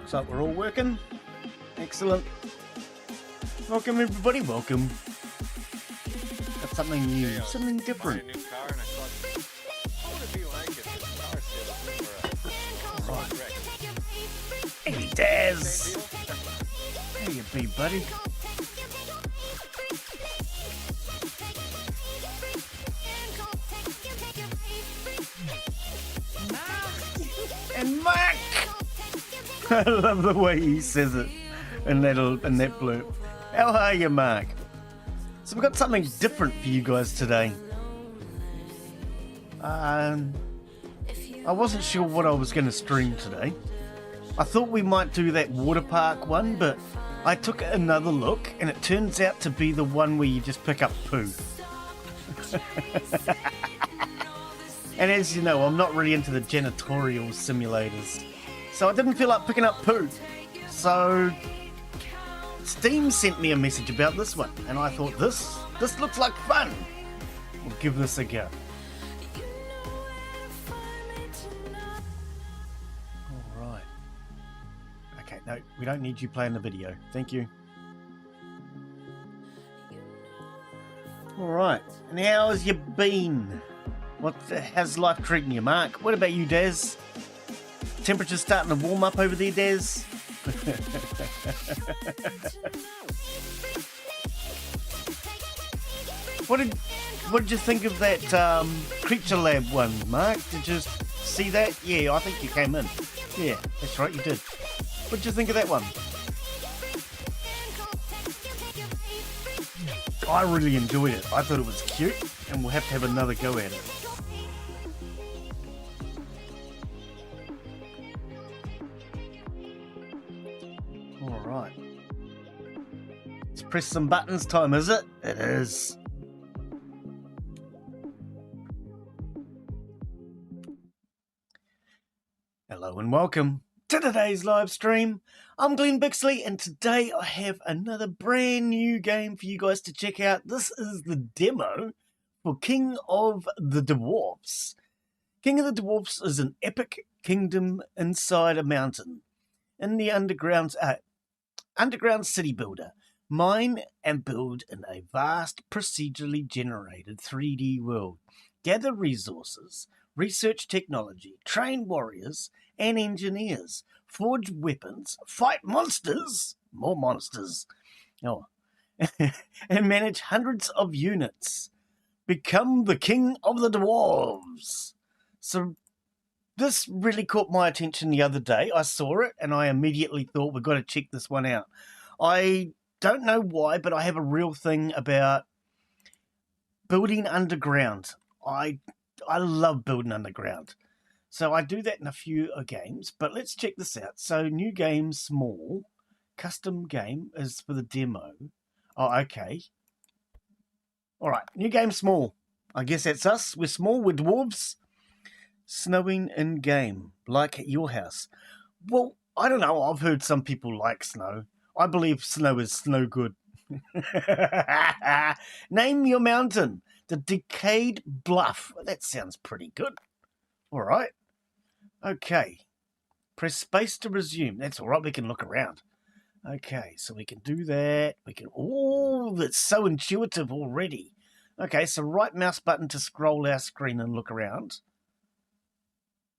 Looks like we're all working. Excellent. Welcome everybody, welcome. Got something new, something different. Right. Hey Daz! How you be, buddy? And Mark! I love the way he says it in that blurb. How are you, Mark? So we've got something different for you guys today. I wasn't sure what I was going to stream today. I thought we might do that water park one, but I took another look and it turns out to be the one where you just pick up poo. And as you know, I'm not really into the janitorial simulators, so I didn't feel like picking up poo. So Steam sent me a message about this one, and I thought this looks like fun. We'll give this a go. All right. Okay, no, we don't need you playing the video. Thank you. All right. And how has you been? How's life treating you, Mark? What about you, Daz? Temperature's starting to warm up over there, Daz? What did you think of that Creature Lab one, Mark? Did you see that? Yeah, I think you came in. Yeah, that's right, you did. What did you think of that one? I really enjoyed it. I thought it was cute, and we'll have to have another go at it. Alright. Let's press some buttons time, is it? It is. Hello and welcome to today's live stream. I'm Glen Bixley, and today I have another brand new game for you guys to check out. This is the demo for King of the Dwarves. King of the Dwarves is an epic kingdom inside a mountain in the underground city builder. Mine and build in a vast procedurally generated 3D world. Gather resources, research technology, train warriors and engineers, forge weapons, fight monsters, more monsters, and manage hundreds of units. Become the King of the Dwarves. So this really caught my attention the other day. I saw it and I immediately thought we've got to check this one out. I don't know why, but I have a real thing about building underground. I love building underground. So I do that in a few games, but let's check this out. So new game, small, custom game is for the demo. Oh, okay. All right, new game, small. I guess that's us. We're small, we're dwarves. Snowing in game, like at your house. Well, I don't know. I've heard some people like snow. I believe snow is snow good. Name your mountain. The Decayed Bluff. That sounds pretty good. All right. Okay. Press space to resume. That's all right. We can look around. Okay, so we can do that. We can... Oh, that's so intuitive already. Okay, so right mouse button to scroll our screen and look around.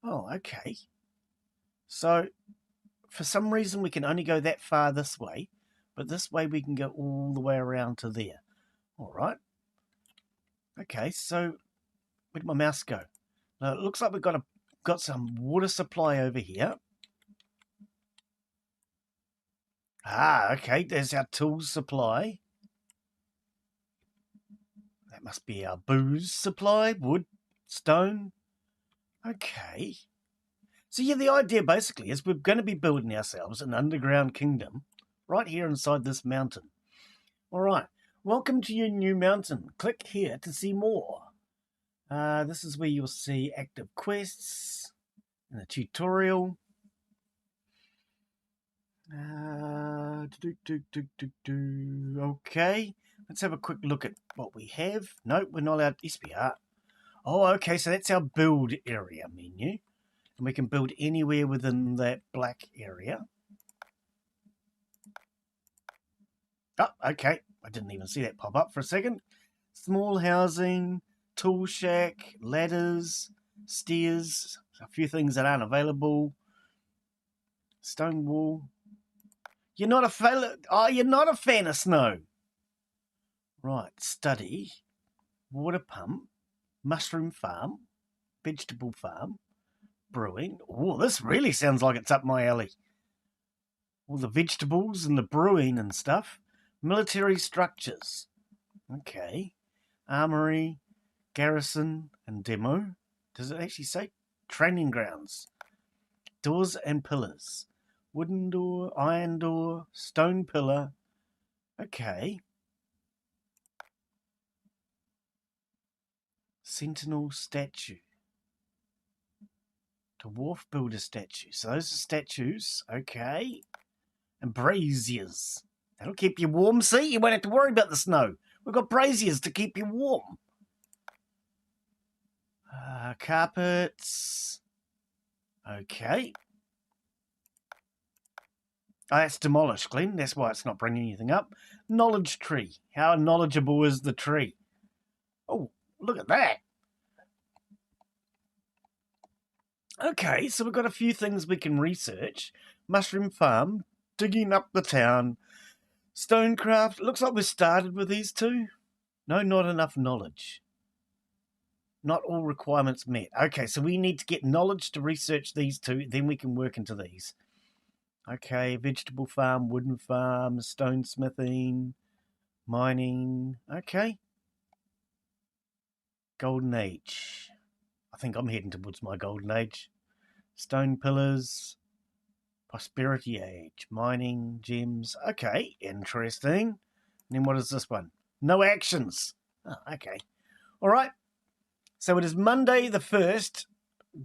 Oh, okay. So, for some reason, we can only go that far this way. But this way, we can go all the way around to there. All right. Okay, so where'd my mouse go? Now, it looks like we've got some water supply over here. Ah, okay, there's our tools supply. That must be our booze supply, wood, stone. Okay. So yeah, the idea basically is we're going to be building ourselves an underground kingdom right here inside this mountain. All right. Welcome to your new mountain. Click here to see more. This is where you'll see active quests and a tutorial. Okay, let's have a quick look at what we have. Nope, we're not allowed. Yes, we are. Oh, okay, so that's our build area menu. And we can build anywhere within that black area. Oh, okay. I didn't even see that pop up for a second. Small housing, tool shack, ladders, stairs, a few things that aren't available. Stone wall. You're not a you're not a fan of snow. Right, study, water pump, mushroom farm, vegetable farm, brewing. Oh, this really sounds like it's up my alley. All the vegetables and the brewing and stuff. Military structures. Okay. Armory, garrison, and demo. Does it actually say? Training grounds. Doors and pillars. Wooden door, iron door, stone pillar. Okay. Sentinel statue. Dwarf builder statue. So those are statues. Okay. And braziers. That'll keep you warm. See, you won't have to worry about the snow. We've got braziers to keep you warm. Carpets. Okay. Oh, that's demolished, Glen. That's why it's not bringing anything up. Knowledge tree. How knowledgeable is the tree? Oh, look at that. Okay, so we've got a few things we can research. Mushroom farm, digging up the town, stonecraft. Looks like we started with these two. No, not enough knowledge. Not all requirements met. Okay, so we need to get knowledge to research these two, then we can work into these. Okay, vegetable farm, wooden farm, stone smithing, mining. Okay. Golden age. I think I'm heading towards my golden age. Stone pillars, prosperity age, mining, gems. Okay, interesting. And then what is this one? No actions. Oh, okay. All right. So it is Monday the 1st,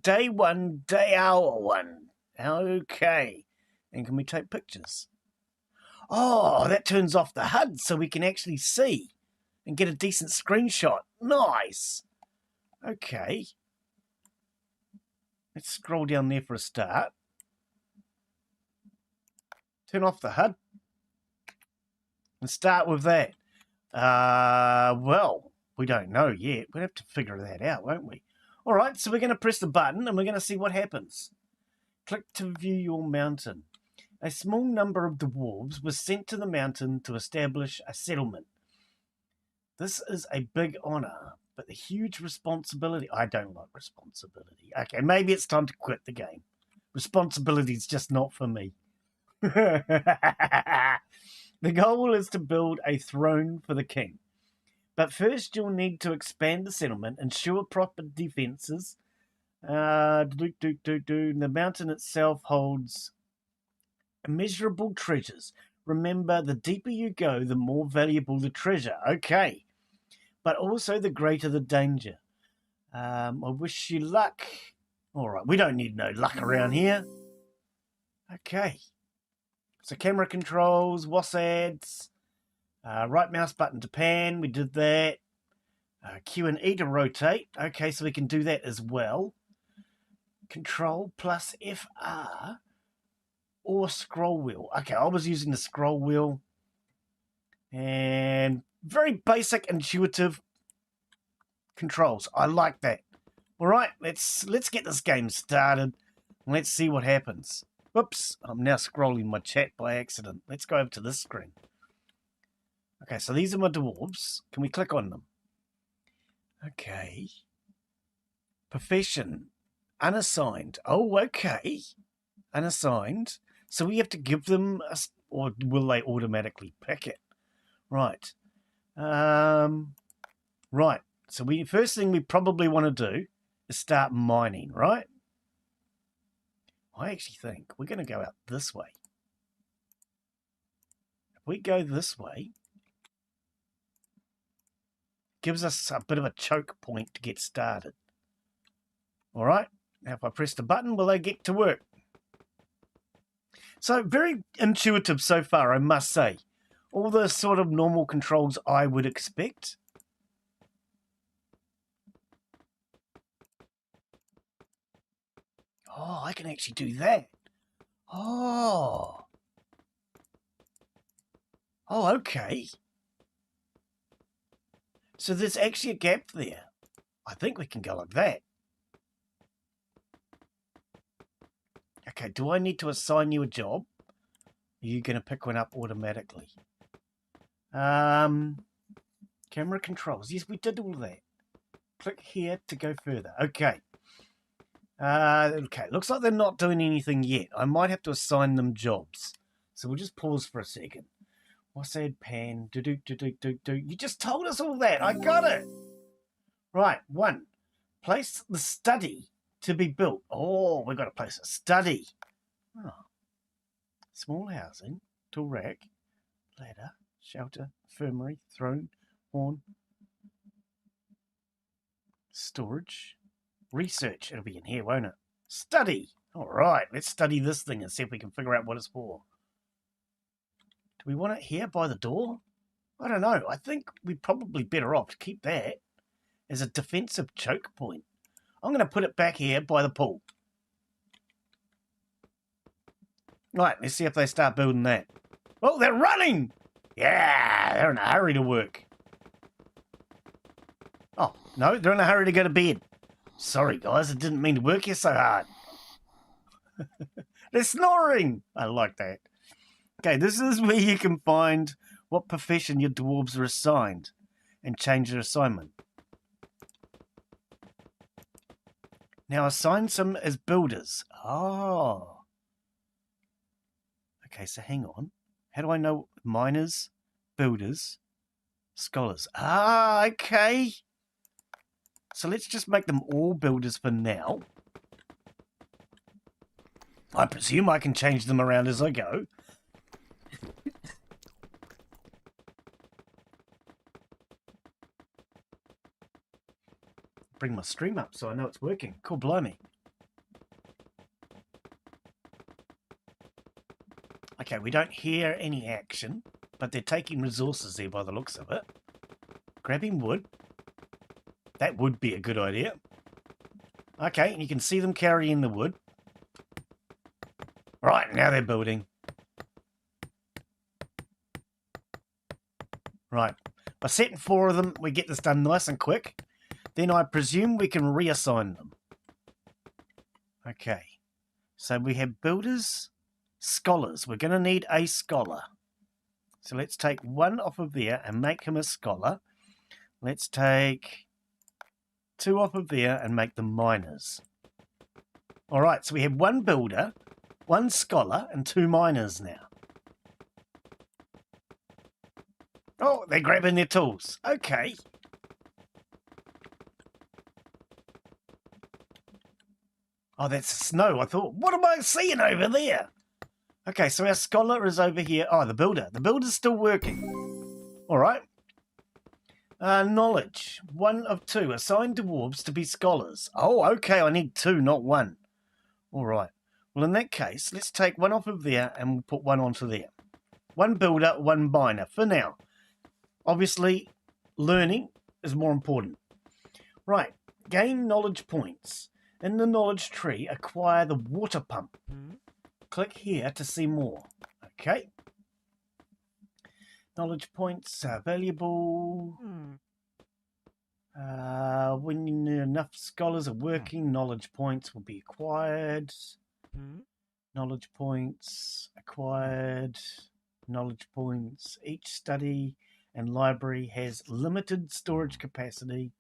day 1, day hour 1. Okay. And can we take pictures? Oh, that turns off the HUD so we can actually see and get a decent screenshot. Nice. Okay. Let's scroll down there for a start. Turn off the HUD. And start with that. Well, we don't know yet. We'll have to figure that out, won't we? All right, so we're going to press the button and we're going to see what happens. Click to view your mountain. A small number of dwarves was sent to the mountain to establish a settlement. This is a big honor, but the huge responsibility... I don't like responsibility. Okay, maybe it's time to quit the game. Responsibility is just not for me. The goal is to build a throne for the king. But first you'll need to expand the settlement, ensure proper defences. The mountain itself holds immeasurable treasures. Remember, the deeper you go, the more valuable the treasure. Okay. But also the greater the danger. I wish you luck. All right, we don't need no luck around here. Okay. So camera controls, WASADs, right mouse button to pan, we did that. Q and E to rotate. Okay, so we can do that as well. Control plus FR or scroll wheel. Okay, I was using the scroll wheel. And very basic, intuitive controls. I like that. All right, let's get this game started. And let's see what happens. Whoops, I'm now scrolling my chat by accident. Let's go over to this screen. Okay, so these are my dwarves. Can we click on them? Okay. Profession. Unassigned. Oh, okay. Unassigned. So we have to give them, or will they automatically pick it? Right. Right. So first thing we probably want to do is start mining, right? I actually think we're going to go out this way. If we go this way, it gives us a bit of a choke point to get started. All right. Now, if I press the button, will they get to work? So very intuitive so far, I must say. All the sort of normal controls I would expect. Oh, I can actually do that. Oh. Oh, okay. So there's actually a gap there. I think we can go like that. Okay, do I need to assign you a job? Are you going to pick one up automatically? Camera controls. Yes, we did all that. Click here to go further. Okay. Okay, looks like they're not doing anything yet. I might have to assign them jobs. So we'll just pause for a second. What's that pan? Do. You just told us all that. I got it. Right, 1. Place the study to be built. Oh, we've got to place a study. Oh. Small housing, tool rack, ladder, shelter, infirmary, throne, horn, storage, research. It'll be in here, won't it? Study. All right, let's study this thing and see if we can figure out what it's for. Do we want it here by the door? I don't know. I think we're probably better off to keep that as a defensive choke point. I'm going to put it back here by the pool. Right, let's see if they start building that. Oh, they're running! Yeah, they're in a hurry to work. Oh, no, they're in a hurry to go to bed. Sorry, guys, I didn't mean to work you so hard. They're snoring! I like that. Okay, this is where you can find what profession your dwarves are assigned and change their assignment. Now assign some as builders. Oh. Okay, so hang on. How do I know miners, builders, scholars? Ah, okay. So let's just make them all builders for now. I presume I can change them around as I go. Bring my stream up so I know it's working. Cool, blimey. Okay, we don't hear any action, but they're taking resources there by the looks of it. Grabbing wood. That would be a good idea. Okay, and you can see them carrying the wood. Right, now they're building. Right, by setting 4 of them, we get this done nice and quick. Then I presume we can reassign them. Okay, so we have builders, scholars. We're going to need a scholar. So let's take 1 off of there and make him a scholar. Let's take 2 off of there and make them miners. All right, so we have 1 builder, 1 scholar, and 2 miners now. Oh, they're grabbing their tools. Okay. Oh, that's snow. I thought, what am I seeing over there? Okay, so our scholar is over here. Oh, the builder. The builder's still working. All right. Knowledge. 1 of 2. Assign dwarves to be scholars. Oh, okay. I need 2, not 1. All right. Well, in that case, let's take 1 off of there and we'll put 1 onto there. 1 builder, 1 miner for now. Obviously, learning is more important. Right. Gain knowledge points. In the knowledge tree, acquire the water pump. Click here to see more. Okay. Knowledge points are valuable. When enough scholars are working, knowledge points will be acquired. Knowledge points acquired. Knowledge points. Each study and library has limited storage capacity.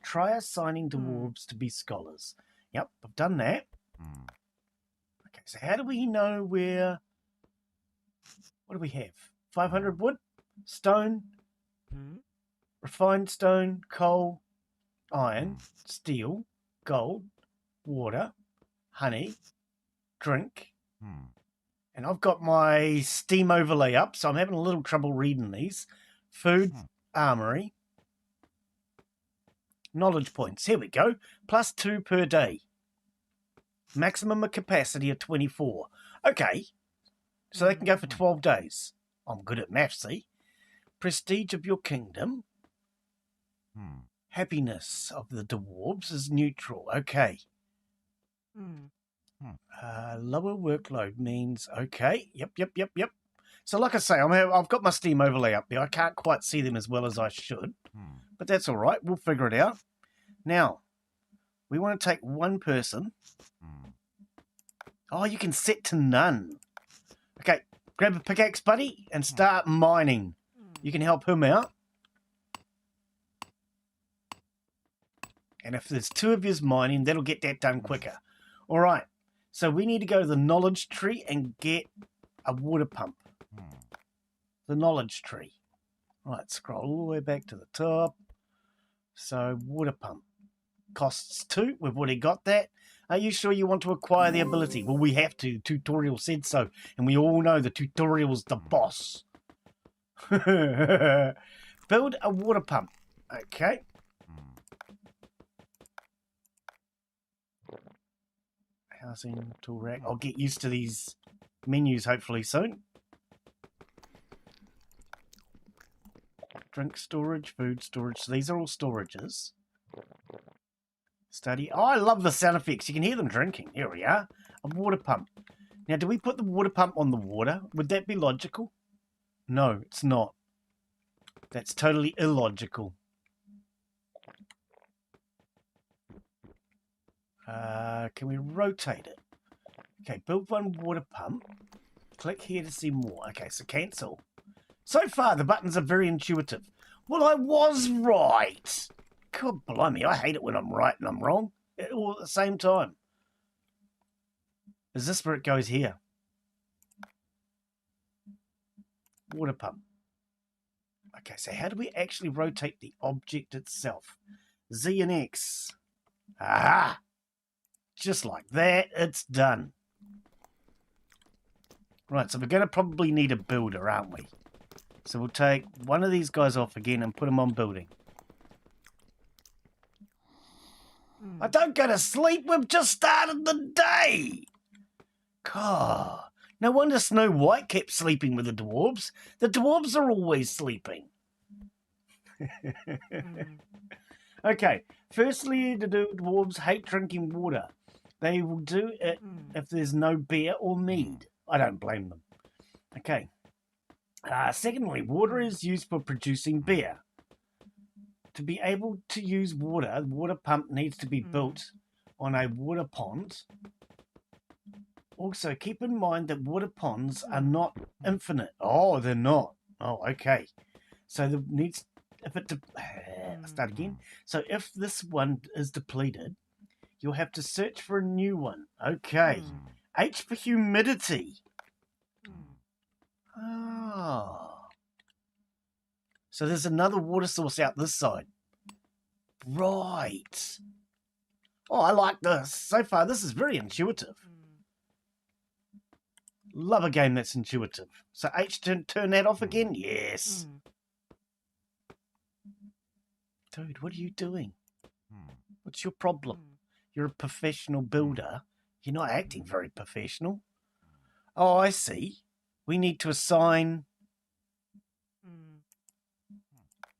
Try assigning dwarves to be scholars. Yep, I've done that. Okay, so how do we know where... What do we have? 500 wood, stone, refined stone, coal, iron, steel, gold, water, honey, drink. And I've got my Steam overlay up, so I'm having a little trouble reading these. Food, armory, knowledge points. Here we go. +2 per day. Maximum capacity of 24. Okay. So they can go for 12 days. I'm good at maths, see? Prestige of your kingdom. Happiness of the dwarves is neutral. Okay. Lower workload means, okay. Yep. So like I say, I've got my Steam overlay up there. I can't quite see them as well as I should. But that's all right. We'll figure it out. Now, we want to take one person. Oh, you can set to none. Okay, grab a pickaxe, buddy, and start mining. You can help him out. And if there's two of yous mining, that'll get that done quicker. All right, so we need to go to the knowledge tree and get a water pump. The knowledge tree. Right, scroll all the way back to the top. So, water pump. Costs 2. We've already got that. Are you sure you want to acquire the ability? Well, we have to. Tutorial said so. And we all know the tutorial's the boss. Build a water pump. Okay. Housing, tool rack. I'll get used to these menus hopefully soon. Drink storage, food storage. So these are all storages. Study. Oh, I love the sound effects. You can hear them drinking. Here we are. A water pump. Now, do we put the water pump on the water? Would that be logical? No, it's not. That's totally illogical. Can we rotate it? Okay, build one water pump. Click here to see more. Okay, so cancel. So far, the buttons are very intuitive. Well, I was right. God blimey, I hate it when I'm right and I'm wrong. All at the same time. Is this where it goes here? Water pump. Okay, so how do we actually rotate the object itself? Z and X. Aha! Just like that, it's done. Right, so we're going to probably need a builder, aren't we? So we'll take one of these guys off again and put them on building. I don't go to sleep. We've just started the day. God. No wonder Snow White kept sleeping with the dwarves. The dwarves are always sleeping. Okay. Firstly, the dwarves hate drinking water. They will do it if there's no beer or mead. I don't blame them. Okay. Secondly, water is used for producing beer. To be able to use water, the water pump needs to be built on a water pond. Also, keep in mind that water ponds are not infinite. Oh, they're not. Oh, okay. So there needs, if it, start again. So if this one is depleted, you'll have to search for a new one. Okay. H for humidity. Oh. So there's another water source out this side. Right. Oh, I like this. So far, this is very intuitive. Love a game that's intuitive. So H, turn that off again? Yes. Dude, what are you doing? What's your problem? You're a professional builder. You're not acting very professional. Oh, I see. We need to assign...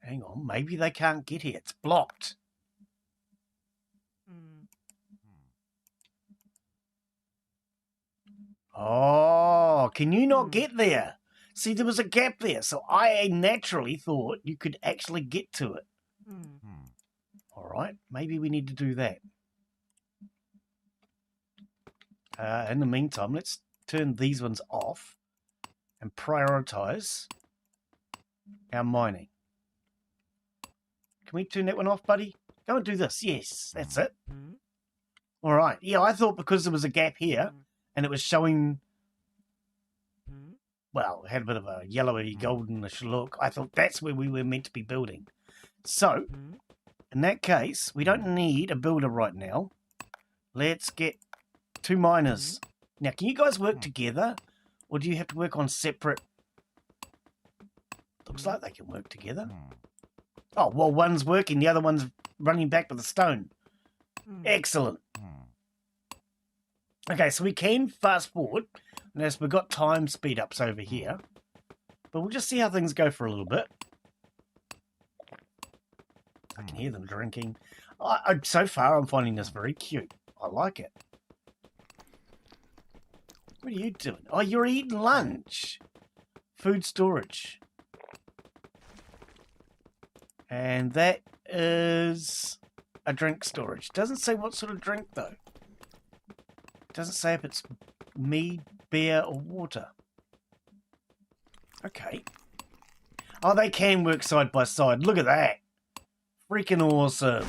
Hang on, maybe they can't get here. It's blocked. Oh, can you not get there? See, there was a gap there, so I naturally thought you could actually get to it. All right, maybe we need to do that. In the meantime, let's turn these ones off and prioritize our mining. Can we turn that one off, buddy? Go and do this. Yes, that's it. All right. Yeah, I thought because there was a gap here and it was showing, well, it had a bit of a yellowy, goldenish look. I thought that's where we were meant to be building. So, in that case, we don't need a builder right now. Let's get 2 miners. Now, can you guys work together? Or do you have to work on separate... Looks like they can work together. Oh, well, one's working, the other one's running back with a stone. Excellent. Okay, so we can fast forward. Notice we've got time speed ups over here. But we'll just see how things go for a little bit. I can hear them drinking. So far, I'm finding this very cute. I like it. What are you doing? Oh, you're eating lunch. food storage. And that is a drink storage. Doesn't say what sort of drink though. Doesn't say if it's mead, beer or water. Okay. Oh, they can work side by side. Look at that. Freaking awesome.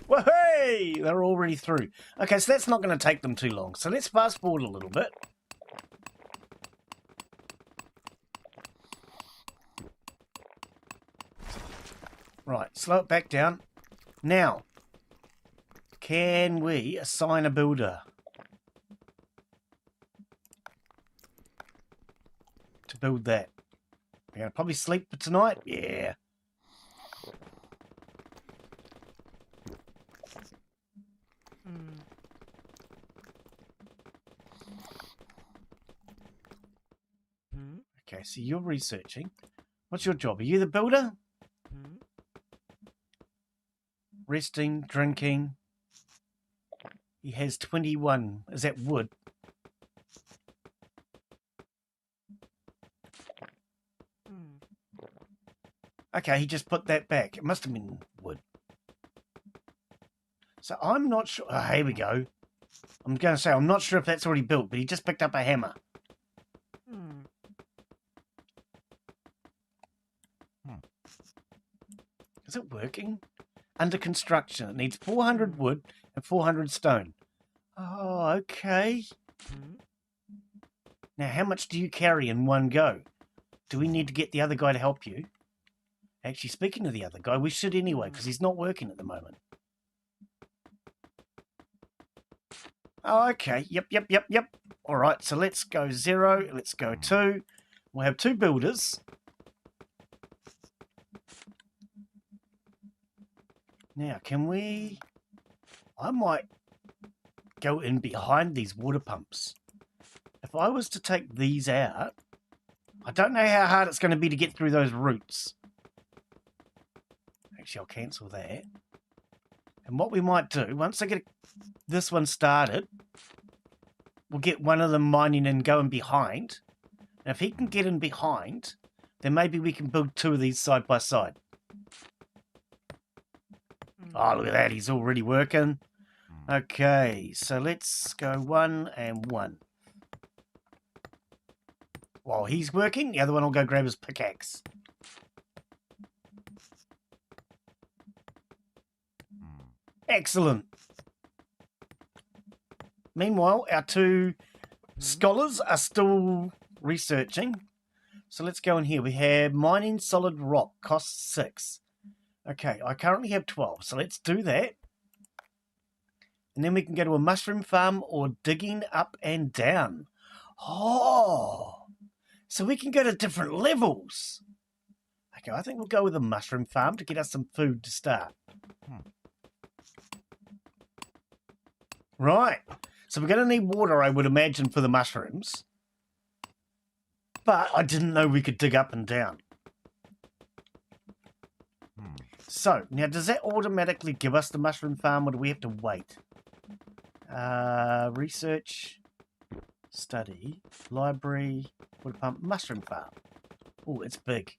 Whoa-hey! They're already through. Okay, so that's not going to take them too long. So let's fast forward a little bit. Right, slow it back down. Now, can we assign a builder to build that? We're going to probably sleep for tonight? Yeah. Okay, so you're researching. What's your job? Are you the builder? Resting, drinking. He has 21. Is that wood? Okay, he just put that back. It must have been wood. So I'm not sure. Oh, here we go. I'm going to say I'm not sure if that's already built, but he just picked up a hammer. Is it working? Under construction. It needs 400 wood and 400 stone. Oh, okay. Now, how much do you carry in one go? Do we need to get the other guy to help you? Actually, speaking of the other guy, we should anyway, because he's not working at the moment. Oh, okay. Yep. All right, so let's go 0. Let's go 2. We'll have 2 builders. Now, can we... I might go in behind these water pumps. If I was to take these out, I don't know how hard it's going to be to get through those roots. Actually, I'll cancel that. And what we might do, once I get this one started, we'll get one of them mining and going behind. And if he can get in behind, then maybe we can build 2 of these side by side. Oh, look at that. He's already working. Okay, so let's go 1 and 1. While he's working, the other one will go grab his pickaxe. Excellent. Meanwhile, our 2 scholars are still researching. So let's go in here. We have mining solid rock, costs 6. Okay, I currently have 12, so let's do that. And then we can go to a mushroom farm or digging up and down. Oh, so we can go to different levels. Okay, I think we'll go with a mushroom farm to get us some food to start. Right, so we're going to need water, I would imagine, for the mushrooms. But I didn't know we could dig up and down. So, now does that automatically give us the mushroom farm or do we have to wait? Research, study, library, water pump, mushroom farm. Oh, it's big.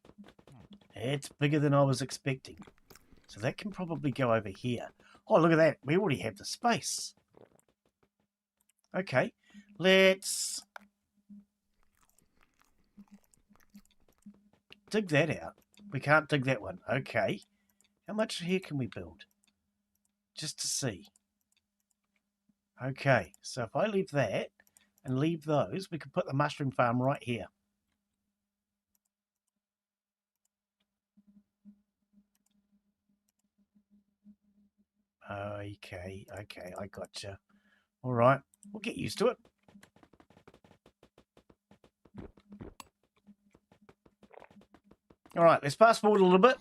It's bigger than I was expecting. So that can probably go over here. Oh, look at that. We already have the space. Okay, let's dig that out. We can't dig that one. Okay. How much here can we build? Just to see. Okay, so if I leave that and leave those, we can put the mushroom farm right here. Okay, I gotcha. All right, we'll get used to it. All right, let's fast forward a little bit.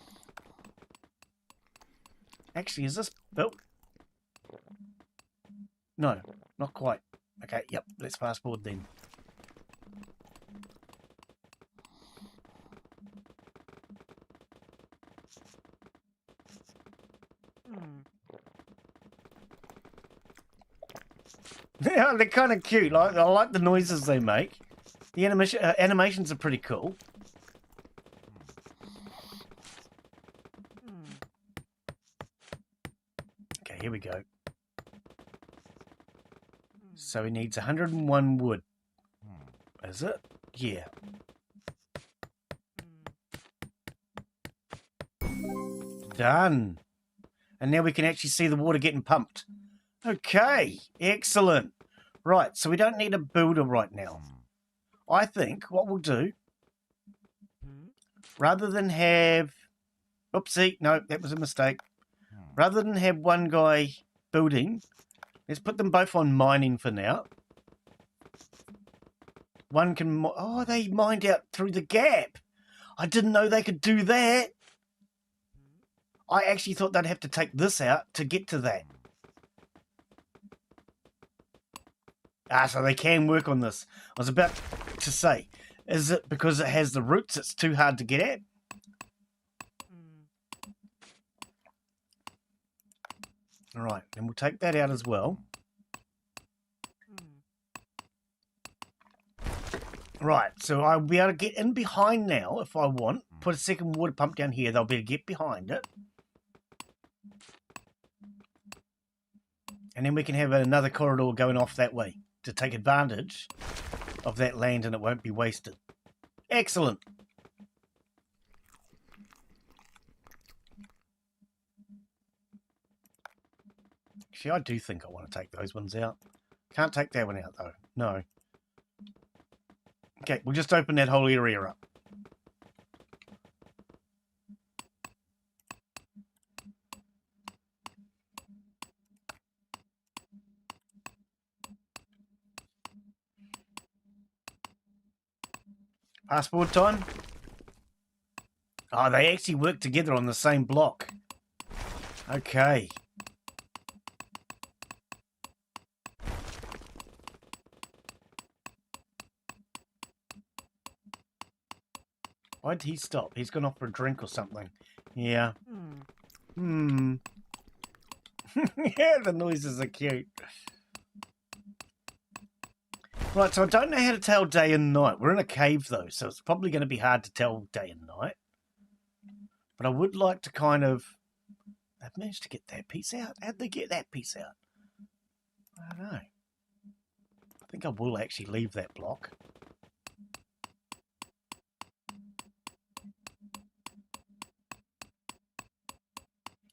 Actually, is this built? No, not quite. Okay, yep, let's fast forward then. Yeah, they're kind of cute. I like the noises they make. The animations are pretty cool. here we go. So he needs 101 wood. Is it? Yeah. Done. And now we can actually see the water getting pumped. Okay, excellent. Right, so we don't need a builder right now. I think what we'll do, rather than have... Oopsie, no, that was a mistake. Rather than have one guy building, let's put them both on mining for now. One can... Oh, they mined out through the gap. I didn't know they could do that. I actually thought they'd have to take this out to get to that. So they can work on this. I was about to say, is it because it has the roots it's too hard to get at? All right, and we'll take that out as well. Right, so I'll be able to get in behind now if I want. Put a second water pump down here. They'll be able to get behind it. And then we can have another corridor going off that way to take advantage of that land and it won't be wasted. Excellent. Actually, I do think I want to take those ones out. Can't take that one out, though. No. Okay, we'll just open that whole area up. Passport time? Oh, they actually work together on the same block. Okay. Why did he stop? He's gone off for a drink or something. Yeah. Yeah, the noises are cute. Right, so I don't know how to tell day and night. We're in a cave, though, so it's probably going to be hard to tell day and night. But I would like to kind of... They've managed to get that piece out. How'd they get that piece out? I don't know. I think I will actually leave that block.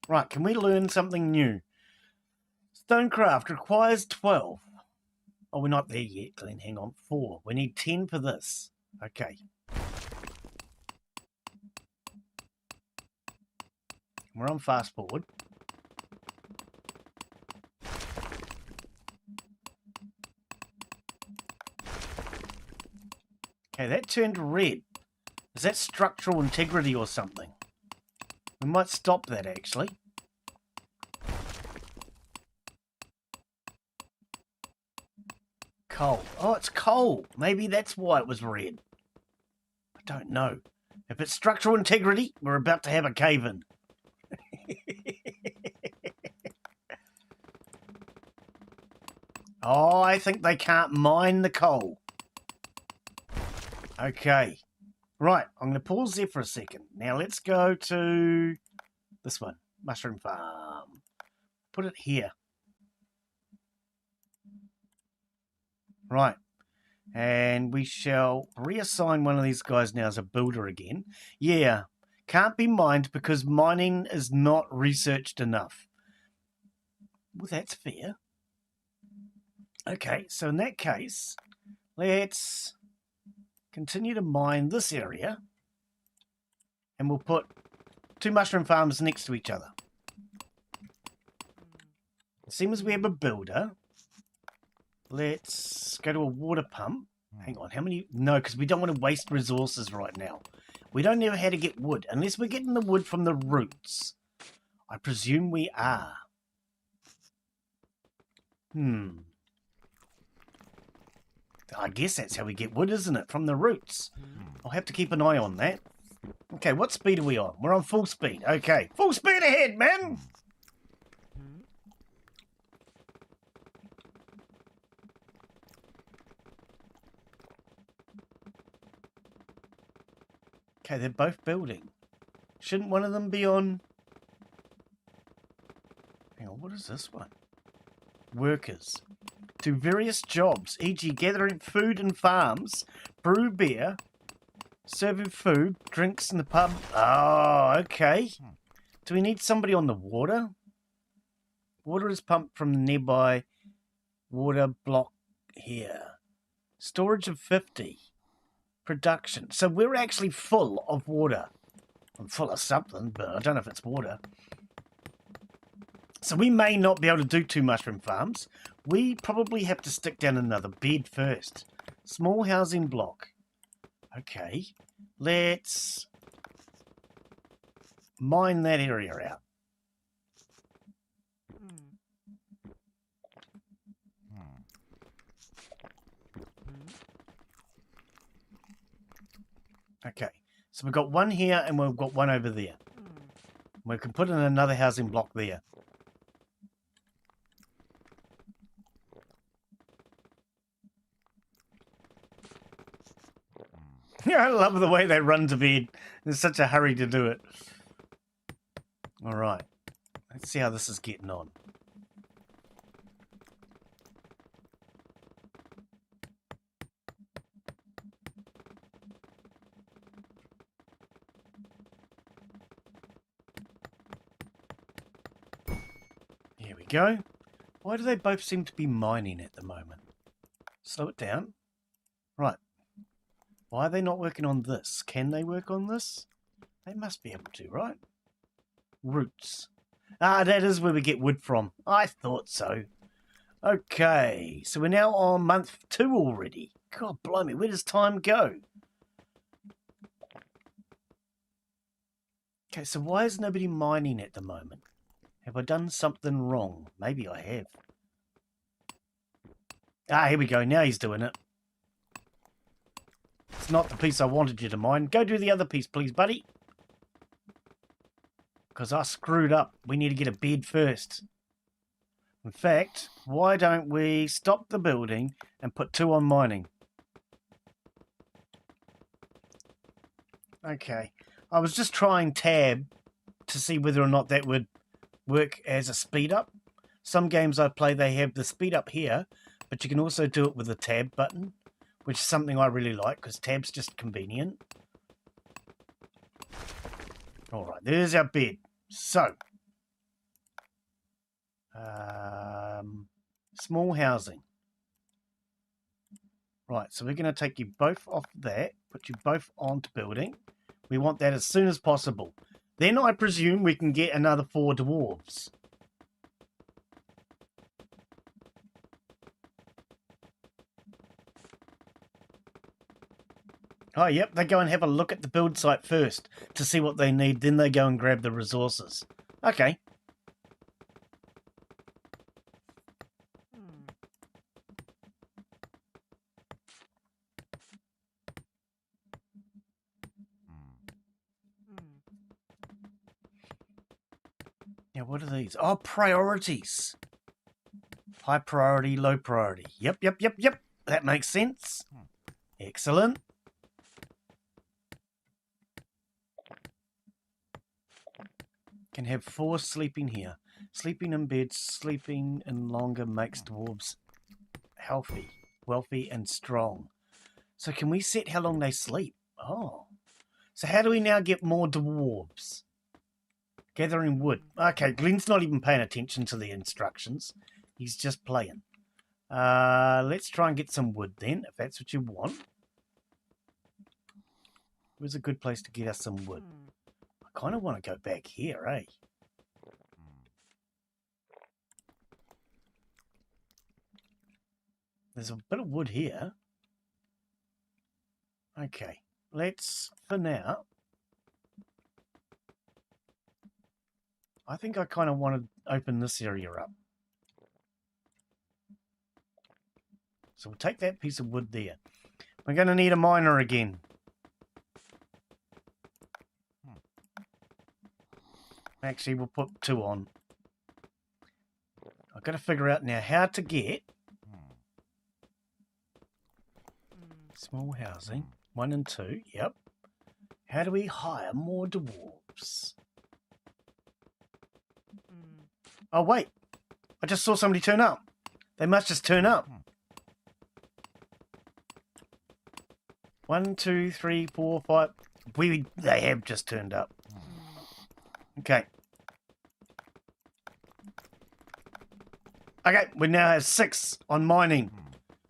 Right, can we learn something new? Stonecraft requires 12. Oh, we're not there yet, Glen. Hang on. 4. We need 10 for this. Okay. We're on fast forward. Okay, that turned red. Is that structural integrity or something? We might stop that, actually. Coal. Oh, it's coal. Maybe that's why it was red. I don't know. If it's structural integrity, we're about to have a cave-in. Oh, I think they can't mine the coal. Okay. Right, I'm going to pause there for a second. Now let's go to this one. Mushroom farm. Put it here. Right. And we shall reassign one of these guys now as a builder again. Yeah. Can't be mined because mining is not researched enough. Well, that's fair. Okay, so in that case, let's continue to mine this area. And we'll put 2 mushroom farms next to each other. As soon as we have a builder, let's go to a water pump. Hang on, how many? No, because we don't want to waste resources right now. We don't know how to get wood, unless we're getting the wood from the roots. I presume we are. I guess that's how we get wood, isn't it? From the roots. I'll have to keep an eye on that. Okay, what speed are we on? We're on full speed. Okay, full speed ahead, man! Okay, they're both building. Shouldn't one of them be on... Hang on, what What is this one? Workers. Do various jobs, e.g. gathering food in farms, brew beer, serving food, drinks in the pub. Oh, okay. Do we need somebody on the water? Water is pumped from the nearby water block here. Storage of 50. Production. So we're actually full of water. I'm full of something, but I don't know if it's water. So we may not be able to do 2 mushroom farms. We probably have to stick down another bed first. Small housing block. Okay. Let's mine that area out. Okay. So we've got one here and we've got one over there. We can put in another housing block there. I love the way they run to bed. There's such a hurry to do it. All right. Let's see how this is getting on. Here we go. Why do they both seem to be mining at the moment? Slow it down. Right. Why are they not working on this? Can they work on this? They must be able to, right? Roots. Ah, that is where we get wood from. I thought so. Okay, so we're now on month 2 already. God blimey, where does time go? Okay, so why is nobody mining at the moment? Have I done something wrong? Maybe I have. Ah, here we go. Now he's doing it. It's not the piece I wanted you to mine. Go do the other piece, please, buddy. Because I screwed up. We need to get a bed first. In fact, why don't we stop the building and put 2 on mining? Okay. I was just trying tab to see whether or not that would work as a speed up. Some games I play, they have the speed up here, but you can also do it with the tab button, which is something I really like because tab's just convenient. All right, there's our bed. So, small housing. Right, so we're going to take you both off that, put you both onto building. We want that as soon as possible. Then I presume we can get another 4 dwarves. Oh, yep, they go and have a look at the build site first to see what they need, then they go and grab the resources. Okay. Now, what are these? Oh, priorities. High priority, low priority. Yep. That makes sense. Excellent. Can have 4 sleeping here. Sleeping in bed, sleeping in longer makes dwarves healthy, wealthy, and strong. So can we set how long they sleep? Oh. So how do we now get more dwarves? Gathering wood. Okay, Glen's not even paying attention to the instructions. He's just playing. Let's try and get some wood then, if that's what you want. Where's a good place to get us some wood? I kind of want to go back here, eh? There's a bit of wood here. Okay, let's, for now, I think I kind of want to open this area up. So we'll take that piece of wood there. We're going to need a miner again. Actually, we'll put 2 on. I've got to figure out now how to get small housing. 1 and 2, yep. How do we hire more dwarves? Oh, wait. I just saw somebody turn up. They must just turn up. 1, 2, 3, 4, 5. They have just turned up. Okay. Okay, we now have 6 on mining.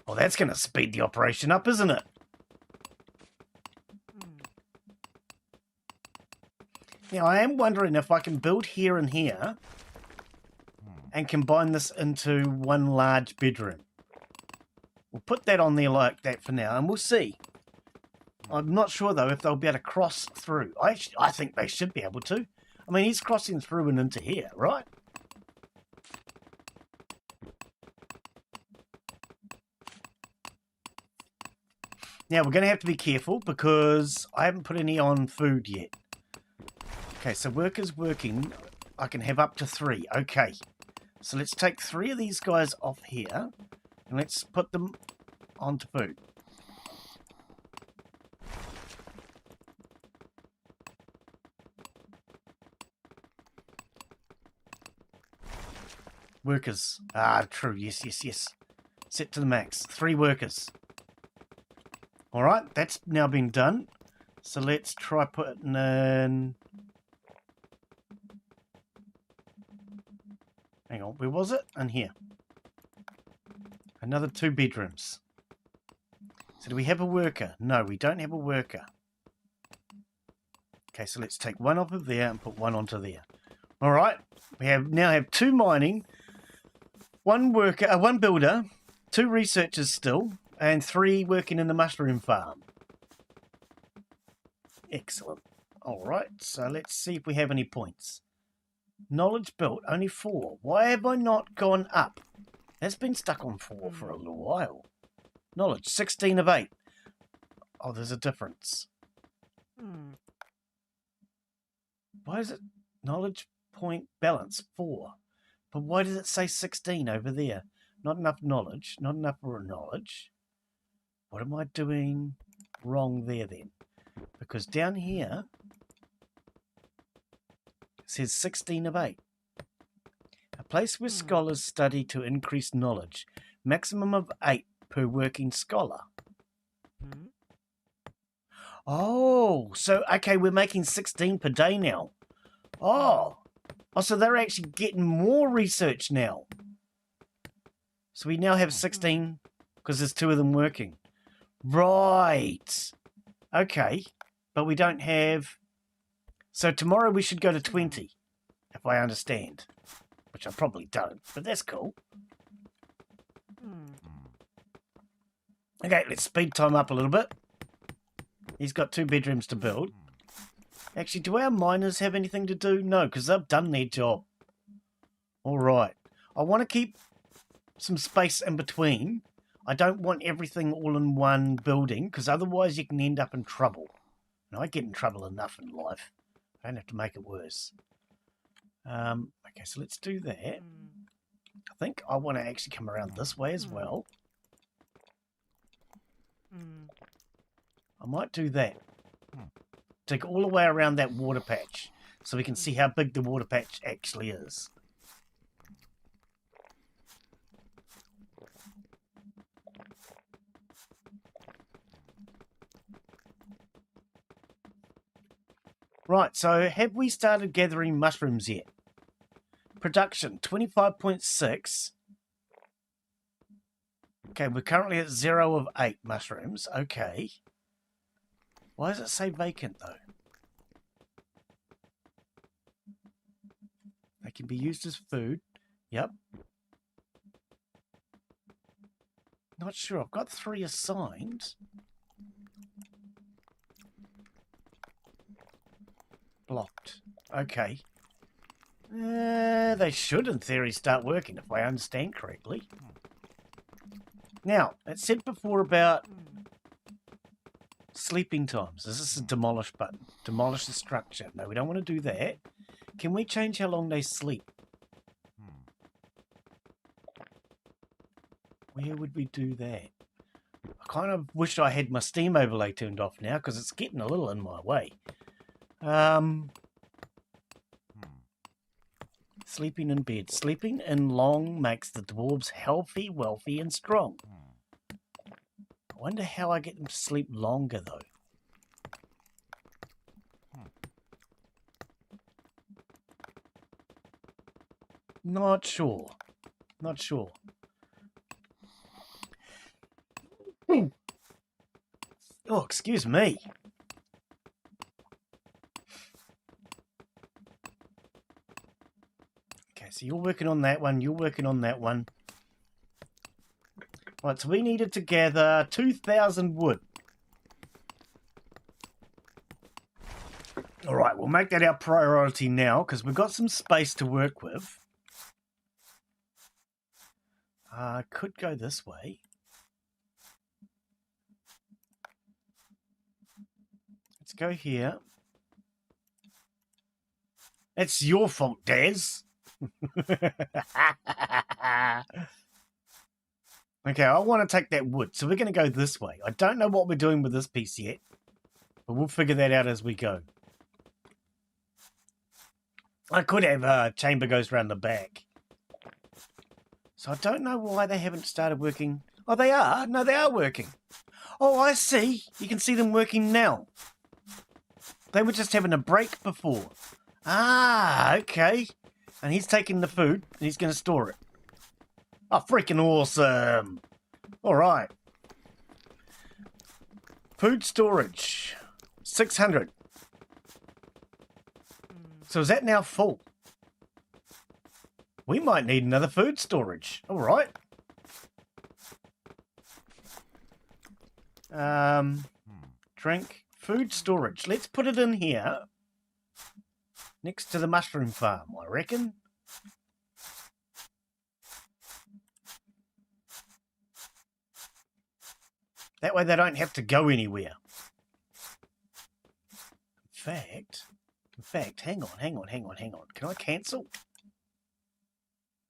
Well, that's going to speed the operation up, isn't it? Now, I am wondering if I can build here and here and combine this into one large bedroom. We'll put that on there like that for now, and we'll see. I'm not sure, though, if they'll be able to cross through. I think they should be able to. I mean, he's crossing through and into here, right? Now, we're going to have to be careful because I haven't put any on food yet. Okay, so workers working, I can have up to 3. Okay, so let's take 3 of these guys off here and let's put them onto food. Workers. Ah, true. Yes, yes, yes. Set to the max. 3 workers. Alright, that's now been done. So let's try putting in... Hang on, where was it? In here. Another 2 bedrooms. So do we have a worker? No, we don't have a worker. Okay, so let's take 1 off of there and put 1 onto there. Alright, we now have 2 mining, 1 worker, 1 builder, 2 researchers still, and 3 working in the mushroom farm. Excellent. Alright, so let's see if we have any points. Knowledge built, only 4. Why have I not gone up? That's been stuck on 4 for a little while. Knowledge, 16 of 8. Oh, there's a difference. Why is it knowledge point balance 4? But why does it say 16 over there? Not enough knowledge, not enough knowledge. What am I doing wrong there then? Because down here it says 16 of 8. A place where scholars study to increase knowledge. Maximum of 8 per working scholar. Oh, so, okay, we're making 16 per day now. Oh, so they're actually getting more research now. So we now have 16 because there's 2 of them working. Right. Okay, but we don't have... So tomorrow we should go to 20, if I understand. Which I probably don't, but that's cool. Okay, let's speed time up a little bit. He's got 2 bedrooms to build. Actually, do our miners have anything to do? No, because they've done their job. Alright. I want to keep some space in between. I don't want everything all in one building, because otherwise you can end up in trouble. And I get in trouble enough in life. I don't have to make it worse. Okay, so let's do that. I think I want to actually come around this way as well. I might do that. Take all the way around that water patch so we can see how big the water patch actually is. Right, so have we started gathering mushrooms yet? Production, 25.6. Okay, we're currently at 0 of 8 mushrooms. Okay. Why does it say vacant, though? They can be used as food. Yep. Not sure. I've got 3 assigned. Blocked. Okay. They should, in theory, start working, if I understand correctly. Now, it said before about sleeping times. Is this a demolish button? Demolish the structure. No, we don't want to do that. Can we change how long they sleep? Where would we do that? I kind of wish I had my Steam overlay turned off now, because it's getting a little in my way. Sleeping in bed. Sleeping in long makes the dwarves healthy, wealthy, and strong. I wonder how I get them to sleep longer, though. Not sure. Not sure. Oh, excuse me. Okay, so you're working on that one. You're working on that one. Right, so we needed to gather 2,000 wood. All right, we'll make that our priority now because we've got some space to work with. Could go this way. Let's go here. It's your fault, Daz. Okay, I want to take that wood, so we're going to go this way. I don't know what we're doing with this piece yet, but we'll figure that out as we go. I could have chamber goes round the back. So I don't know why they haven't started working. Oh, they are? No, they are working. Oh, I see. You can see them working now. They were just having a break before. Ah, okay. And he's taking the food and he's going to store it. Oh, freaking awesome. All right. Food storage. 600. So is that now full? We might need another food storage. All right. Drink. Food storage. Let's put it in here. Next to the mushroom farm, I reckon. That way they don't have to go anywhere. In fact, hang on. Can I cancel?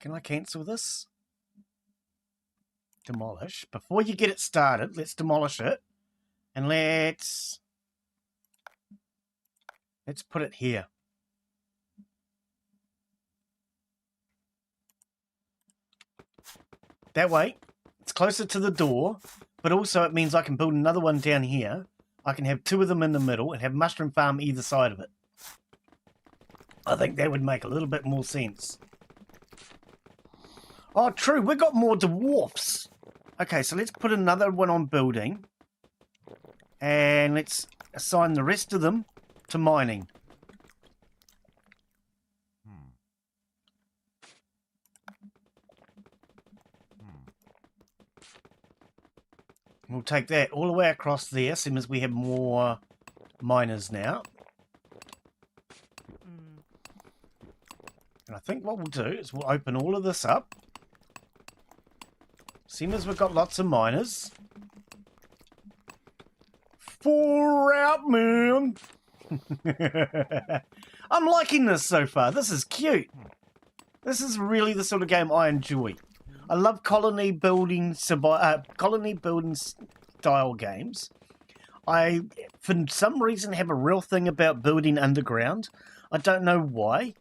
Can I cancel this? Demolish. Before you get it started, let's demolish it. And let's put it here. That way, it's closer to the door, but also it means I can build another one down here. I can have two of them in the middle and have mushroom farm either side of it. I think that would make a little bit more sense. Oh, true, we've got more dwarfs. Okay, so let's put another one on building. And let's assign the rest of them to mining. We'll take that all the way across there, seeing as we have more miners now. And I think what we'll do is we'll open all of this up. Seeing as we've got lots of miners. Four out, man! I'm liking this so far. This is cute. This is really the sort of game I enjoy. I love colony building style games. I, for some reason, have a real thing about building underground. I don't know why.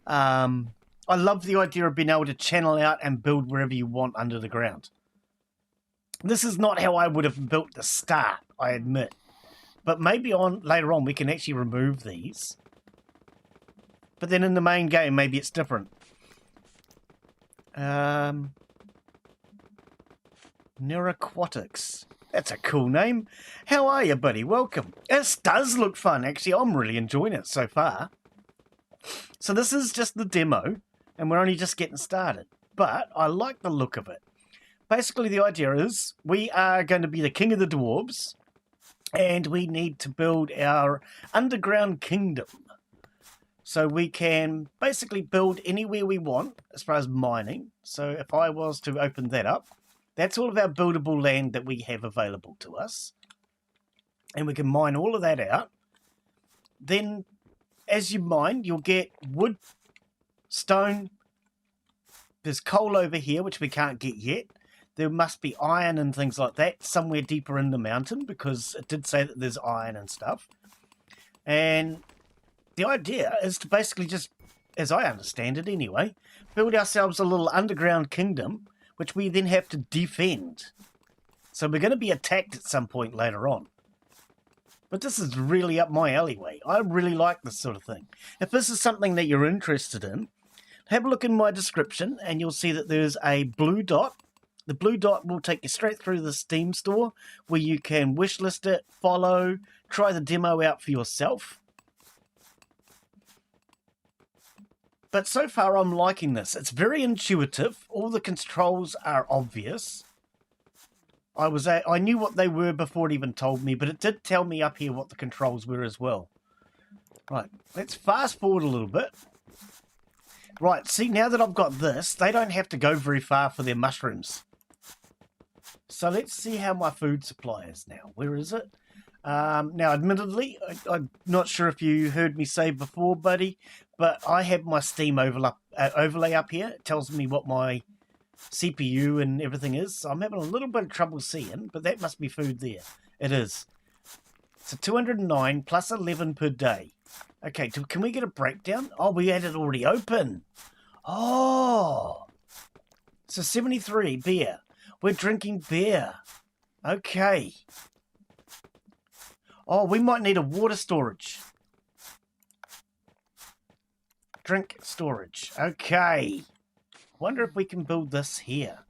I love the idea of being able to channel out and build wherever you want under the ground. This is not how I would have built the start, I admit. But maybe later on we can actually remove these. But then in the main game, maybe it's different. Neuroquatics. That's a cool name. How are you, buddy? Welcome. This does look fun, actually. I'm really enjoying it so far. So this is just the demo, and we're only just getting started. But I like the look of it. Basically, the idea is we are going to be the king of the dwarves, and we need to build our underground kingdom. So we can basically build anywhere we want as far as mining. So if I was to open that up, that's all of our buildable land that we have available to us. And we can mine all of that out. Then as you mine, you'll get wood, stone. There's coal over here, which we can't get yet. There must be iron and things like that somewhere deeper in the mountain, because it did say that there's iron and stuff. And the idea is to basically just as I understand it anyway, build ourselves a little underground kingdom, which we then have to defend. So we're going to be attacked at some point later on. But this is really up my alleyway. I really like this sort of thing. If this is something that you're interested in, have a look in my description and you'll see that there's a blue dot. The blue dot will take you straight through the Steam store where you can wishlist it, follow, try the demo out for yourself. But so far I'm liking this. It's very intuitive. All the controls are obvious. I knew what they were before it even told me, but it did tell me up here what the controls were as well. Right, let's fast forward a little bit. Right, see, now that I've got this, they don't have to go very far for their mushrooms. So let's see how my food supply is now. Where is it? Now, admittedly, I'm not sure if you heard me say before, buddy, but I have my Steam overlay up here. It tells me what my CPU and everything is. So I'm having a little bit of trouble seeing, but that must be food there. It is. So 209 plus 11 per day. Okay, can we get a breakdown? Oh, we had it already open. Oh. So 73 beer. We're drinking beer. Okay. Oh, we might need a water storage. Drink storage. Okay. Wonder if we can build this here.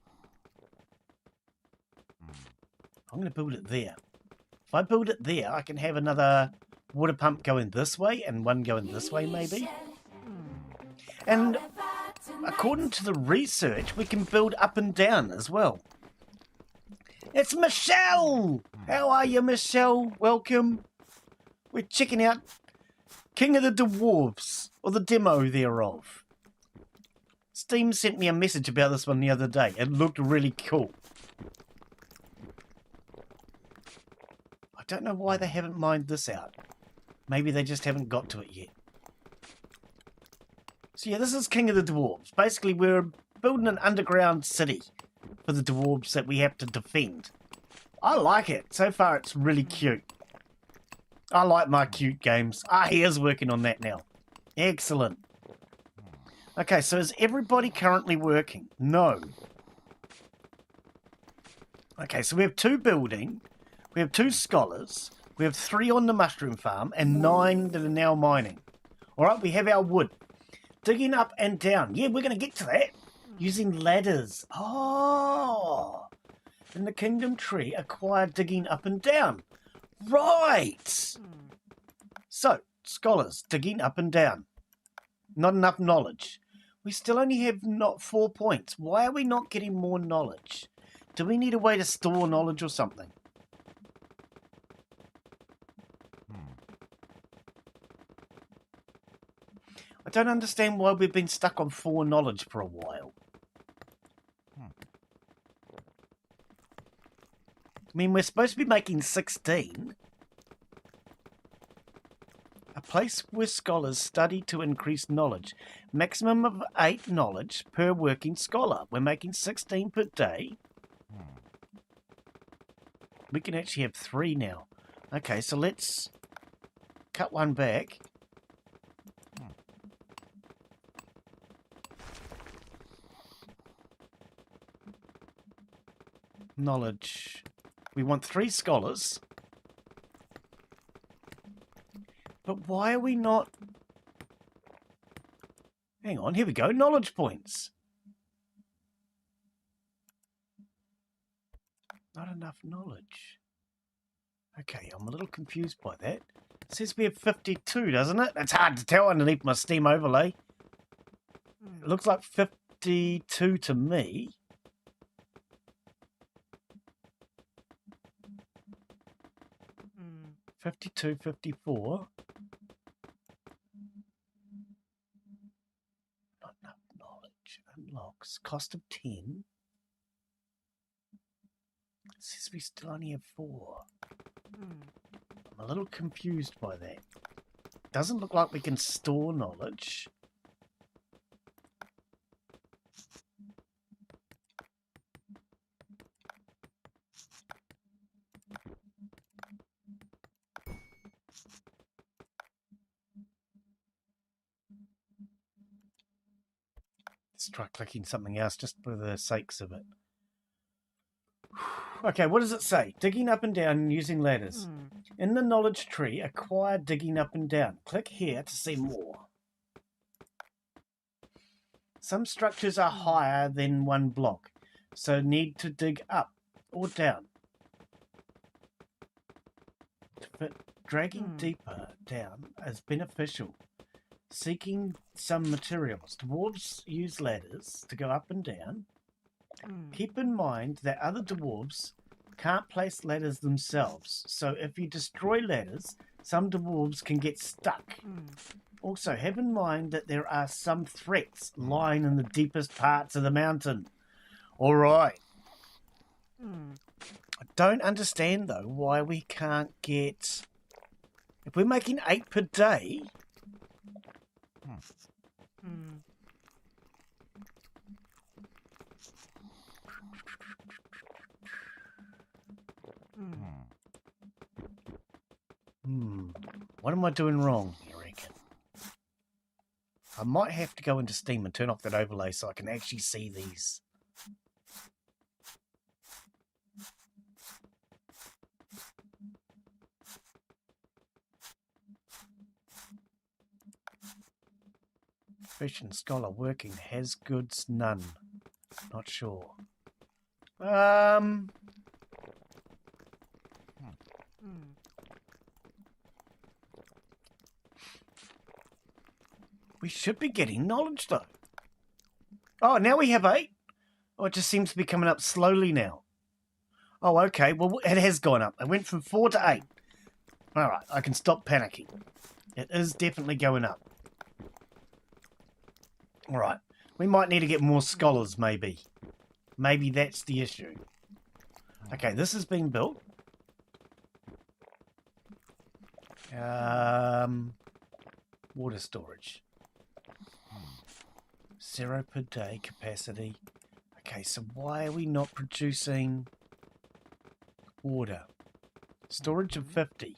I'm going to build it there. If I build it there, I can have another water pump going this way and one going this way maybe. And according to the research, we can build up and down as well. It's Michelle! How are you, Michelle? Welcome. We're checking out King of the Dwarves, or the demo thereof. Steam sent me a message about this one the other day. It looked really cool. I don't know why they haven't mined this out. Maybe they just haven't got to it yet. So yeah, this is King of the Dwarves. Basically, we're building an underground city for the dwarves that we have to defend. I like it. So far, it's really cute. I like my cute games. Ah, he is working on that now. Excellent. Okay, so is everybody currently working? No. Okay, so we have 2 building, we have 2 scholars, we have 3 on the mushroom farm, and 9 that are now mining. Alright, we have our wood. Digging up and down. Yeah, we're going to get to that. Using ladders. Oh! In the kingdom tree, acquire digging up and down. Right! So, scholars, digging up and down. Not enough knowledge. We still only have not 4 points. Why are we not getting more knowledge? Do we need a way to store knowledge or something? I don't understand why we've been stuck on 4 knowledge for a while. I mean, we're supposed to be making 16. A place where scholars study to increase knowledge. Maximum of 8 knowledge per working scholar. We're making 16 per day. We can actually have 3 now. Okay, so let's cut one back. Knowledge. We want 3 scholars. But why are we not... Hang on, here we go. Knowledge points. Not enough knowledge. Okay, I'm a little confused by that. It says we have 52, doesn't it? It's hard to tell underneath my Steam overlay. It looks like 52 to me. Mm. 52, 54. Not enough knowledge. Unlocks. Cost of 10. It says we still only have 4. I'm a little confused by that. Doesn't look like we can store knowledge. Let's try clicking something else just for the sakes of it. Okay, what does it say? Digging up and down using ladders. In the knowledge tree, acquire digging up and down. Click here to see more. Some structures are higher than one block, so need to dig up or down. But dragging deeper down is beneficial. Seeking some materials. Dwarves use ladders to go up and down. Keep in mind that other dwarves can't place ladders themselves, so if you destroy ladders, some dwarves can get stuck. Also, have in mind that there are some threats lying in the deepest parts of the mountain. All right. I don't understand, though, why we can't get... If we're making 8 per day... What am I doing wrong, you reckon? I might have to go into Steam and turn off that overlay so I can actually see these. Fish and scholar working, has goods, none. Not sure. We should be getting knowledge, though. Oh, now we have 8? Oh, it just seems to be coming up slowly now. Oh, okay. Well, it has gone up. It went from 4 to 8. All right, I can stop panicking. It is definitely going up. All right. We might need to get more scholars, maybe. Maybe that's the issue. Okay, this has been built. Water storage. 0 per day capacity. Okay, so why are we not producing water? Storage of 50.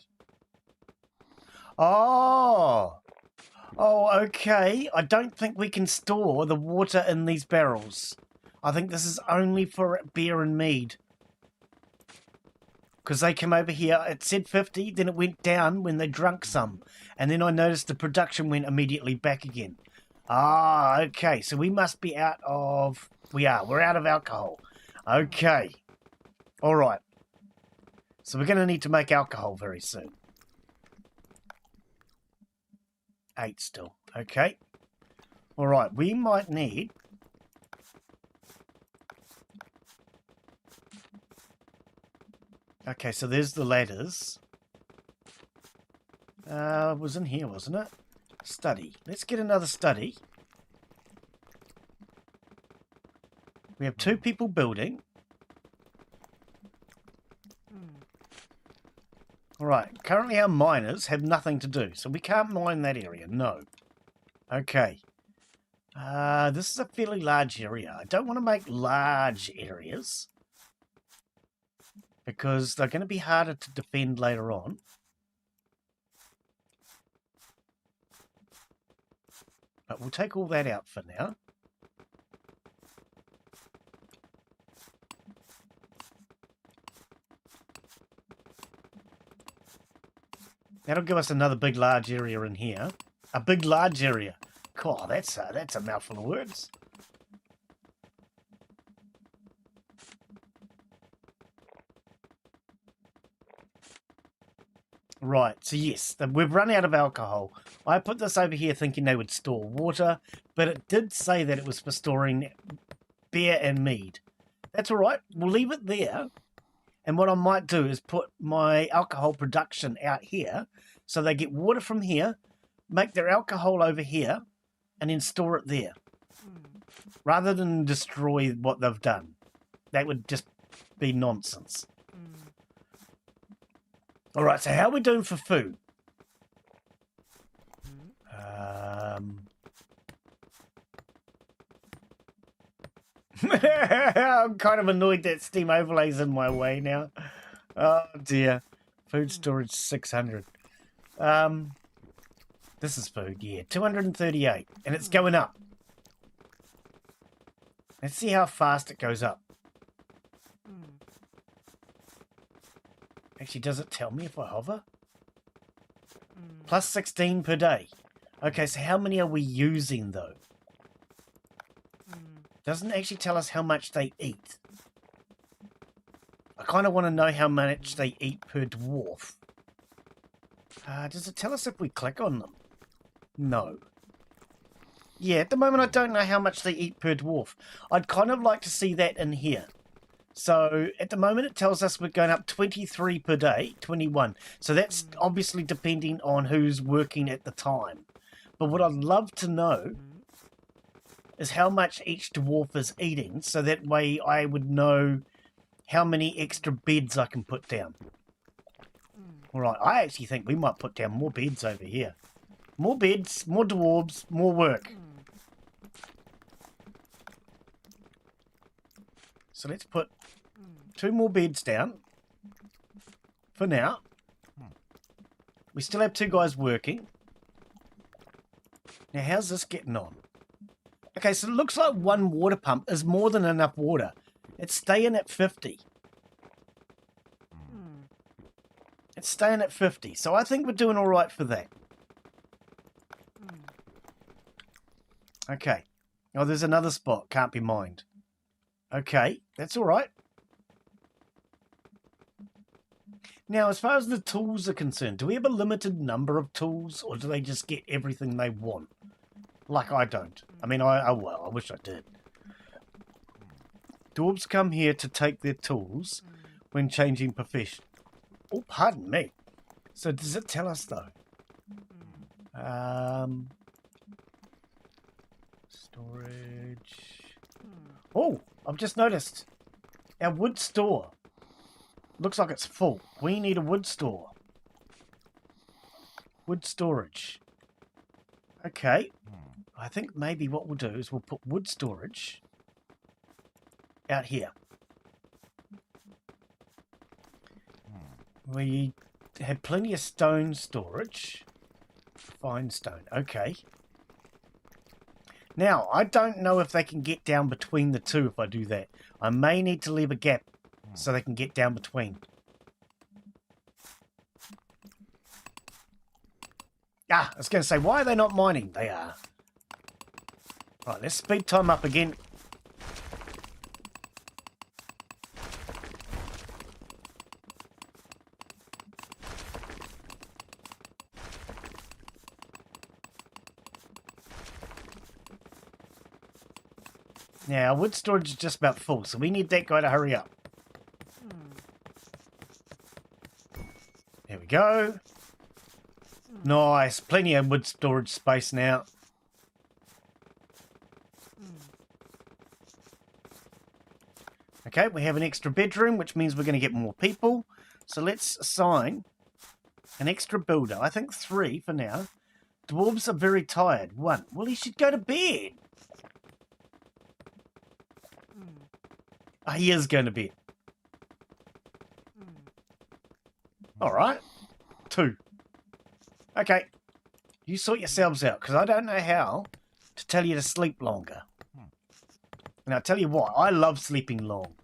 Oh! Oh, okay. I don't think we can store the water in these barrels. I think this is only for beer and mead. Because they came over here, it said 50, then it went down when they drank some. And then I noticed the production went immediately back again. Ah, okay. So we must be out of... We're out of alcohol. Okay. All right. So we're going to need to make alcohol very soon. 8 still. Okay. All right. We might need... Okay, so there's the ladders. It was in here, wasn't it? Study. Let's get another study. We have 2 people building. Alright, currently our miners have nothing to do, so we can't mine that area, no. Okay. This is a fairly large area. I don't want to make large areas, because they're going to be harder to defend later on. But we'll take all that out for now. That'll give us another big large area in here. A big large area. Cool, that's a mouthful of words. Right, so yes, we've run out of alcohol. I put this over here thinking they would store water, but it did say that it was for storing beer and mead. That's all right. We'll leave it there. And what I might do is put my alcohol production out here, so they get water from here, make their alcohol over here, and then store it there. Rather than destroy what they've done. That would just be nonsense. All right, so how are we doing for food? I'm kind of annoyed that Steam overlay's in my way now. Oh, dear. Food storage 600. This is food, yeah. 238. And it's going up. Let's see how fast it goes up. Actually, does it tell me if I hover? Plus 16 per day. Okay, so how many are we using, though? Doesn't actually tell us how much they eat. I kind of want to know how much they eat per dwarf. Does it tell us if we click on them? No. Yeah, at the moment I don't know how much they eat per dwarf. I'd kind of like to see that in here. So at the moment it tells us we're going up 23 per day, 21. So that's obviously depending on who's working at the time. But what I'd love to know is how much each dwarf is eating, so that way I would know how many extra beds I can put down. Alright, I actually think we might put down more beds over here. More beds, more dwarves, more work. So let's put 2 more beds down. For now. We still have 2 guys working. Now how's this getting on? Okay, so it looks like 1 water pump is more than enough water. It's staying at 50. It's staying at 50. So I think we're doing alright for that. Okay. Oh, there's another spot. Can't be mined. Okay, that's alright. Now, as far as the tools are concerned, do we have a limited number of tools, or do they just get everything they want? Like I don't. I mean, well, I wish I did. Dwarves come here to take their tools when changing profession. Oh, pardon me. So does it tell us, though? Storage. Oh, I've just noticed. Our wood store. Looks like it's full. We need a wood store. Wood storage. Okay. I think maybe what we'll do is we'll put wood storage out here. We have plenty of stone storage. Fine stone. Okay. Now, I don't know if they can get down between the two if I do that. I may need to leave a gap so they can get down between. I was going to say, why are they not mining? They are. Right, let's speed time up again. Now, wood storage is just about full, so we need that guy to hurry up. There we go. Nice. Plenty of wood storage space now. Okay, we have an extra bedroom, which means we're going to get more people. So let's assign an extra builder. I think 3 for now. Dwarves are very tired. 1. Well, he should go to bed. He is going to bed. Alright. 2. Okay. You sort yourselves out, because I don't know how to tell you to sleep longer. And I'll tell you what, I love sleeping long.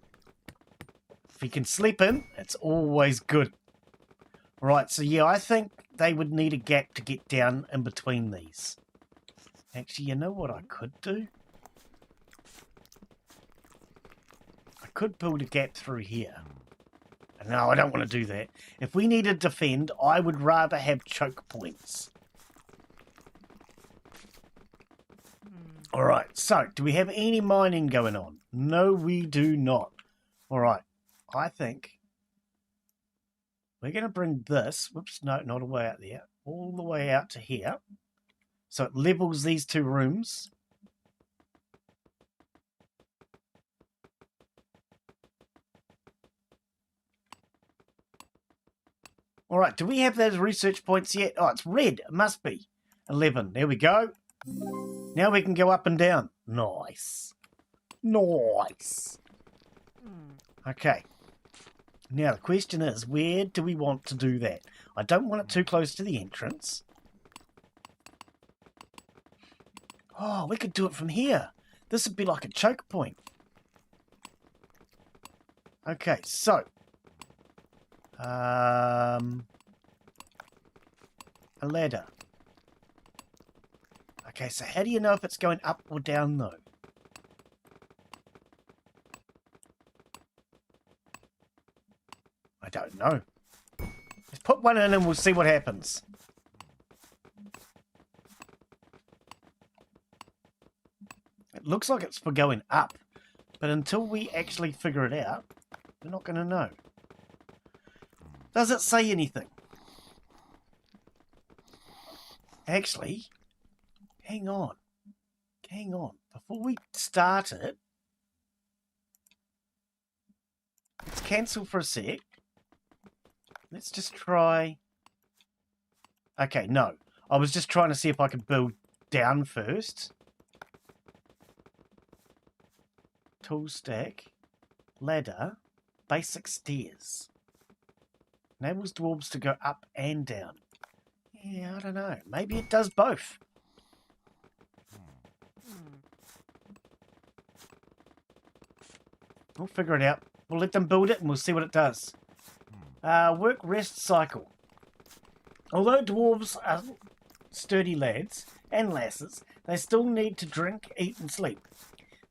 If you can sleep in, it's always good. Right, so yeah, I think they would need a gap to get down in between these. Actually, you know what I could do? I could build a gap through here. No, I don't want to do that. If we need to defend, I would rather have choke points. Alright, so, do we have any mining going on? No, we do not. Alright, I think we're going to bring this, whoops, no, not all the way out there, all the way out to here. So it levels these 2 rooms. Alright, do we have those research points yet? Oh, it's red. It must be. 11. There we go. Now we can go up and down. Nice. Nice. Okay. Now the question is, where do we want to do that? I don't want it too close to the entrance. Oh, we could do it from here. This would be like a choke point. Okay, so. A ladder. Okay, so how do you know if it's going up or down, though? I don't know. Let's put one in and we'll see what happens. It looks like it's for going up, but until we actually figure it out, we're not going to know. Does it say anything? Actually, hang on. Hang on. Before we start it, let's cancel for a sec. Let's just try... Okay, no. I was just trying to see if I could build down first. Tool stack, ladder, basic stairs. Enables dwarves to go up and down. Yeah, I don't know. Maybe it does both. We'll figure it out. We'll let them build it and we'll see what it does. Work rest cycle. Although dwarves are sturdy lads and lasses, they still need to drink, eat and sleep.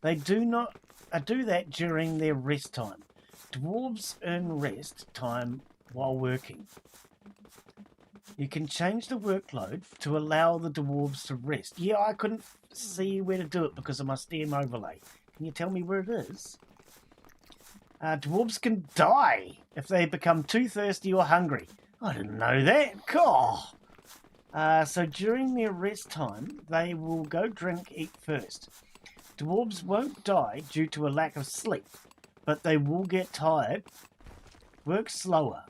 They do not do that during their rest time. Dwarves earn rest time while working. You can change the workload to allow the dwarves to rest. Yeah, I couldn't see where to do it because of my STEM overlay. Can you tell me where it is? Dwarves can die if they become too thirsty or hungry. I didn't know that. God. So during their rest time, they will go drink, eat first. Dwarves won't die due to a lack of sleep, but they will get tired, work slower.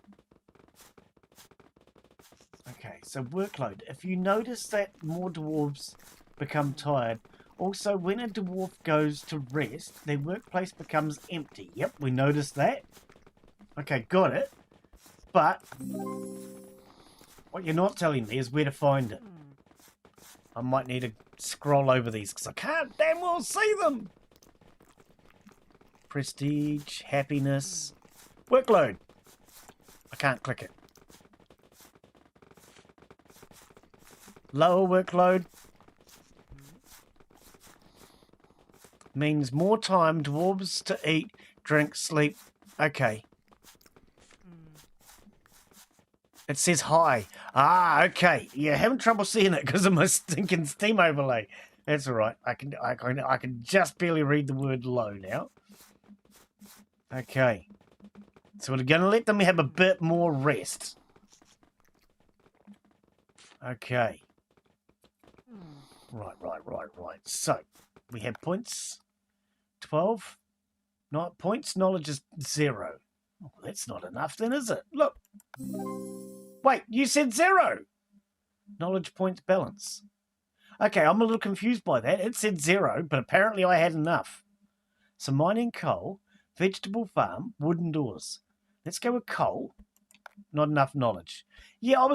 Okay, so workload. If you notice that more dwarves become tired, also when a dwarf goes to rest, their workplace becomes empty. Yep, we noticed that. Okay, got it. But what you're not telling me is where to find it. I might need to scroll over these because I can't damn well see them. Prestige, happiness, workload. I can't click it. Lower workload means more time dwarves to eat, drink, sleep. Okay. It says high. Ah, okay. Yeah, having trouble seeing it because of my stinking Steam overlay. That's all right. I can just barely read the word low now. Okay. So we're going to let them have a bit more rest. Okay. Right. So, we have points. 12. Not points. Knowledge is 0. Oh, that's not enough then, is it? Look. Wait, you said 0. Knowledge points balance. Okay, I'm a little confused by that. It said 0, but apparently I had enough. So mining coal, vegetable farm, wooden doors. Let's go with coal. Not enough knowledge. Yeah,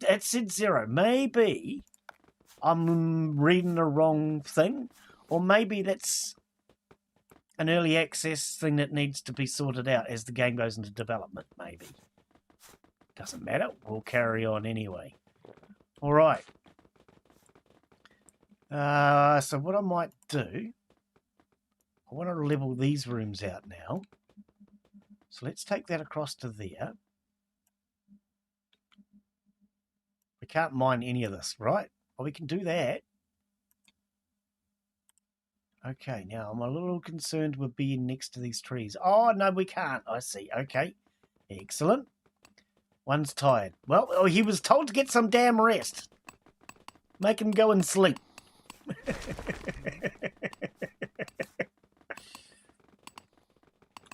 it said 0. Maybe I'm reading the wrong thing, or maybe that's an early access thing that needs to be sorted out as the game goes into development, maybe. Doesn't matter. We'll carry on anyway. All right. So what I might do, I want to level these rooms out now. So let's take that across to there. We can't mine any of this, right? Well, we can do that. Okay, now I'm a little concerned with being next to these trees. Oh, no, we can't. I see. Okay. Excellent. One's tired. Well, he was told to get some damn rest. Make him go and sleep.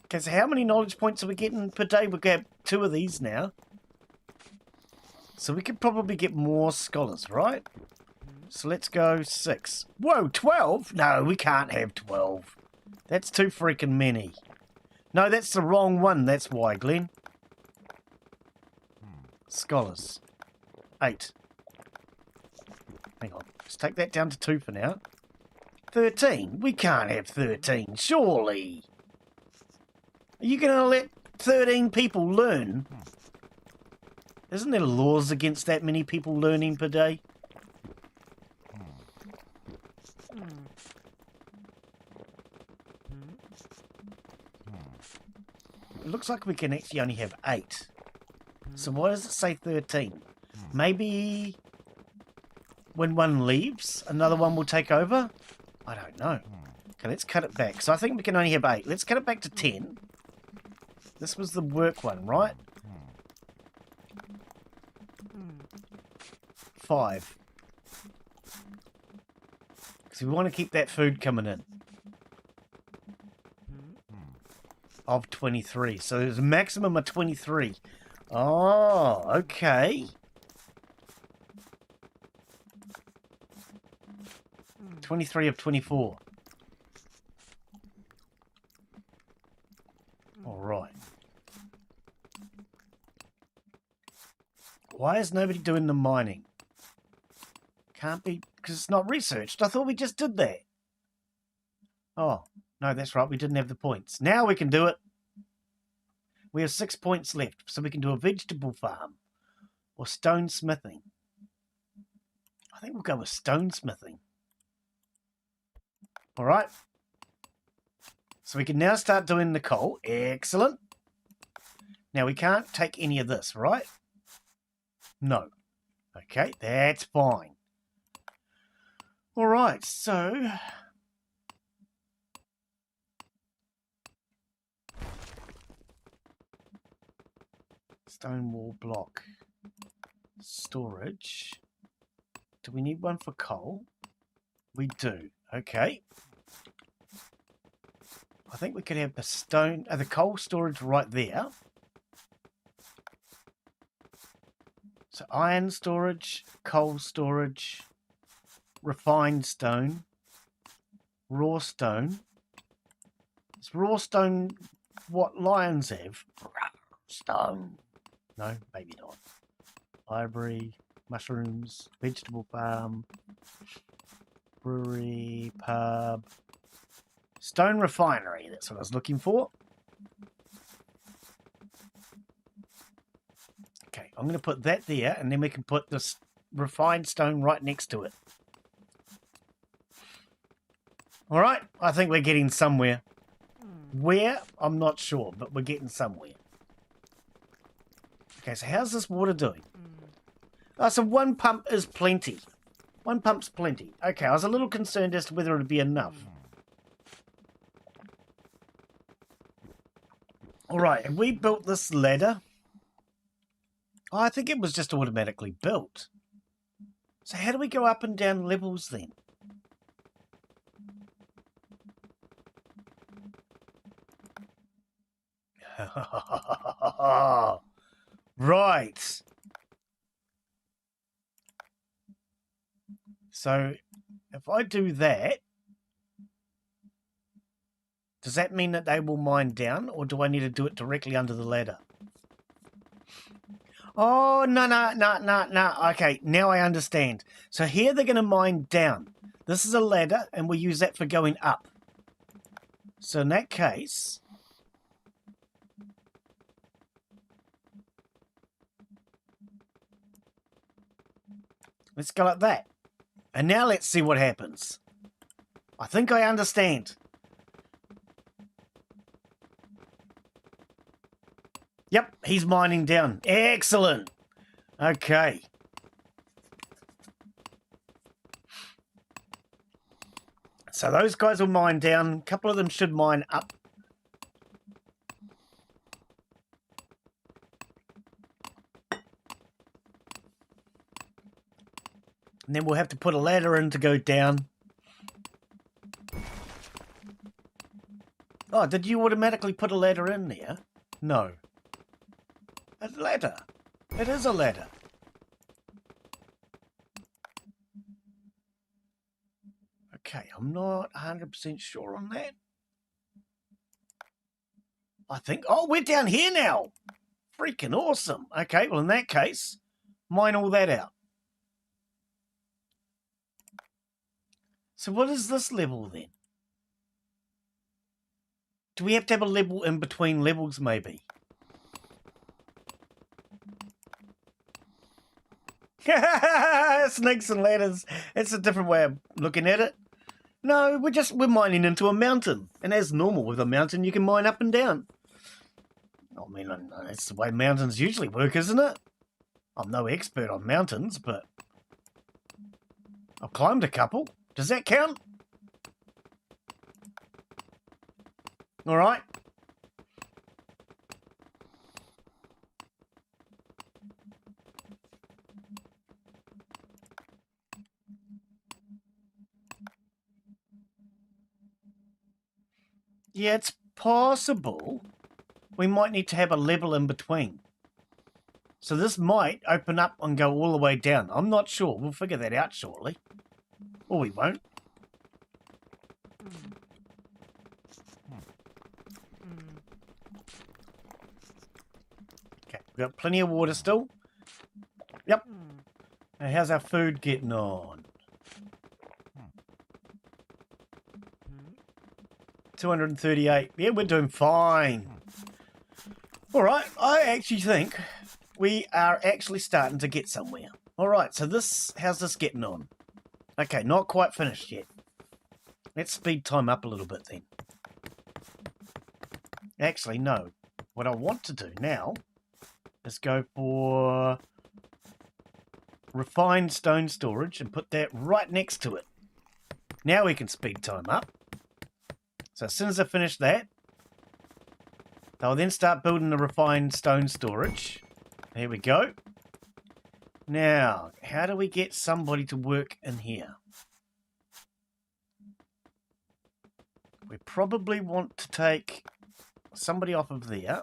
Okay, so how many knowledge points are we getting per day? We've got 2 of these now. So we could probably get more scholars, right? So let's go 6. Whoa, 12? No, we can't have 12. That's too freaking many. No, that's the wrong one. That's why, Glen. Scholars. 8. Hang on. Let's take that down to 2 for now. 13. We can't have 13, surely. Are you going to let 13 people learn? Isn't there laws against that many people learning per day? It looks like we can actually only have 8. So why does it say 13? Maybe when one leaves, another one will take over? I don't know. Okay, let's cut it back. So I think we can only have 8. Let's cut it back to 10. This was the work one, right? 5. Because we want to keep that food coming in. Of 23. So there's a maximum of 23. Oh, okay. 23 of 24. All right. Why is nobody doing the mining? Can't be, because it's not researched. I thought we just did that. Oh, no, that's right. We didn't have the points. Now we can do it. We have 6 points left, so we can do a vegetable farm or stone smithing. I think we'll go with stone smithing. All right. So we can now start doing the coal. Excellent. Now we can't take any of this, right? No. Okay, that's fine. All right, so stone wall block. Storage. Do we need one for coal? We do. Okay. I think we could have the stone, the coal storage right there. So iron storage, coal storage, refined stone, raw stone. Is raw stone what lions have? Stone. No, maybe not. Library, mushrooms, vegetable farm, brewery, pub, stone refinery. That's what I was looking for. Okay, I'm going to put that there, and then we can put this refined stone right next to it. All right, I think we're getting somewhere. Where? I'm not sure, but we're getting somewhere. Okay, so how's this water doing? Oh, so one pump is plenty. One pump's plenty. Okay, I was a little concerned as to whether it would be enough. All right, have we built this ladder? Oh, I think it was just automatically built. So how do we go up and down levels then? Right. So if I do that, does that mean that they will mine down, or do I need to do it directly under the ladder? Oh, no. Okay, now I understand. So here they're going to mine down. This is a ladder, and we use that for going up. So in that case, let's go like that. And now let's see what happens. I think I understand. Yep, he's mining down. Excellent. Okay. So those guys will mine down. A couple of them should mine up. And then we'll have to put a ladder in to go down. Oh, did you automatically put a ladder in there? No. A ladder. It is a ladder. Okay, I'm not 100% sure on that. I think... Oh, we're down here now. Freaking awesome. Okay, well, in that case, mine all that out. So what is this level then? Do we have to have a level in between levels, maybe? Snakes and ladders. It's a different way of looking at it. No, we're mining into a mountain. And as normal with a mountain, you can mine up and down. I mean, that's the way mountains usually work, isn't it? I'm no expert on mountains, but I've climbed a couple. Does that count? All right. Yeah, it's possible we might need to have a level in between. So this might open up and go all the way down. I'm not sure. We'll figure that out shortly. Or we won't. Okay, we've got plenty of water still. Yep. Now, how's our food getting on? 238. Yeah, we're doing fine. All right, I actually think we are actually starting to get somewhere. All right, so how's this getting on? Okay, not quite finished yet. Let's speed time up a little bit then. Actually, no. What I want to do now is go for refined stone storage and put that right next to it. Now we can speed time up. So as soon as I finish that, they'll then start building the refined stone storage. There we go. Now, how do we get somebody to work in here? We probably want to take somebody off of there.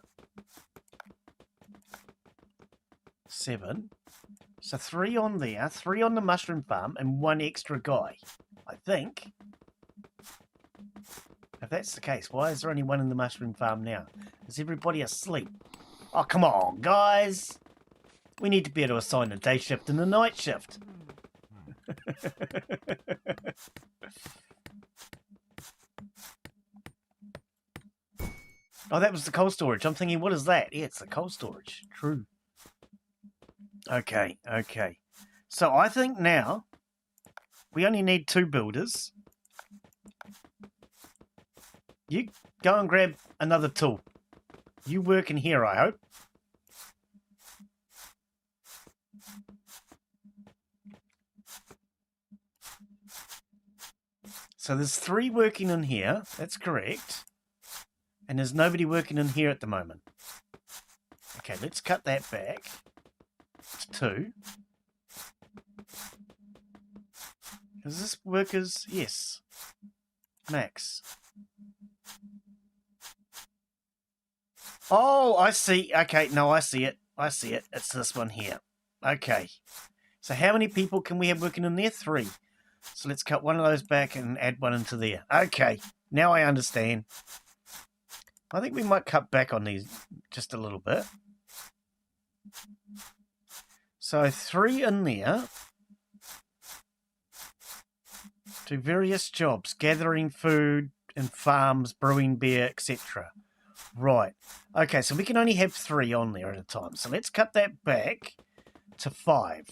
7. So 3 on there, 3 on the mushroom farm, and 1 extra guy, I think. If that's the case, why is there only 1 in the mushroom farm now? Is everybody asleep? Oh, come on, guys. We need to be able to assign a day shift and a night shift. Oh, that was the coal storage. I'm thinking, what is that? Yeah, it's the coal storage. True. Okay, okay. So I think now we only need 2 builders. You go and grab another tool. You work in here, I hope. So there's 3 working in here. That's correct. And there's nobody working in here at the moment. Okay, let's cut that back. It's 2. Is this workers? Yes. Max. Oh, I see. Okay, no, I see it. I see it. It's this one here. Okay. So how many people can we have working in there? 3. So let's cut one of those back and add one into there. Okay, now I understand. I think we might cut back on these just a little bit. So 3 in there. Do various jobs, gathering food in farms, brewing beer, etc. Right. Okay, so we can only have 3 on there at a time. So let's cut that back to 5.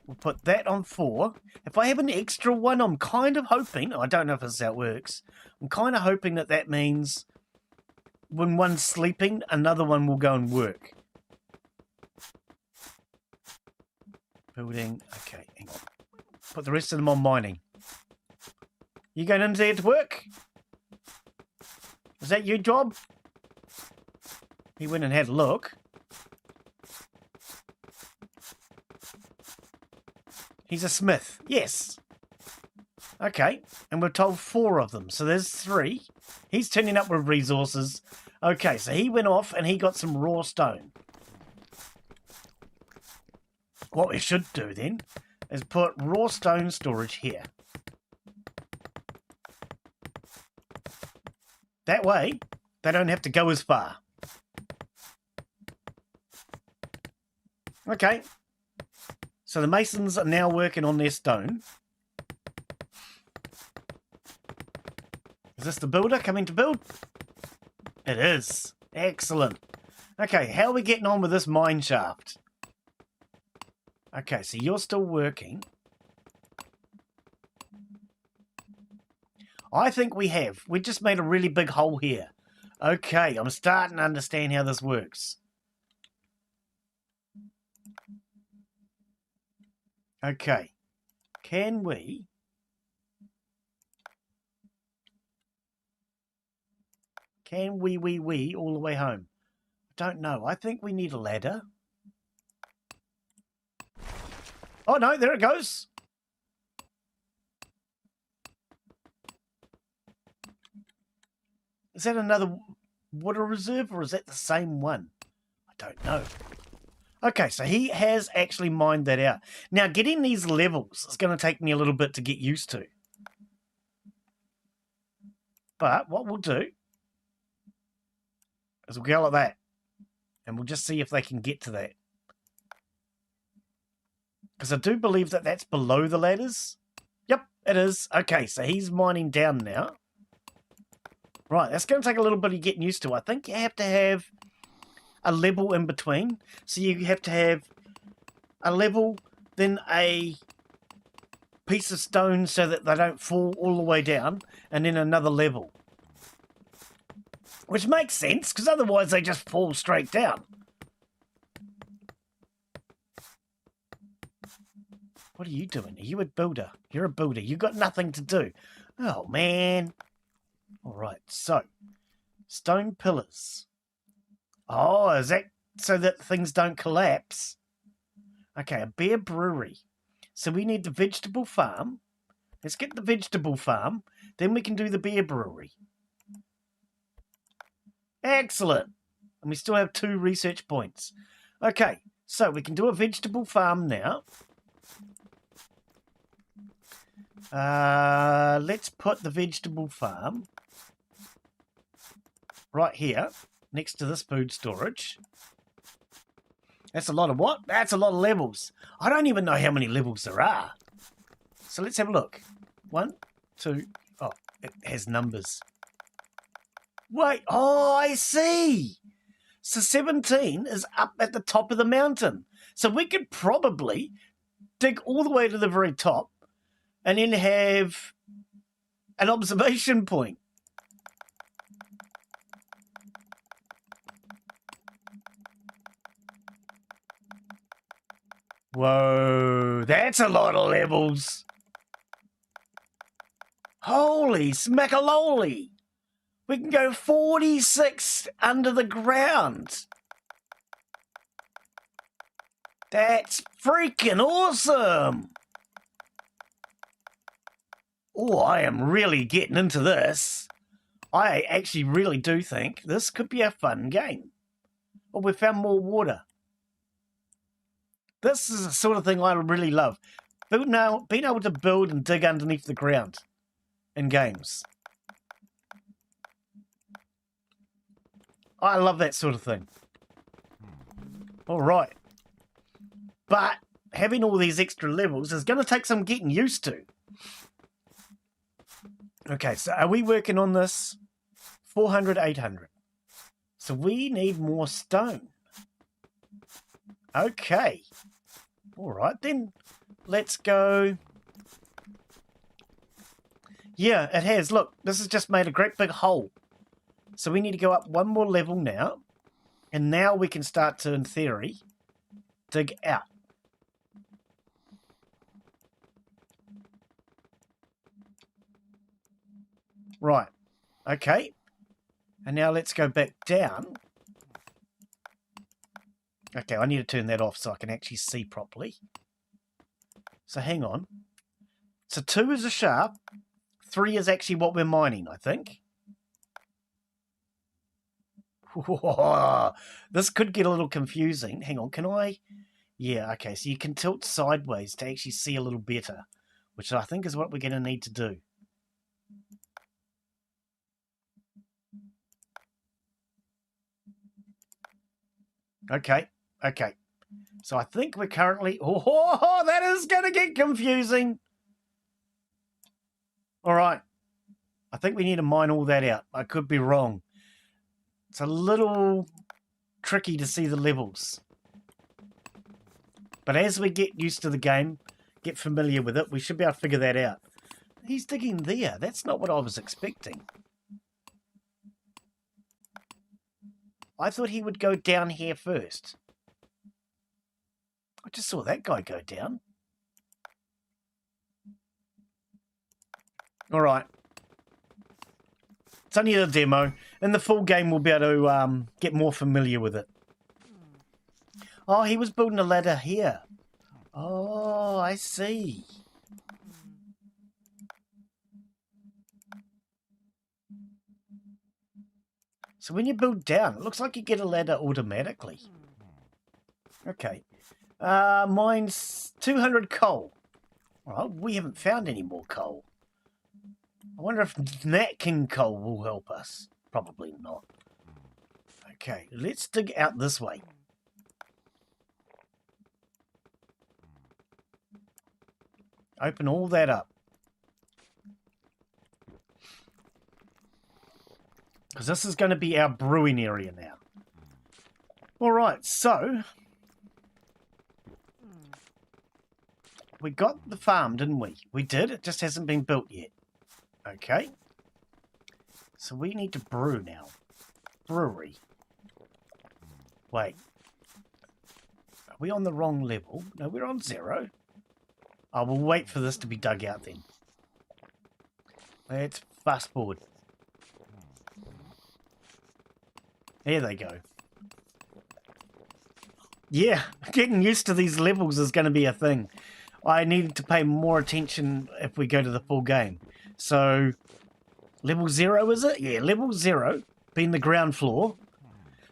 We'll put that on 4. If I have an extra one, I'm kind of hoping, I don't know if this is how it works, I'm kind of hoping that means when one's sleeping, another one will go and work. Building, okay, hang on. Put the rest of them on mining. You going in there to work? Is that your job? He went and had a look. He's a smith. Yes. Okay. And we're told 4 of them. So there's 3. He's turning up with resources. Okay, so he went off and he got some raw stone. What we should do then is put raw stone storage here. That way, they don't have to go as far. Okay. So the masons are now working on their stone. Is this the builder coming to build? It is. Excellent. Okay, how are we getting on with this mine shaft? Okay, so you're still working. I think we have. We just made a really big hole here. Okay, I'm starting to understand how this works. Okay. Can we... Can we all the way home? I don't know. I think we need a ladder. Oh, no, there it goes. Is that another water reserve or is that the same one? I don't know. Okay, so he has actually mined that out. Now, getting these levels is going to take me a little bit to get used to. But what we'll do is we'll go like that. And we'll just see if they can get to that. Because I do believe that that's below the ladders. Yep, it is. Okay, so he's mining down now. Right, that's going to take a little bit of getting used to. I think you have to have a level in between. So you have to have a level, then a piece of stone so that they don't fall all the way down, and then another level. Which makes sense, because otherwise they just fall straight down. What are you doing? Are you a builder? You're a builder. You've got nothing to do. Oh, man. All right, so stone pillars. Oh, is that so that things don't collapse? Okay, a beer brewery. So we need the vegetable farm. Let's get the vegetable farm. Then we can do the beer brewery. Excellent. And we still have 2 research points. Okay, so we can do a vegetable farm now. Let's put the vegetable farm right here, next to this food storage. That's a lot of what? That's a lot of levels. I don't even know how many levels there are. So let's have a look. 1, 2, oh, it has numbers. Wait, oh, I see. So 17 is up at the top of the mountain. So we could probably dig all the way to the very top and then have an observation point. Whoa, that's a lot of levels. Holy smackaloli. We can go 46 under the ground. That's freaking awesome. Oh, I am really getting into this. I actually really do think this could be a fun game. Oh, we found more water. This is the sort of thing I really love. Being able to build and dig underneath the ground in games. I love that sort of thing. All right. But having all these extra levels is going to take some getting used to. Okay, so are we working on this? 400, 800. So we need more stone. Okay. All right, then let's go. Yeah, it has. Look, this has just made a great big hole. So we need to go up one more level now. And now we can start to, in theory, dig out. Right. Okay. And now let's go back down. Okay, I need to turn that off so I can actually see properly. So hang on. So 2 is a shaft. 3 is actually what we're mining, I think. This could get a little confusing. Hang on, can I? Yeah, okay, so you can tilt sideways to actually see a little better, which I think is what we're going to need to do. Okay, okay. So I think we're currently... Oh, that is going to get confusing. All right. I think we need to mine all that out. I could be wrong. It's a little tricky to see the levels. But as we get used to the game, get familiar with it, we should be able to figure that out. He's digging there. That's not what I was expecting. I thought he would go down here first. I just saw that guy go down. All right. It's only a demo. In the full game, we'll be able to get more familiar with it. Oh, he was building a ladder here. Oh, I see. So when you build down, it looks like you get a ladder automatically. Okay. Mine's 200 coal. Well, we haven't found any more coal. I wonder if Nat King coal will help us. Probably not. Okay, let's dig out this way. Open all that up. Because this is going to be our brewing area now. Alright, so... we got the farm, didn't we? We did, it just hasn't been built yet. Okay. So we need to brew now. Brewery. Wait. Are we on the wrong level? No, we're on 0. Oh, we'll wait for this to be dug out then. Let's fast forward. There they go. Yeah, getting used to these levels is going to be a thing. I needed to pay more attention if we go to the full game. So, level 0 is it? Yeah, level 0 being the ground floor.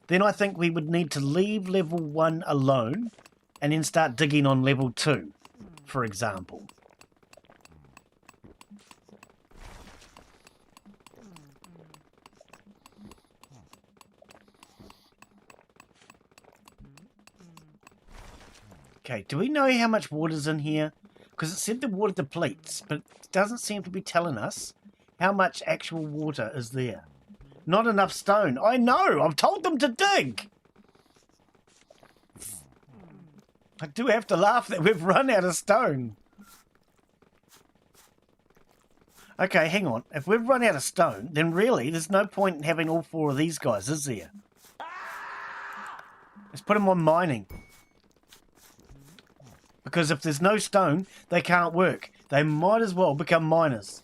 Then I think we would need to leave level 1 alone and then start digging on level 2, for example. Okay, do we know how much water's in here? Because it said the water depletes, but it doesn't seem to be telling us how much actual water is there. Not enough stone. I know! I've told them to dig! I do have to laugh that we've run out of stone. Okay, hang on. If we've run out of stone, then really there's no point in having all 4 of these guys, is there? Let's put them on mining. Because if there's no stone, they can't work. They might as well become miners.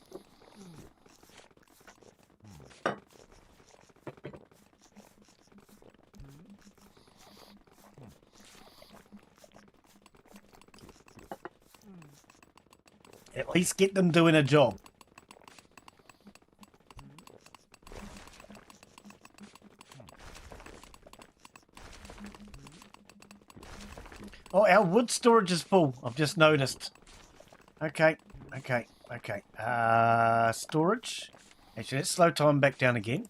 At least get them doing a job. Oh, our wood storage is full. I've just noticed. Okay. Storage. Actually, let's slow time back down again.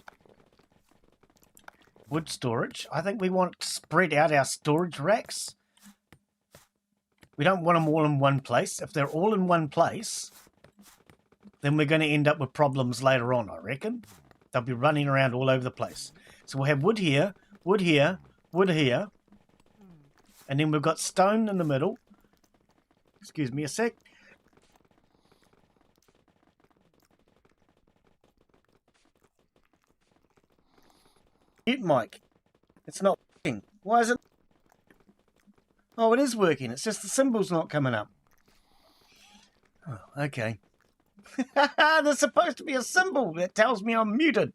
Wood storage. I think we want to spread out our storage racks. We don't want them all in one place. If they're all in one place, then we're going to end up with problems later on, I reckon. They'll be running around all over the place. So we'll have wood here, wood here, wood here. And then we've got stone in the middle. Excuse me a sec. Mute mic. It's not working. Why is it? Oh, it is working. It's just the symbol's not coming up. Oh, okay. There's supposed to be a symbol that tells me I'm muted.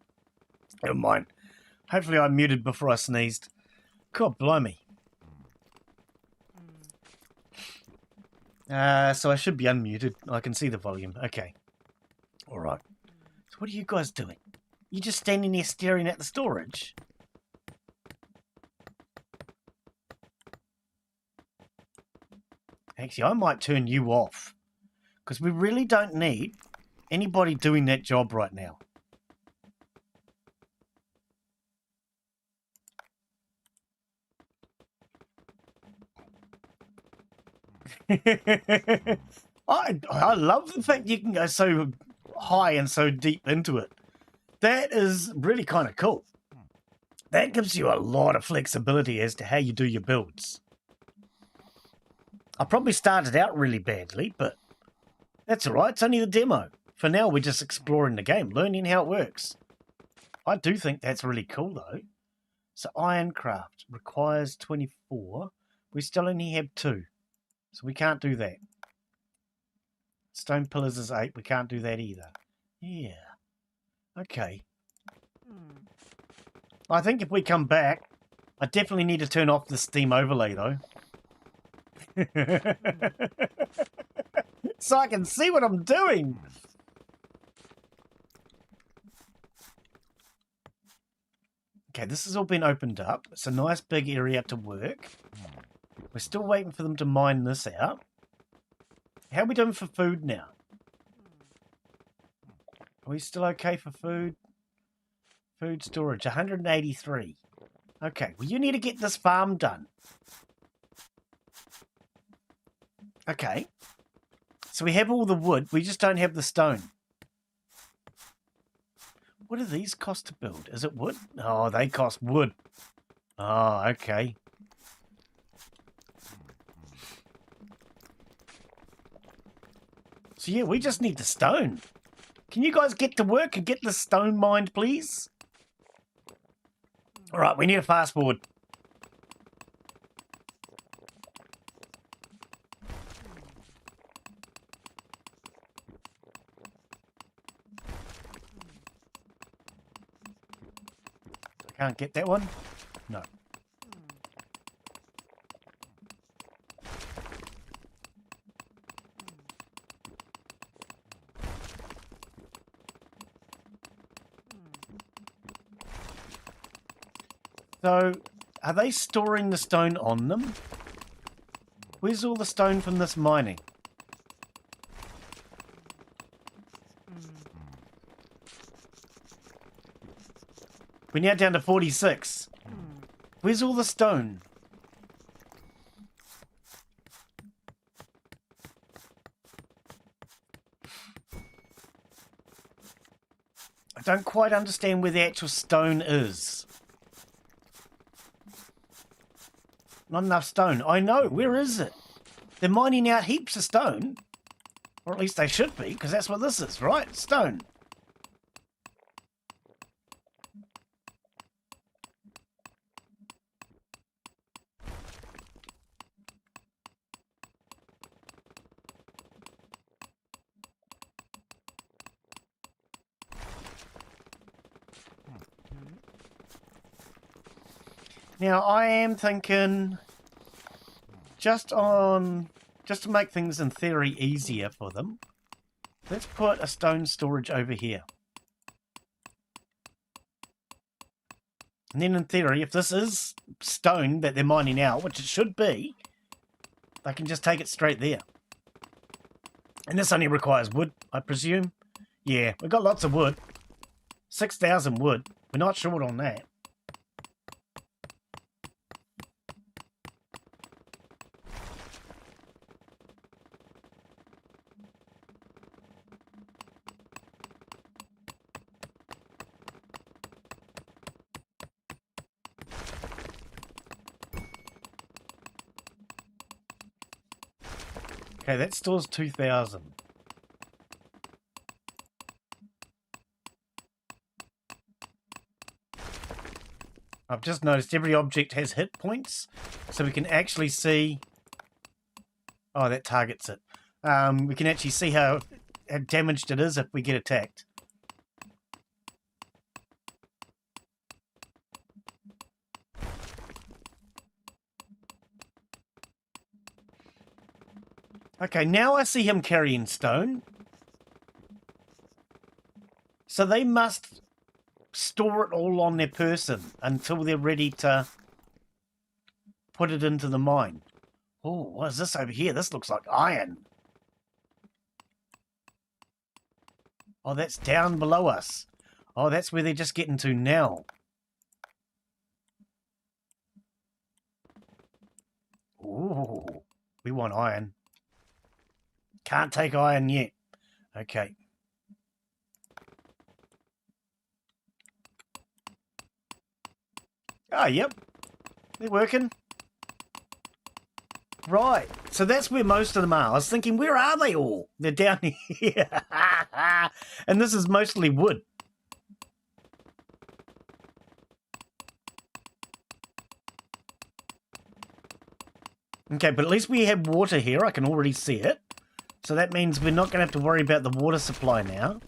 Never mind. Hopefully I muted before I sneezed. God blimey. So I should be unmuted. I can see the volume. Okay. Alright. So what are you guys doing? You just standing there staring at the storage? Actually, I might turn you off. Because we really don't need anybody doing that job right now. I love the fact you can go so high and so deep into it. That is really kind of cool. That gives you a lot of flexibility as to how you do your builds. I probably started out really badly, but that's all right. It's only the demo. For now, we're just exploring the game, learning how it works. I do think that's really cool, though. So Ironcraft requires 24. We still only have 2. So we can't do that. Stone pillars is 8. We can't do that either. Yeah. Okay. I think if we come back, I definitely need to turn off the Steam overlay, though. So I can see what I'm doing. Okay, this has all been opened up. It's a nice big area to work. We're still waiting for them to mine this out. How are we doing for food now? Are we still okay for food? Food storage, 183. Okay, well, you need to get this farm done. Okay. So we have all the wood, we just don't have the stone. What do these cost to build? Is it wood? Oh, they cost wood. Oh, okay. So yeah, we just need the stone. Can you guys get to work and get the stone mined, please? All right, we need a fast forward. I can't get that one? No. So, are they storing the stone on them? Where's all the stone from this mining? We're now down to 46. Where's all the stone? I don't quite understand where the actual stone is. Not enough stone. I know. Where is it? They're mining out heaps of stone. Or at least they should be, because that's what this is, right? Stone. Now, I am thinking just to make things in theory easier for them, let's put a stone storage over here. And then in theory, if this is stone that they're mining out, which it should be, they can just take it straight there. And this only requires wood, I presume. Yeah, we've got lots of wood. 6,000 wood. We're not short on that. Okay, that stores 2,000. I've just noticed every object has hit points, so we can actually see... Oh, that targets it. We can actually see how damaged it is if we get attacked. Okay, now I see him carrying stone. So they must store it all on their person until they're ready to put it into the mine. Oh, what is this over here? This looks like iron. Oh, that's down below us. Oh, that's where they're just getting to now. Ooh, we want iron. Can't take iron yet. Okay. Oh, yep. They're working. Right. So that's where most of them are. I was thinking, where are they all? They're down here. And this is mostly wood. Okay, but at least we have water here. I can already see it. So that means we're not going to have to worry about the water supply now.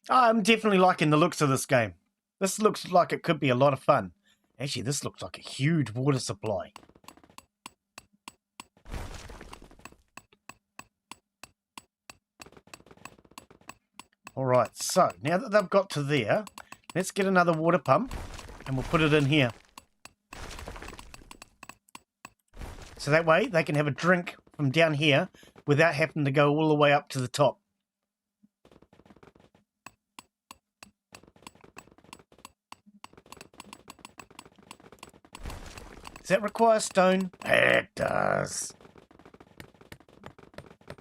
I'm definitely liking the looks of this game. This looks like it could be a lot of fun. Actually, this looks like a huge water supply. Alright, so now that they've got to there, let's get another water pump and we'll put it in here. So that way they can have a drink from down here without having to go all the way up to the top. Does that require stone? It does.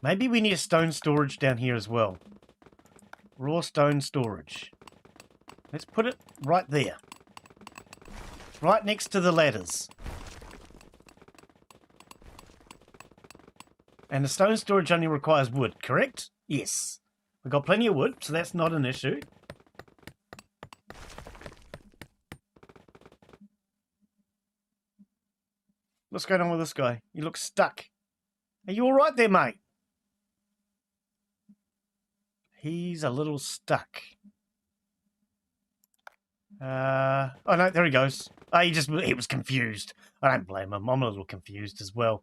Maybe we need a stone storage down here as well. Raw stone storage. Let's put it right there. Right next to the ladders. And the stone storage only requires wood, correct? Yes. We've got plenty of wood, so that's not an issue. What's going on with this guy? He looks stuck. Are you alright there, mate? He's a little stuck. Oh no, there he goes. Oh, he was confused. I don't blame him. I'm a little confused as well.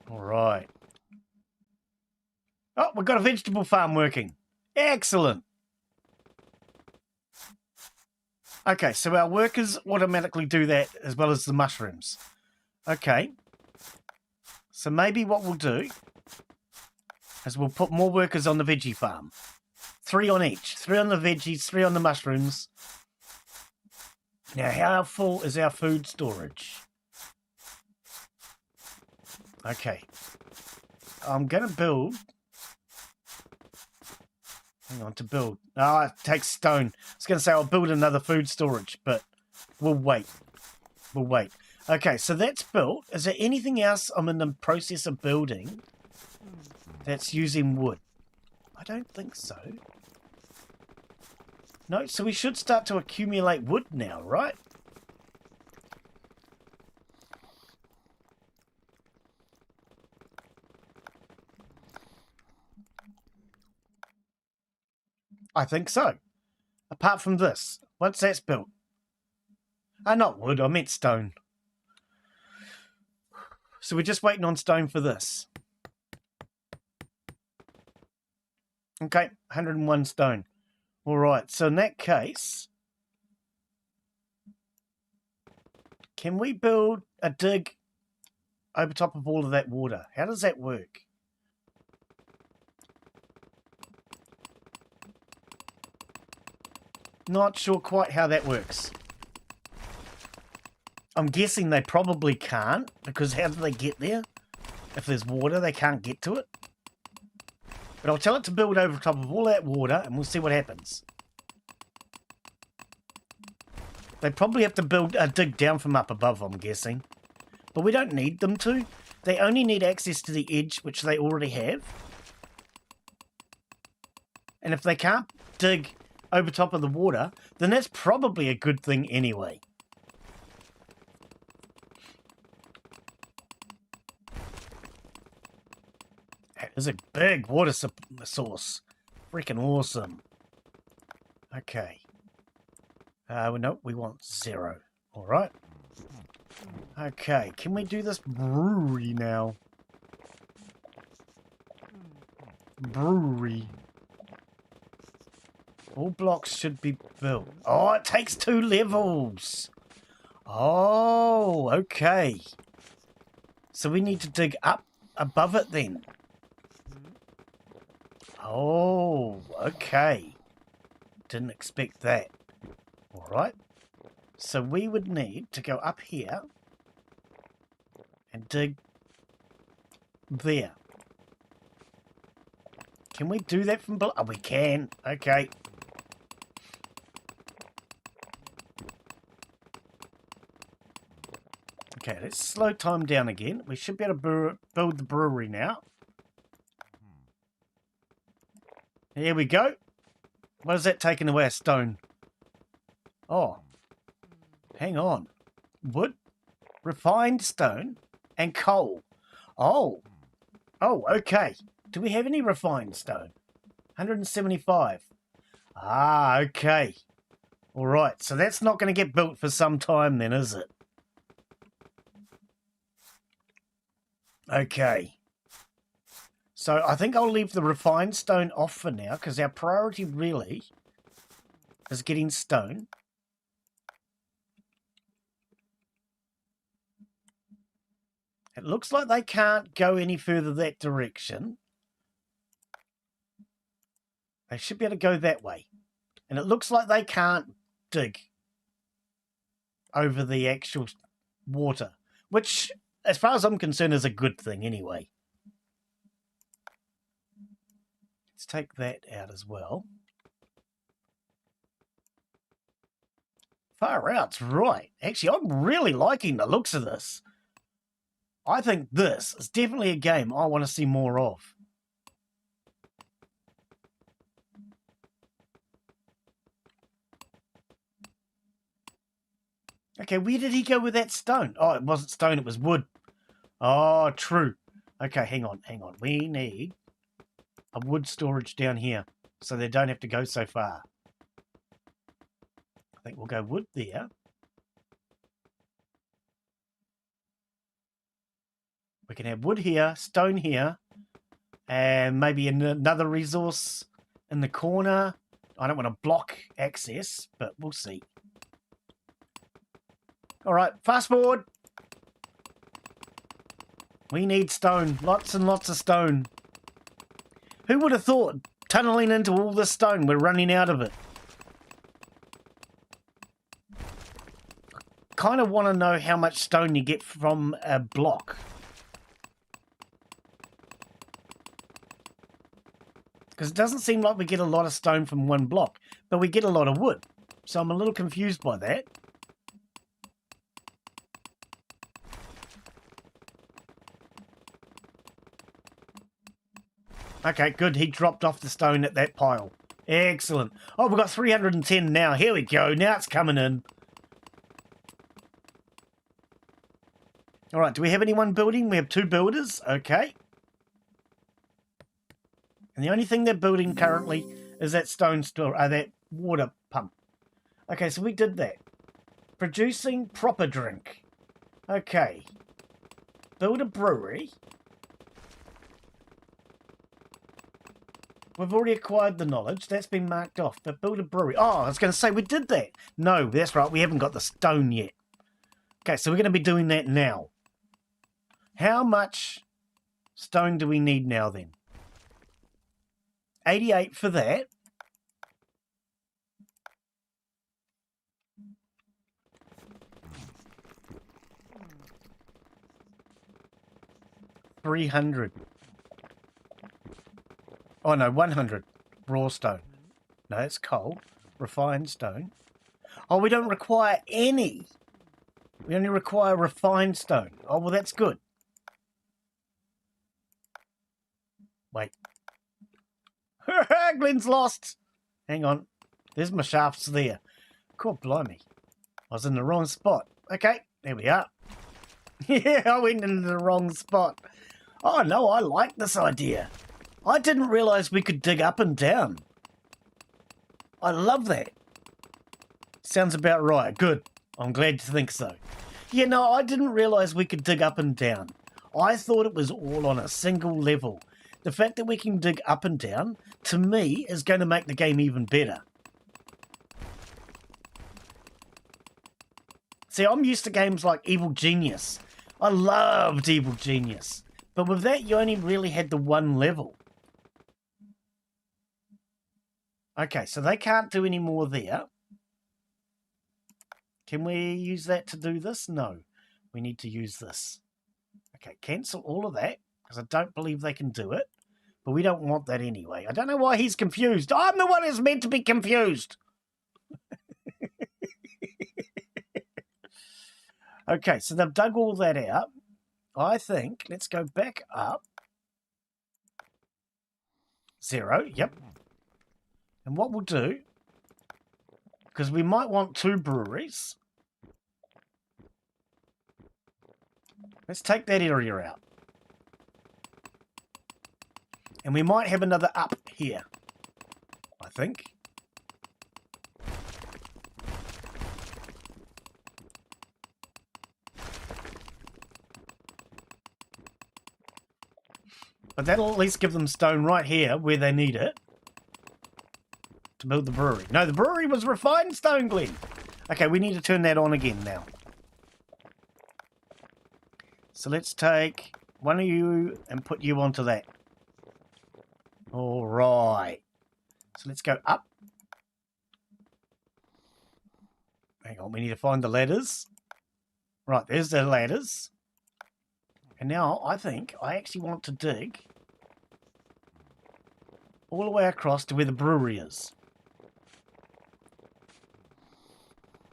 All right. Oh, we've got a vegetable farm working. Excellent. Okay, so our workers automatically do that as well as the mushrooms. Okay. So maybe what we'll do is we'll put more workers on the veggie farm. 3 on each. 3 on the veggies, 3 on the mushrooms. Now, how full is our food storage? Okay. I'm going to build... Hang on, to build. Oh, it takes stone. I was going to say I'll build another food storage, but we'll wait. We'll wait. Okay, so that's built. Is there anything else I'm in the process of building that's using wood? I don't think so. No, so we should start to accumulate wood now, right? I think so. Apart from this, once that's built. Not wood, I meant stone. So we're just waiting on stone for this. Okay, 101 stone. All right, so in that case, can we build a dig over top of all of that water? How does that work? Not sure quite how that works. I'm guessing they probably can't, because how do they get there? If there's water, they can't get to it. But I'll tell it to build over top of all that water, and we'll see what happens. They probably have to build a dig down from up above, I'm guessing. But we don't need them to. They only need access to the edge, which they already have. And if they can't dig over top of the water, then that's probably a good thing anyway. There's a big water source. Freaking awesome. Okay. No, we want 0. All right. Okay, can we do this brewery now? Brewery. All blocks should be built. Oh, it takes 2 levels. Oh, Oh, okay. So we need to dig up above it then. Oh, okay. Didn't expect that. All right. So we would need to go up here and dig there. Can we do that from below? Oh, we can. Okay. Okay, let's slow time down again. We should be able to build the brewery now. Here we go. What is that taking away? A stone. Oh. Hang on. Wood, refined stone, and coal. Oh. Oh, okay. Do we have any refined stone? 175. Ah, okay. All right. So that's not going to get built for some time then, is it? Okay. So I think I'll leave the refined stone off for now because our priority really is getting stone. It looks like they can't go any further that direction. They should be able to go that way. And it looks like they can't dig over the actual water, which, as far as I'm concerned, is a good thing anyway. Let's take that out as well. Far out's right. Actually, I'm really liking the looks of this. I think this is definitely a game I want to see more of. Okay, where did he go with that stone? Oh, it wasn't stone, it was wood. Oh, true. Okay, hang on. We need a wood storage down here so they don't have to go so far. I think we'll go wood there. We can have wood here, stone here, and maybe another resource in the corner. I don't want to block access, but we'll see. All right, fast forward. We need stone, lots and lots of stone. Who would have thought, tunneling into all this stone, we're running out of it? Kind of want to know how much stone you get from a block. Because it doesn't seem like we get a lot of stone from one block, but we get a lot of wood. So I'm a little confused by that. Okay, good. He dropped off the stone at that pile. Excellent. Oh, we've got 310 now. Here we go. Now it's coming in. All right, do we have anyone building? We have 2 builders. Okay. And the only thing they're building currently is that stone store, that water pump. Okay, so we did that. Producing proper drink. Okay. Build a brewery. We've already acquired the knowledge. That's been marked off. But build a brewery. Oh, I was going to say we did that. No, that's right. We haven't got the stone yet. Okay, so we're going to be doing that now. How much stone do we need now then? 88 for that. $300. Oh no, 100 raw stone. No, it's coal. Refined stone. Oh, we don't require any. We only require refined stone. Oh, well, that's good. Wait. Glen's lost. Hang on. There's my shafts there. God blimey. I was in the wrong spot. Okay, there we are. Yeah, I went into the wrong spot. Oh, no, I like this idea. I didn't realise we could dig up and down. I love that. Sounds about right. Good. I'm glad to think so. Yeah, no, I didn't realise we could dig up and down. I thought it was all on a single level. The fact that we can dig up and down, to me, is going to make the game even better. See, I'm used to games like Evil Genius. I loved Evil Genius. But with that, you only really had the one level. Okay, so they can't do any more there. Can we use that to do this? No. We need to use this. Okay, cancel all of that, because I don't believe they can do it. But we don't want that anyway. I don't know why he's confused. I'm the one who's meant to be confused. Okay, so they've dug all that out. I think, let's go back up. 0, yep. And what we'll do, because we might want 2 breweries. Let's take that area out. And we might have another up here, I think. But that'll at least give them stone right here where they need it to build the brewery. No, the brewery was refined stone, Glen. Okay, we need to turn that on again now. So let's take one of you and put you onto that. All right. So let's go up. Hang on, we need to find the ladders. Right, there's the ladders. And now I think I actually want to dig all the way across to where the brewery is.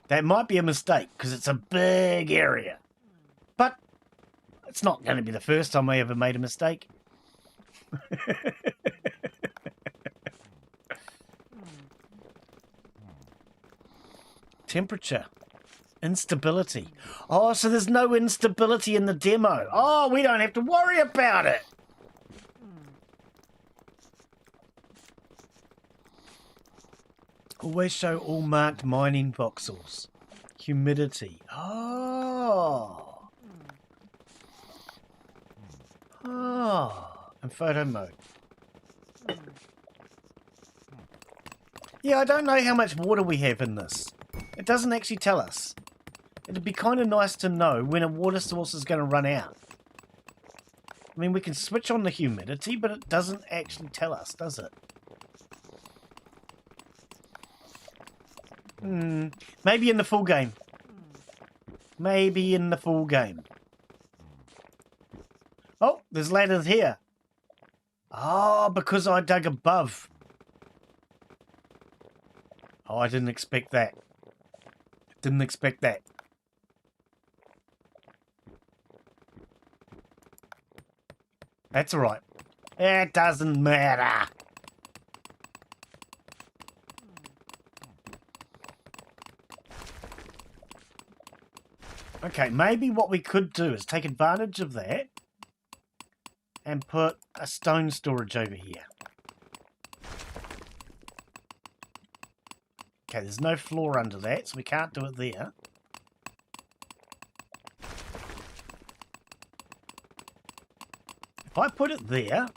That might be a mistake because it's a big area. But it's not going to be the first time I ever made a mistake. Temperature. Instability. Oh, so there's no instability in the demo. Oh, we don't have to worry about it. Always show all marked mining voxels. Humidity. Oh. Oh. And photo mode. Yeah, I don't know how much water we have in this. It doesn't actually tell us. It'd be kind of nice to know when a water source is going to run out. I mean, we can switch on the humidity, but it doesn't actually tell us, does it? Maybe in the full game. Maybe in the full game. Oh, there's ladders here. Oh, because I dug above. Oh, I didn't expect that. Didn't expect that. That's all right. It doesn't matter. Okay, maybe what we could do is take advantage of that and put a stone storage over here. Okay, there's no floor under that, so we can't do it there. If I put it there...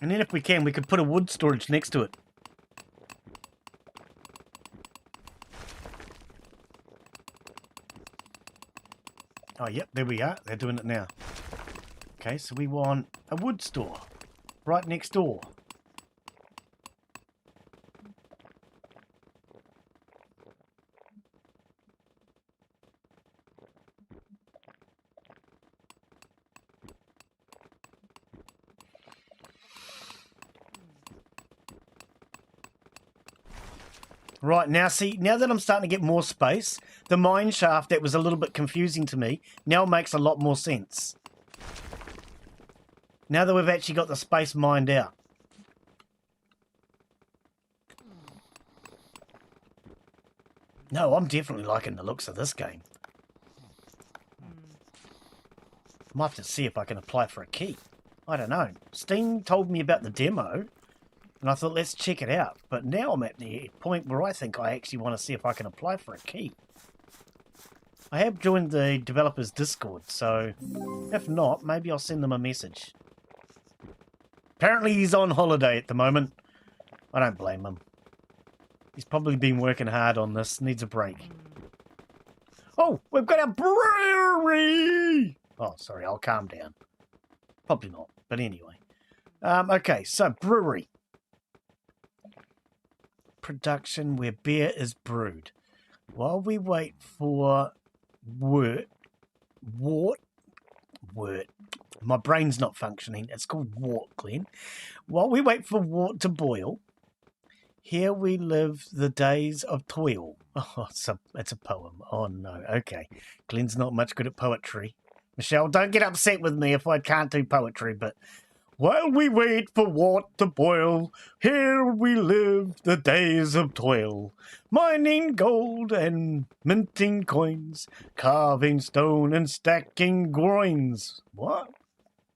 And then if we can, we could put a wood storage next to it. Oh, yep, there we are. They're doing it now. Okay, so we want a wood store right next door. Right, now see, now that I'm starting to get more space, the mine shaft that was a little bit confusing to me now makes a lot more sense. Now that we've actually got the space mined out. No, I'm definitely liking the looks of this game. I might have to see if I can apply for a key. I don't know. Steam told me about the demo, And I thought, let's check it out. But now I'm at the point where I think I actually want to see if I can apply for a key. I have joined the developers Discord, so if not, maybe I'll send them a message. Apparently he's on holiday at the moment. I don't blame him. He's probably been working hard on this, needs a break. Oh, we've got a brewery! Oh, sorry, I'll calm down. Probably not, but anyway. Okay, so brewery. Production where beer is brewed. While we wait for wort. My brain's not functioning. It's called wort, Glen. While we wait for wort to boil, here we live the days of toil. Oh, it's a poem. Oh, no. Okay. Glen's not much good at poetry. Michelle, don't get upset with me if I can't do poetry, but while we wait for wort to boil, here we live the days of toil, mining gold and minting coins, carving stone and stacking groins. What?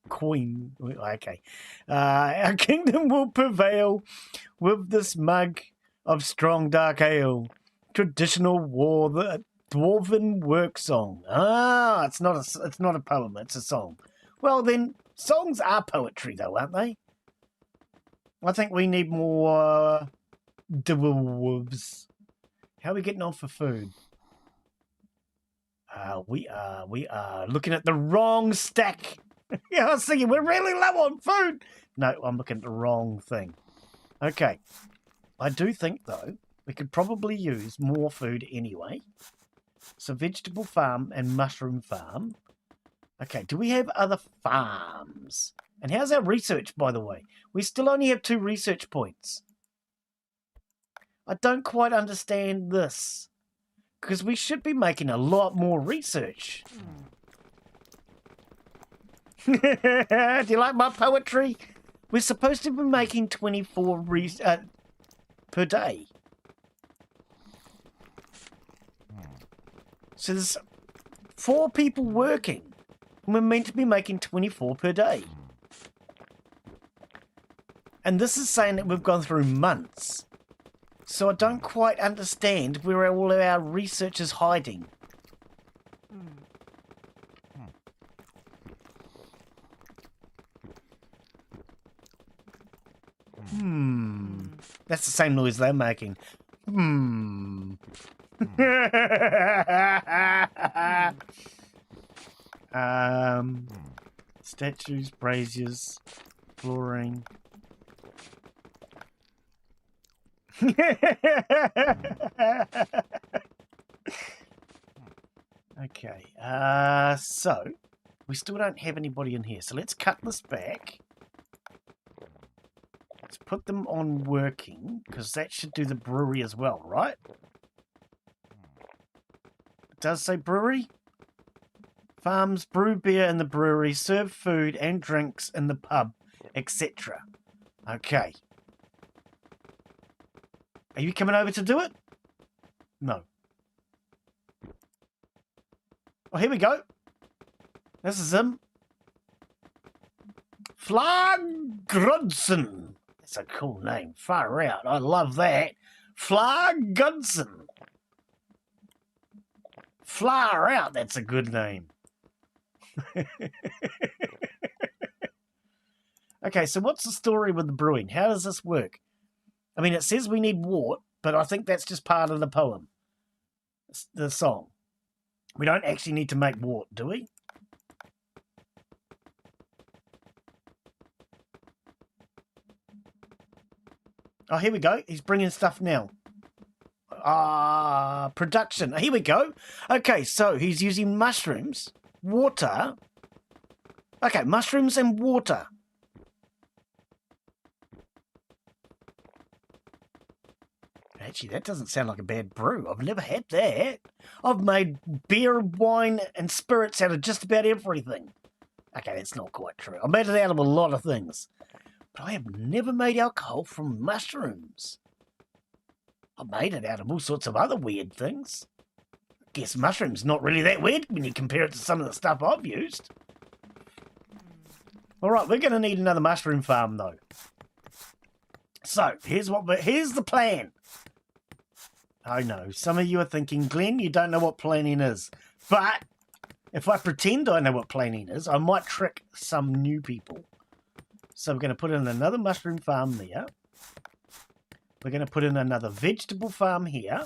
Coin. Okay. Our kingdom will prevail with this mug of strong dark ale. Traditional war, the dwarven work song. Ah, it's not a poem, it's a song. Well then, songs are poetry though, aren't they? I think we need more dwarves. How are we getting on for food? We are looking at the wrong stack. Yeah, I was thinking we're really low on food. No, I'm looking at the wrong thing. Okay. I do think, though, we could probably use more food anyway. So vegetable farm and mushroom farm. Okay, do we have other farms? And how's our research, by the way? We still only have 2 research points. I don't quite understand this. Because we should be making a lot more research. Do you like my poetry? We're supposed to be making 24 per day. So there's 4 people working. And we're meant to be making 24 per day. And this is saying that we've gone through months. So I don't quite understand where all of our research is hiding. That's the same noise they're making. Statues, braziers, flooring. Okay, so we still don't have anybody in here, so let's cut this back. Let's put them on working, because that should do the brewery as well, right? It does say brewery. Farms brew beer in the brewery, serve food and drinks in the pub, etc. Okay. Are you coming over to do it? No. Oh, here we go. This is him. Flaggrudson. That's a cool name. Far out. I love that. Flaggrudson. Far out. That's a good name. Okay, so what's the story with the brewing? How does this work? I mean, it says we need wort, but I think that's just part of the poem. The song. We don't actually need to make wort, do we? Oh, here we go. He's bringing stuff now. Production. Here we go. Okay, so he's using mushrooms, water. Okay, mushrooms and water. Actually, that doesn't sound like a bad brew. I've never had that. I've made beer, wine, and spirits out of just about everything. Okay, that's not quite true. I've made it out of a lot of things. But I have never made alcohol from mushrooms. I've made it out of all sorts of other weird things. I guess mushrooms not really that weird when you compare it to some of the stuff I've used. Alright, we're going to need another mushroom farm, though. So, here's the plan. I know, some of you are thinking, Glenn, you don't know what planning is. But if I pretend I know what planning is, I might trick some new people. So we're going to put in another mushroom farm there. We're going to put in another vegetable farm here.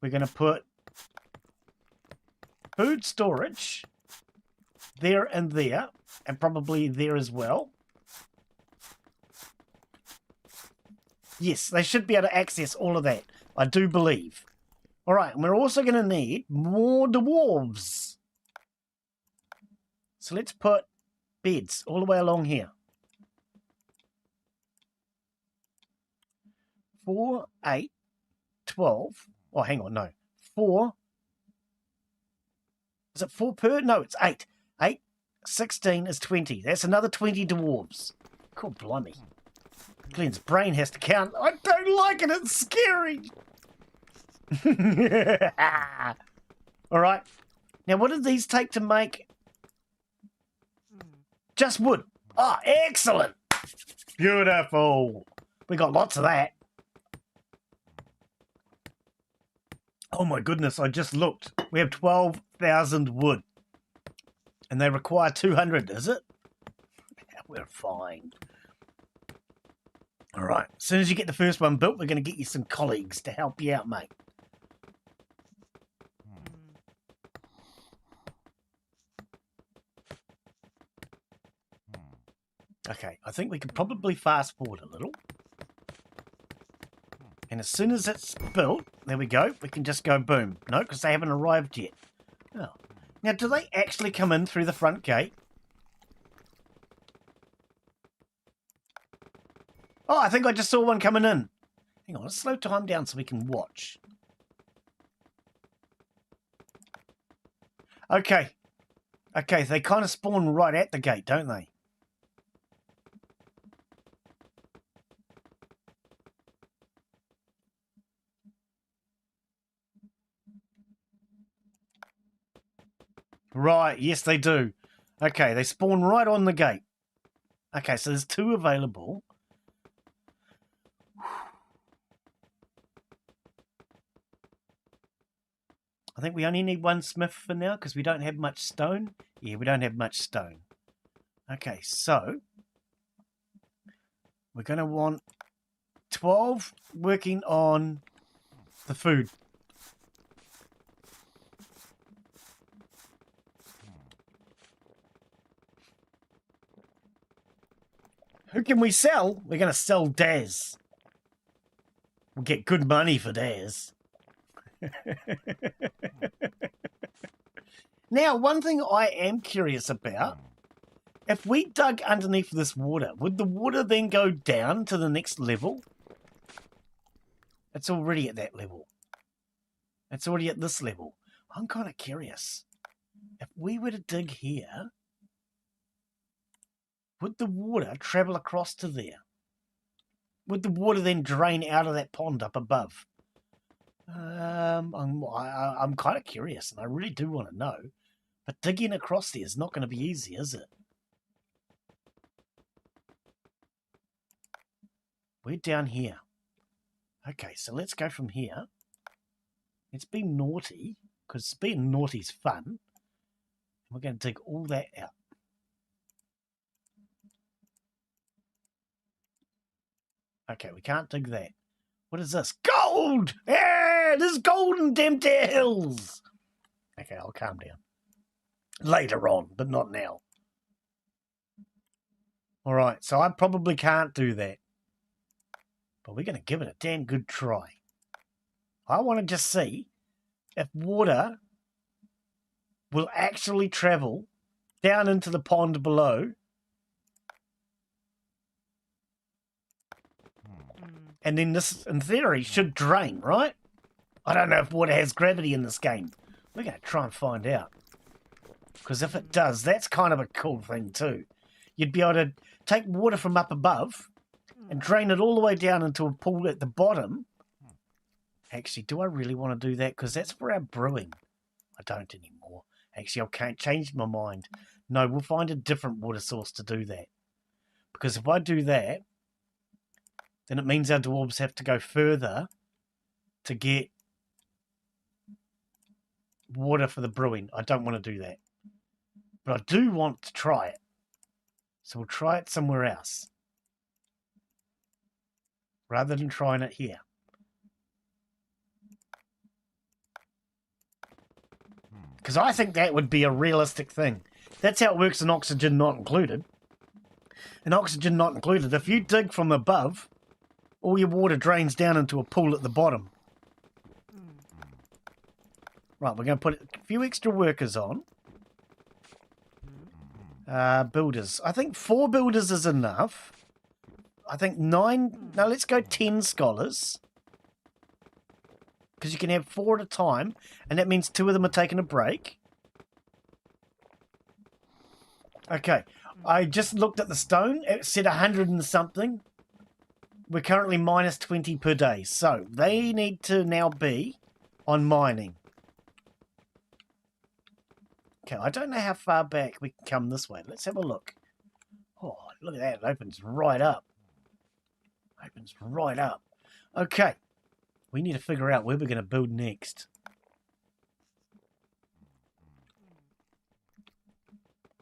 We're going to put food storage there and there, and probably there as well. Yes, they should be able to access all of that, I do believe. All right, and we're also going to need more dwarves. So let's put beds all the way along here. 4, 8, 12. Oh, hang on, no. 4. Is it 4 per? No, it's 8. 8, 16 is 20. That's another 20 dwarves. Cool, blimey. Glenn's brain has to count. I don't like it. It's scary. All right. Now, what did these take to make? Just wood. Ah, excellent. Beautiful. We got lots of that. Oh, my goodness. I just looked. We have 12,000 wood. And they require 200, is it? We're fine. All right. As soon as you get the first one built, we're going to get you some colleagues to help you out, mate. Okay, I think we can probably fast forward a little. And as soon as it's built, there we go, we can just go boom. No, because they haven't arrived yet. Oh. Now, do they actually come in through the front gate? Oh, I think I just saw one coming in. Hang on, let's slow time down so we can watch. Okay. Okay, they kind of spawn right at the gate, don't they? Right, yes they do. Okay, they spawn right on the gate. Okay, so there's 2 available. I think we only need 1 smith for now because we don't have much stone. Yeah, we don't have much stone. Okay, so we're going to want 12 working on the food. Who can we sell? We're going to sell Daz. We'll get good money for Daz. Now, one thing I am curious about, if we dug underneath this water, would the water then go down to the next level? It's already at that level. It's already at this level. I'm kind of curious. If we were to dig here, would the water travel across to there? Would the water then drain out of that pond up above? I'm kind of curious, and I really do want to know. But digging across there is not going to be easy, is it? We're down here. Okay, so let's go from here. Let's be naughty, because being naughty is fun. We're going to dig all that out. Okay, we can't dig that. What is this? Gold! Yeah, there's gold in Dempter Hills! Okay, I'll calm down. Later on, but not now. Alright, so I probably can't do that. But we're going to give it a damn good try. I want to just see if water will actually travel down into the pond below. And then this, in theory, should drain, right? I don't know if water has gravity in this game. We're going to try and find out. Because if it does, that's kind of a cool thing too. You'd be able to take water from up above and drain it all the way down into a pool at the bottom. Actually, do I really want to do that? Because that's for our brewing. I don't anymore. Actually, I can't change my mind. No, we'll find a different water source to do that. Because if I do that, then it means our dwarves have to go further to get water for the brewing. I don't want to do that. But I do want to try it. So we'll try it somewhere else. Rather than trying it here. Because I think that would be a realistic thing. That's how it works in oxygen not included. In oxygen not included, if you dig from above, all your water drains down into a pool at the bottom. Right, we're going to put a few extra workers on. Builders. I think 4 builders is enough. I think 9... No, let's go 10 scholars. Because you can have 4 at a time, and that means 2 of them are taking a break. Okay, I just looked at the stone. It said 100 and something. We're currently minus 20 per day. So, they need to now be on mining. Okay, I don't know how far back we can come this way. Let's have a look. Oh, look at that. It opens right up. Opens right up. Okay. We need to figure out where we're going to build next.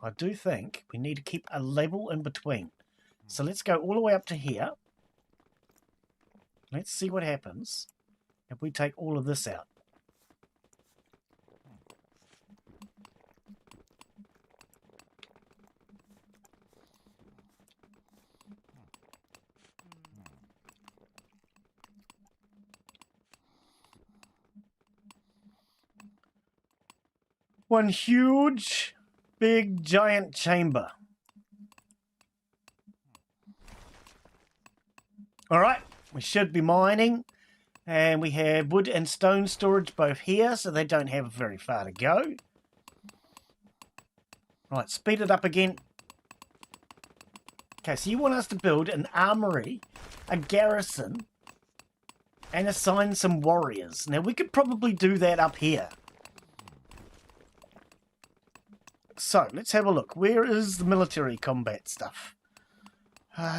I do think we need to keep a level in between. So let's go all the way up to here. Let's see what happens if we take all of this out. One huge, big, giant chamber. Alright, we should be mining. And we have wood and stone storage both here, so they don't have very far to go. Right, speed it up again. Okay, so you want us to build an armory, a garrison, and assign some warriors. Now, we could probably do that up here. So, let's have a look. Where is the military combat stuff?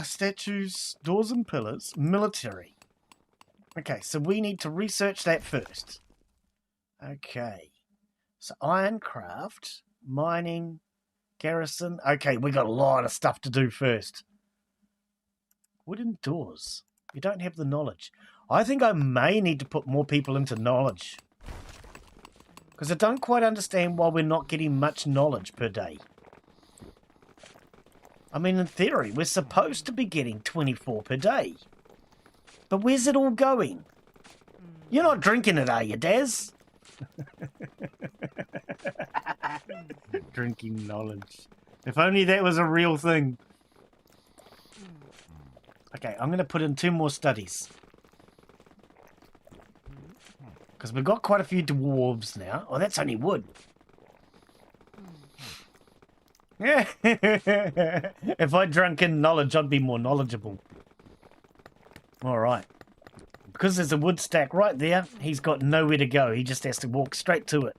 Statues, doors and pillars, military. Okay, so we need to research that first. Okay. So, ironcraft, mining, garrison. Okay, we got a lot of stuff to do first. Wooden doors. You don't have the knowledge. I think I may need to put more people into knowledge. Because I don't quite understand why we're not getting much knowledge per day. I mean, in theory, we're supposed to be getting 24 per day. But where's it all going? You're not drinking it, are you, Daz? Drinking knowledge. If only that was a real thing. Okay, I'm going to put in 2 more studies. Because we've got quite a few dwarves now. Oh, that's only wood. Yeah. If I drank in knowledge, I'd be more knowledgeable. Alright. Because there's a wood stack right there, he's got nowhere to go. He just has to walk straight to it.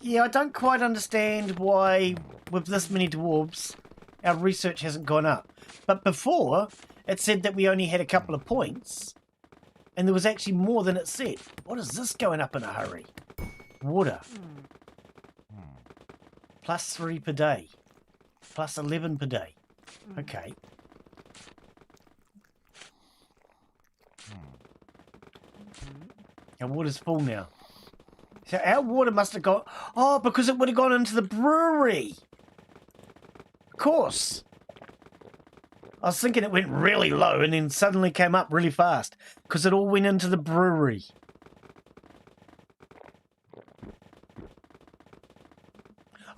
Yeah, I don't quite understand why, with this many dwarves, our research hasn't gone up. But before, it said that we only had a couple of points, and there was actually more than it said. What is this going up in a hurry? Water. Plus 3 per day. Plus 11 per day. Okay. Our water's full now. So our water must have gone... Oh, because it would have gone into the brewery. Of course. I was thinking it went really low and then suddenly came up really fast. Because it all went into the brewery.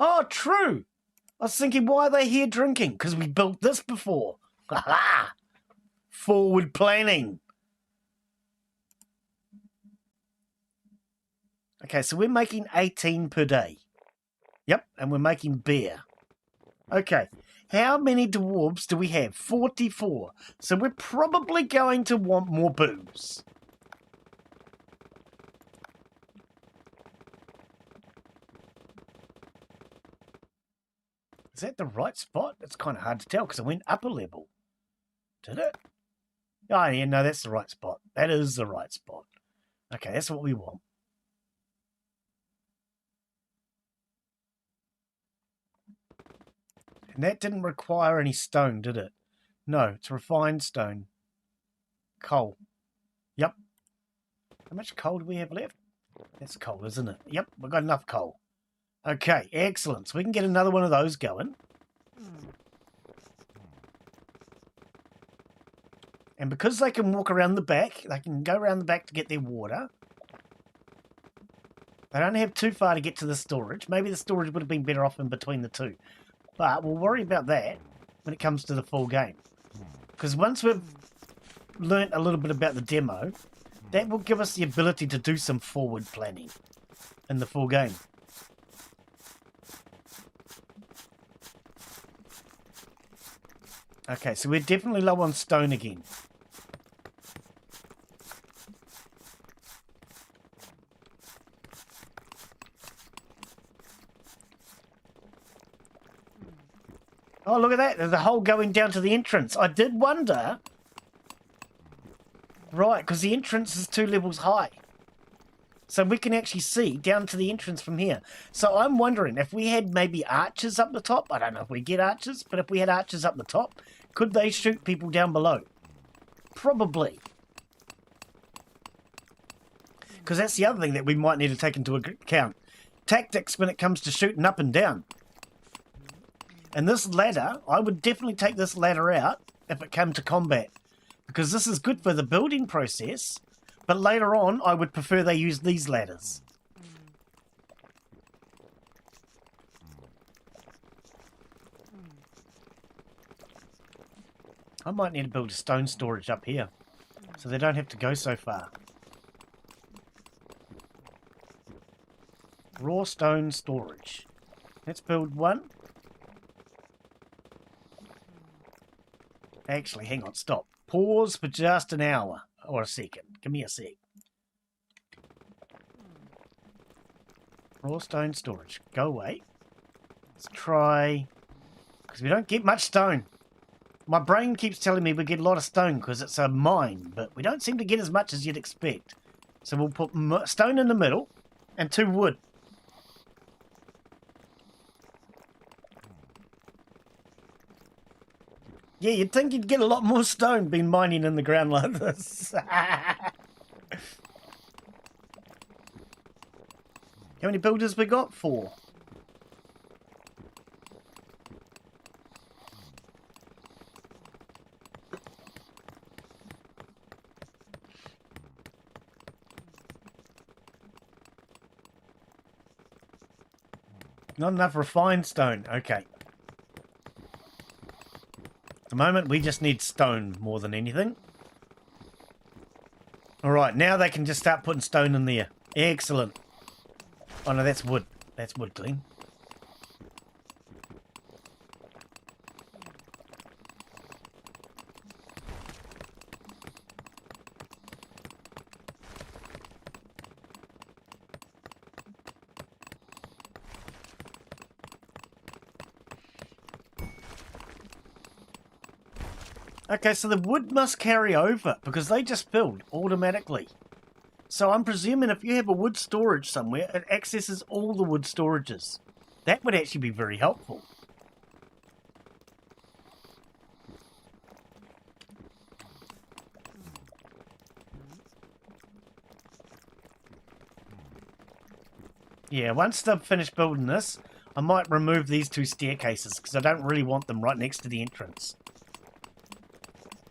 Oh, true. I was thinking, why are they here drinking? Because we built this before. Ha! Forward planning. Okay, so we're making 18 per day. Yep, and we're making beer. Okay, how many dwarves do we have? 44. So we're probably going to want more booze. Is that the right spot? It's kind of hard to tell because I went up a level. Did it? Oh, yeah, no, that's the right spot. That is the right spot. Okay, that's what we want. And that didn't require any stone, did it? No, it's refined stone. Coal. Yep. How much coal do we have left? That's coal, isn't it? Yep, we've got enough coal. Okay, excellent. So we can get another one of those going. And because they can walk around the back, they can go around the back to get their water. They don't have too far to get to the storage. Maybe the storage would have been better off in between the two. But we'll worry about that when it comes to the full game. Because once we've learnt a little bit about the demo, that will give us the ability to do some forward planning in the full game. Okay, so we're definitely low on stone again. Oh, look at that. There's a hole going down to the entrance. I did wonder. Right, because the entrance is 2 levels high. So we can actually see down to the entrance from here. So I'm wondering if we had maybe archers up the top. I don't know if we get archers, but if we had archers up the top, could they shoot people down below? Probably. Because that's the other thing that we might need to take into account. Tactics when it comes to shooting up and down. And this ladder, I would definitely take this ladder out if it came to combat. Because this is good for the building process, but later on I would prefer they use these ladders. I might need to build a stone storage up here, so they don't have to go so far. Raw stone storage. Let's build one. Actually, hang on, stop. Pause for just an hour or a second. Give me a sec. Raw stone storage. Go away. Let's try... because we don't get much stone. My brain keeps telling me we get a lot of stone because it's a mine, but we don't seem to get as much as you'd expect. So we'll put stone in the middle and 2 wood. Yeah, you'd think you'd get a lot more stone being mining in the ground like this. How many builders we got? 4. Not enough refined stone. Okay. At the moment, we just need stone more than anything. Alright, now they can just start putting stone in there. Excellent. Oh no, that's wood. That's wood, Glen. Okay, so the wood must carry over because they just filled automatically. So I'm presuming if you have a wood storage somewhere, it accesses all the wood storages. That would actually be very helpful. Yeah, once they've finished building this, I might remove these 2 staircases because I don't really want them right next to the entrance.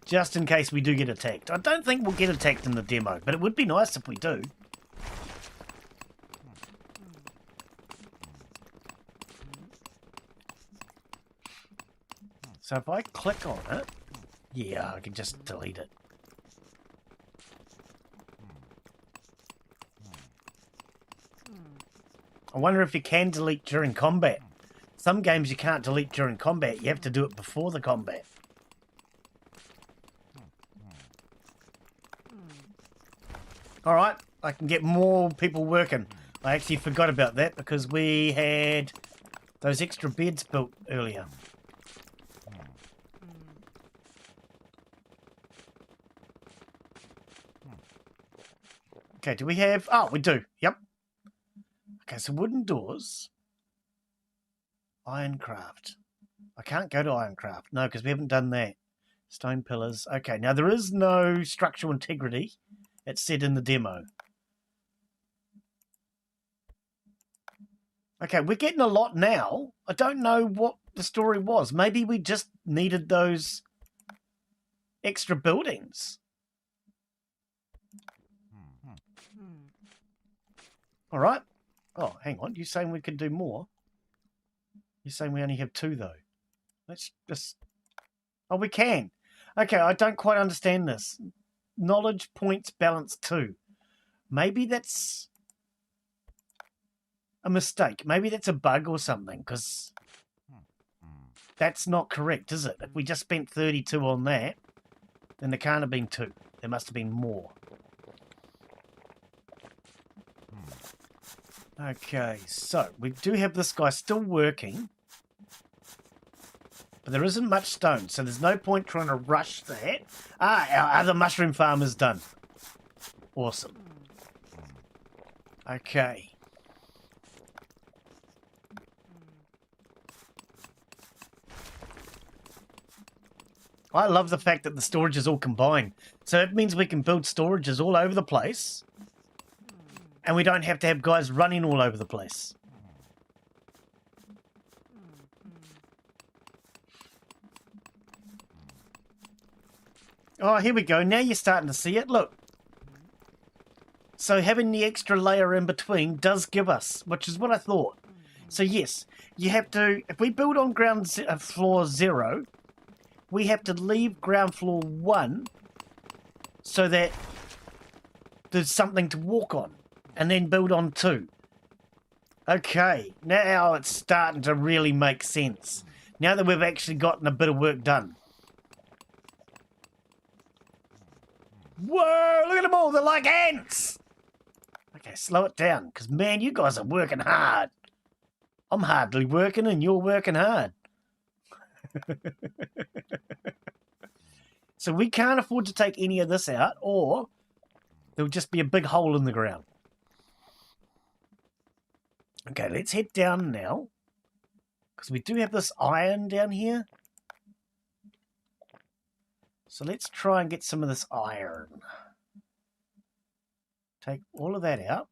Just in case we do get attacked. I don't think we'll get attacked in the demo, but it would be nice if we do. So if I click on it, yeah, I can just delete it. I wonder if you can delete during combat. Some games you can't delete during combat, you have to do it before the combat. Alright, I can get more people working. I actually forgot about that because we had those extra beds built earlier. Okay, do we have... Oh, we do. Yep. Okay, so wooden doors. Ironcraft. I can't go to Ironcraft. No, because we haven't done that. Stone pillars. Okay, now there is no structural integrity. It's said in the demo. Okay, we're getting a lot now. I don't know what the story was. Maybe we just needed those extra buildings. All right. Oh, hang on. You're saying we could do more? You're saying we only have 2, though. Let's just... Oh, we can. Okay, I don't quite understand this. Knowledge points balance 2. Maybe that's a mistake. Maybe that's a bug or something, because that's not correct, is it? If we just spent 32 on that, then there can't have been 2. There must have been more. Okay, so we do have this guy still working. But there isn't much stone, so there's no point trying to rush that. Ah, our other mushroom farm is done. Awesome. Okay. I love the fact that the storage is all combined. So it means we can build storages all over the place. And we don't have to have guys running all over the place. Oh, here we go. Now you're starting to see it. Look. So having the extra layer in between does give us, which is what I thought. So yes, you have to, if we build on floor 0, we have to leave ground floor 1 so that there's something to walk on, and then build on 2. Okay, now it's starting to really make sense. Now that we've actually gotten a bit of work done. Whoa, look at them all, they're like ants! Okay, slow it down, because man, you guys are working hard. I'm hardly working and you're working hard. So we can't afford to take any of this out, or there'll just be a big hole in the ground. Okay, let's head down now, because we do have this iron down here. So let's try and get some of this iron. Take all of that out.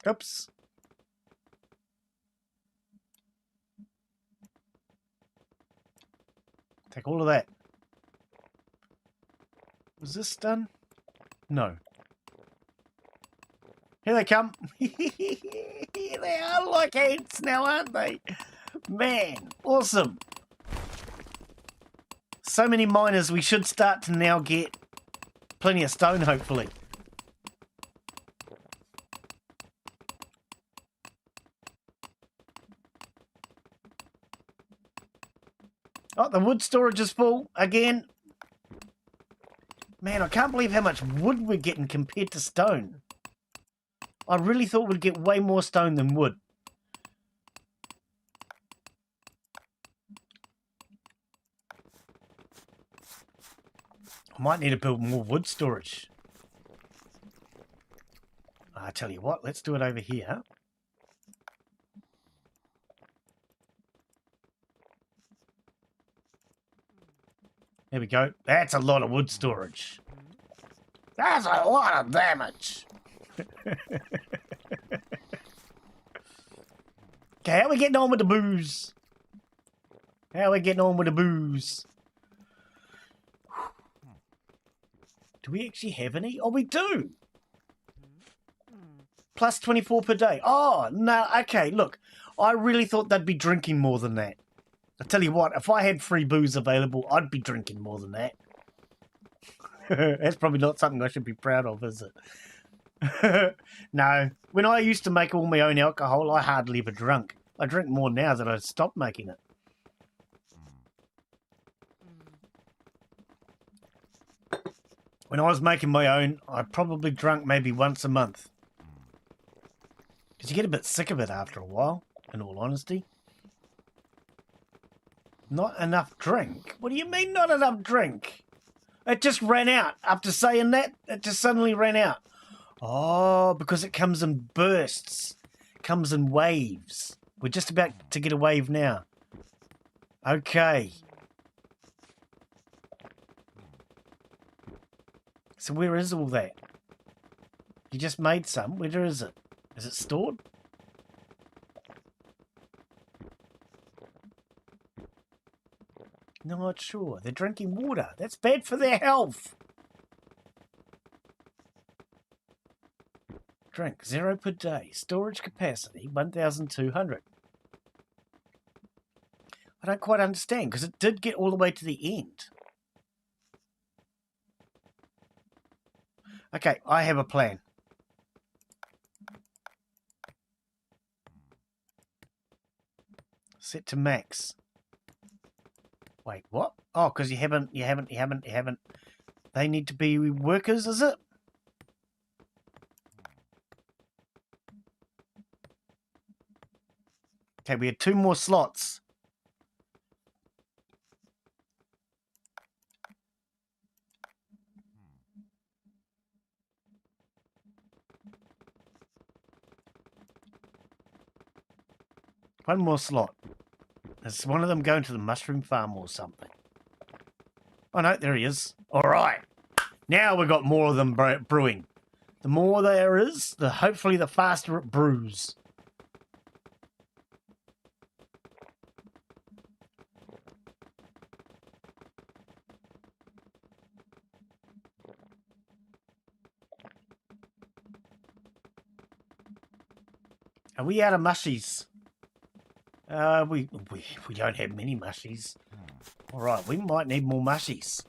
Oops. Take all of that. Was this done? No. Here they come. They are like ants now, aren't they? Man, awesome. So many miners, we should start to now get plenty of stone, hopefully. Oh, the wood storage is full again. Man, I can't believe how much wood we're getting compared to stone. I really thought we'd get way more stone than wood. I might need to build more wood storage. I tell you what, let's do it over here. There we go. That's a lot of wood storage. That's a lot of damage. Okay, how are we getting on with the booze? How are we getting on with the booze? Do we actually have any? Oh, we do. Plus 24 per day. Oh, no. Okay, look. I really thought they'd be drinking more than that. I tell you what, if I had free booze available, I'd be drinking more than that. That's probably not something I should be proud of, is it? No. When I used to make all my own alcohol, I hardly ever drunk. I drink more now that I stopped making it. When I was making my own, I probably drank maybe once a month. Because you get a bit sick of it after a while, in all honesty. Not enough drink? What do you mean not enough drink? It just ran out. After saying that, it just suddenly ran out. Oh, because it comes in bursts. It comes in waves. We're just about to get a wave now. Okay. So where is all that? You just made some. Where is it? Is it stored? Not sure. They're drinking water. That's bad for their health. Drink 0 per day. Storage capacity 1,200. I don't quite understand because it did get all the way to the end. Okay, I have a plan. Set to max. Wait, what? Oh, because you haven't. They need to be workers, is it? Okay, we had 2 more slots. One more slot. Is one of them going to the mushroom farm or something? Oh no, there he is. Alright. Now we've got more of them brewing. The more there is, hopefully the faster it brews. Are we out of mushies? We don't have many mushies. Alright, we might need more mushies.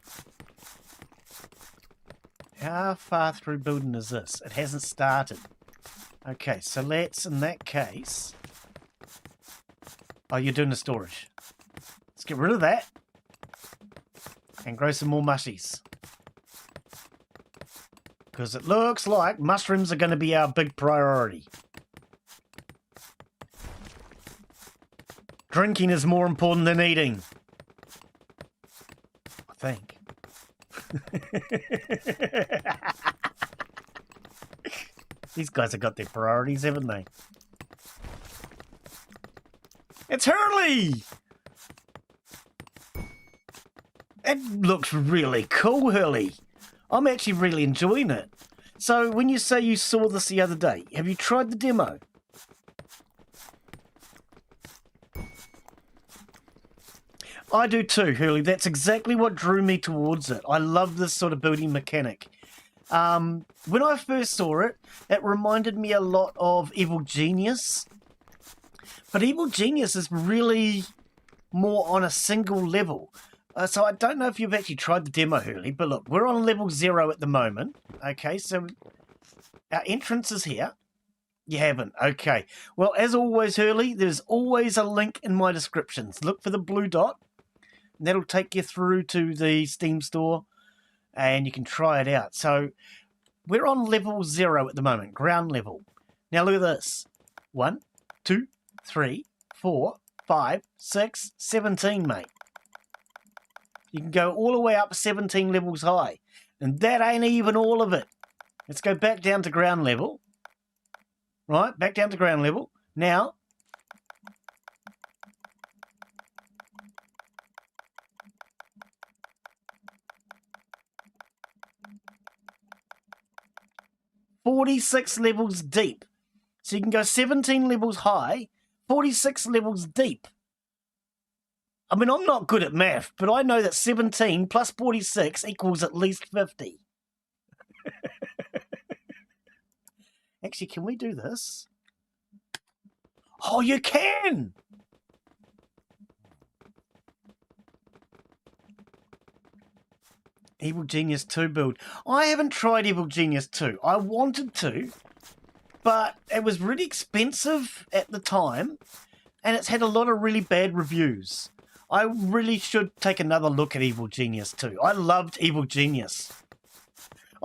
How far through building is this? It hasn't started. Okay, so let's, in that case... Oh, you're doing the storage. Let's get rid of that. And grow some more mushies. Because it looks like mushrooms are going to be our big priority. Drinking is more important than eating. I think. These guys have got their priorities, haven't they? It's Hurley! It looks really cool, Hurley. I'm actually really enjoying it. So, when you say you saw this the other day, have you tried the demo? I do too, Hurley. That's exactly what drew me towards it. I love this sort of building mechanic. When I first saw it, it reminded me a lot of Evil Genius. But Evil Genius is really more on a single level. So I don't know if you've actually tried the demo, Hurley, but look, we're on level 0 at the moment. Okay, so our entrance is here. You haven't? Okay. Well, as always, Hurley, there's always a link in my descriptions. Look for the blue dot. And that'll take you through to the Steam store and you can try it out. So we're on level 0 at the moment, ground level. Now look at this. 1, 2, 3, 4, 5, 6, 17, mate. You can go all the way up 17 levels high. And that ain't even all of it. Let's go back down to ground level. Right, back down to ground level. Now, ...46 levels deep. So you can go 17 levels high, 46 levels deep. I mean, I'm not good at math, but I know that 17 plus 46 equals at least 50. Actually, can we do this? Oh, you can! Evil Genius 2 build. I haven't tried Evil Genius 2. I wanted to, but it was really expensive at the time, and it's had a lot of really bad reviews. I really should take another look at Evil Genius 2. I loved Evil Genius.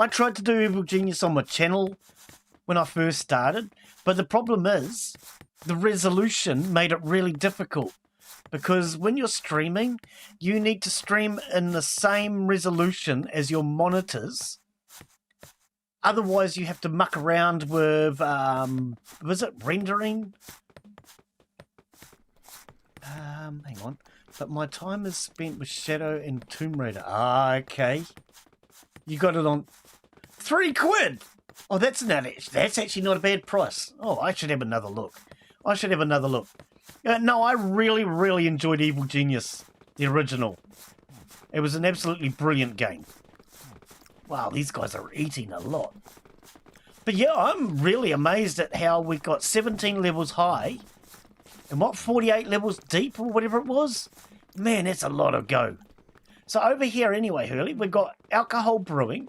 I tried to do Evil Genius on my channel when I first started, but the problem is the resolution made it really difficult, because when you're streaming, you need to stream in the same resolution as your monitors. Otherwise, you have to muck around with, was it rendering? Hang on. But my time is spent with Shadow and Tomb Raider. Ah, okay. You got it on £3. Oh, that's actually not a bad price. Oh, I should have another look. No, I really, really enjoyed Evil Genius, the original. It was an absolutely brilliant game. Wow, these guys are eating a lot. But yeah, I'm really amazed at how we got 17 levels high and 48 levels deep or whatever it was. Man, that's a lot of go. So over here anyway, Hurley, we've got alcohol brewing.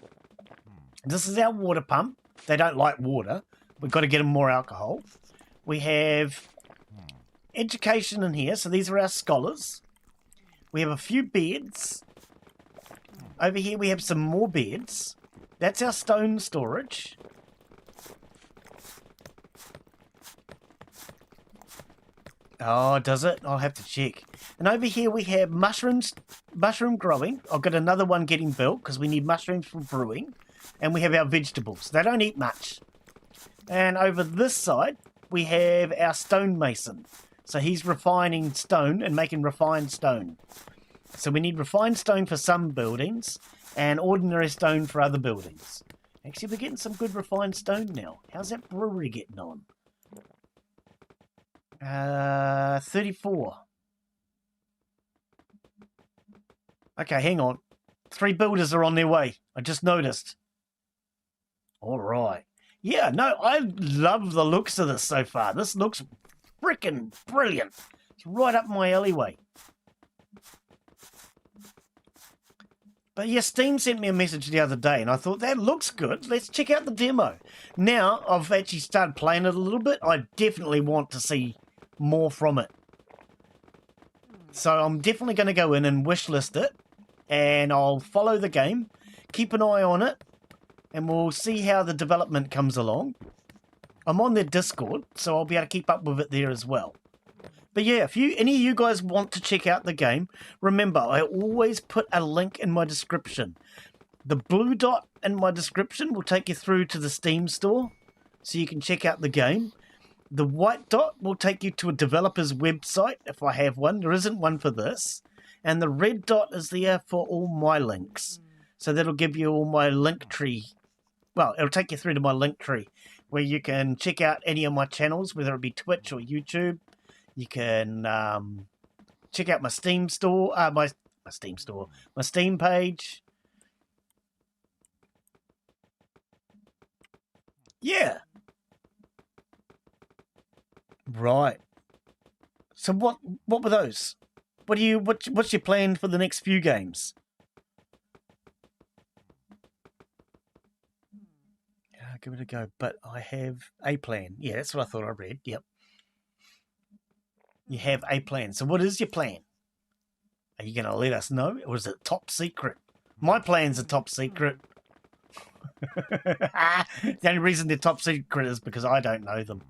This is our water pump. They don't like water. We've got to get them more alcohol. We have education in here. So these are our scholars. We have a few beds. Over here we have some more beds. That's our stone storage. Oh, does it? I'll have to check. And over here we have mushrooms, mushroom growing. I've got another one getting built because we need mushrooms for brewing. And we have our vegetables. They don't eat much. And over this side, we have our stonemason. So he's refining stone and making refined stone. So we need refined stone for some buildings and ordinary stone for other buildings. Actually, we're getting some good refined stone now. How's that brewery getting on? 34. Okay, hang on. 3 builders are on their way. I just noticed. All right. Yeah, no, I love the looks of this so far. This looks freaking brilliant. It's right up my alleyway. But yeah, Steam sent me a message the other day and I thought, that looks good. Let's check out the demo. Now, I've actually started playing it a little bit. I definitely want to see more from it. So I'm definitely going to go in and wishlist it. And I'll follow the game. Keep an eye on it. And we'll see how the development comes along. I'm on their Discord, so I'll be able to keep up with it there as well. But yeah, if any of you guys want to check out the game, remember, I always put a link in my description. The blue dot in my description will take you through to the Steam store, so you can check out the game. The white dot will take you to a developer's website, if I have one. There isn't one for this. And the red dot is there for all my links. So that'll give you all my link tree. Well, it'll take you through to my link tree, where you can check out any of my channels, whether it be Twitch or YouTube. You can check out my Steam store, my Steam page. Yeah. Right. So what were those? What's your plan for the next few games? Give it a go, but I have a plan. Yeah, that's what I thought I read. Yep. You have a plan. So what is your plan? Are you going to let us know? Or is it top secret? My plans are top secret. The only reason they're top secret is because I don't know them.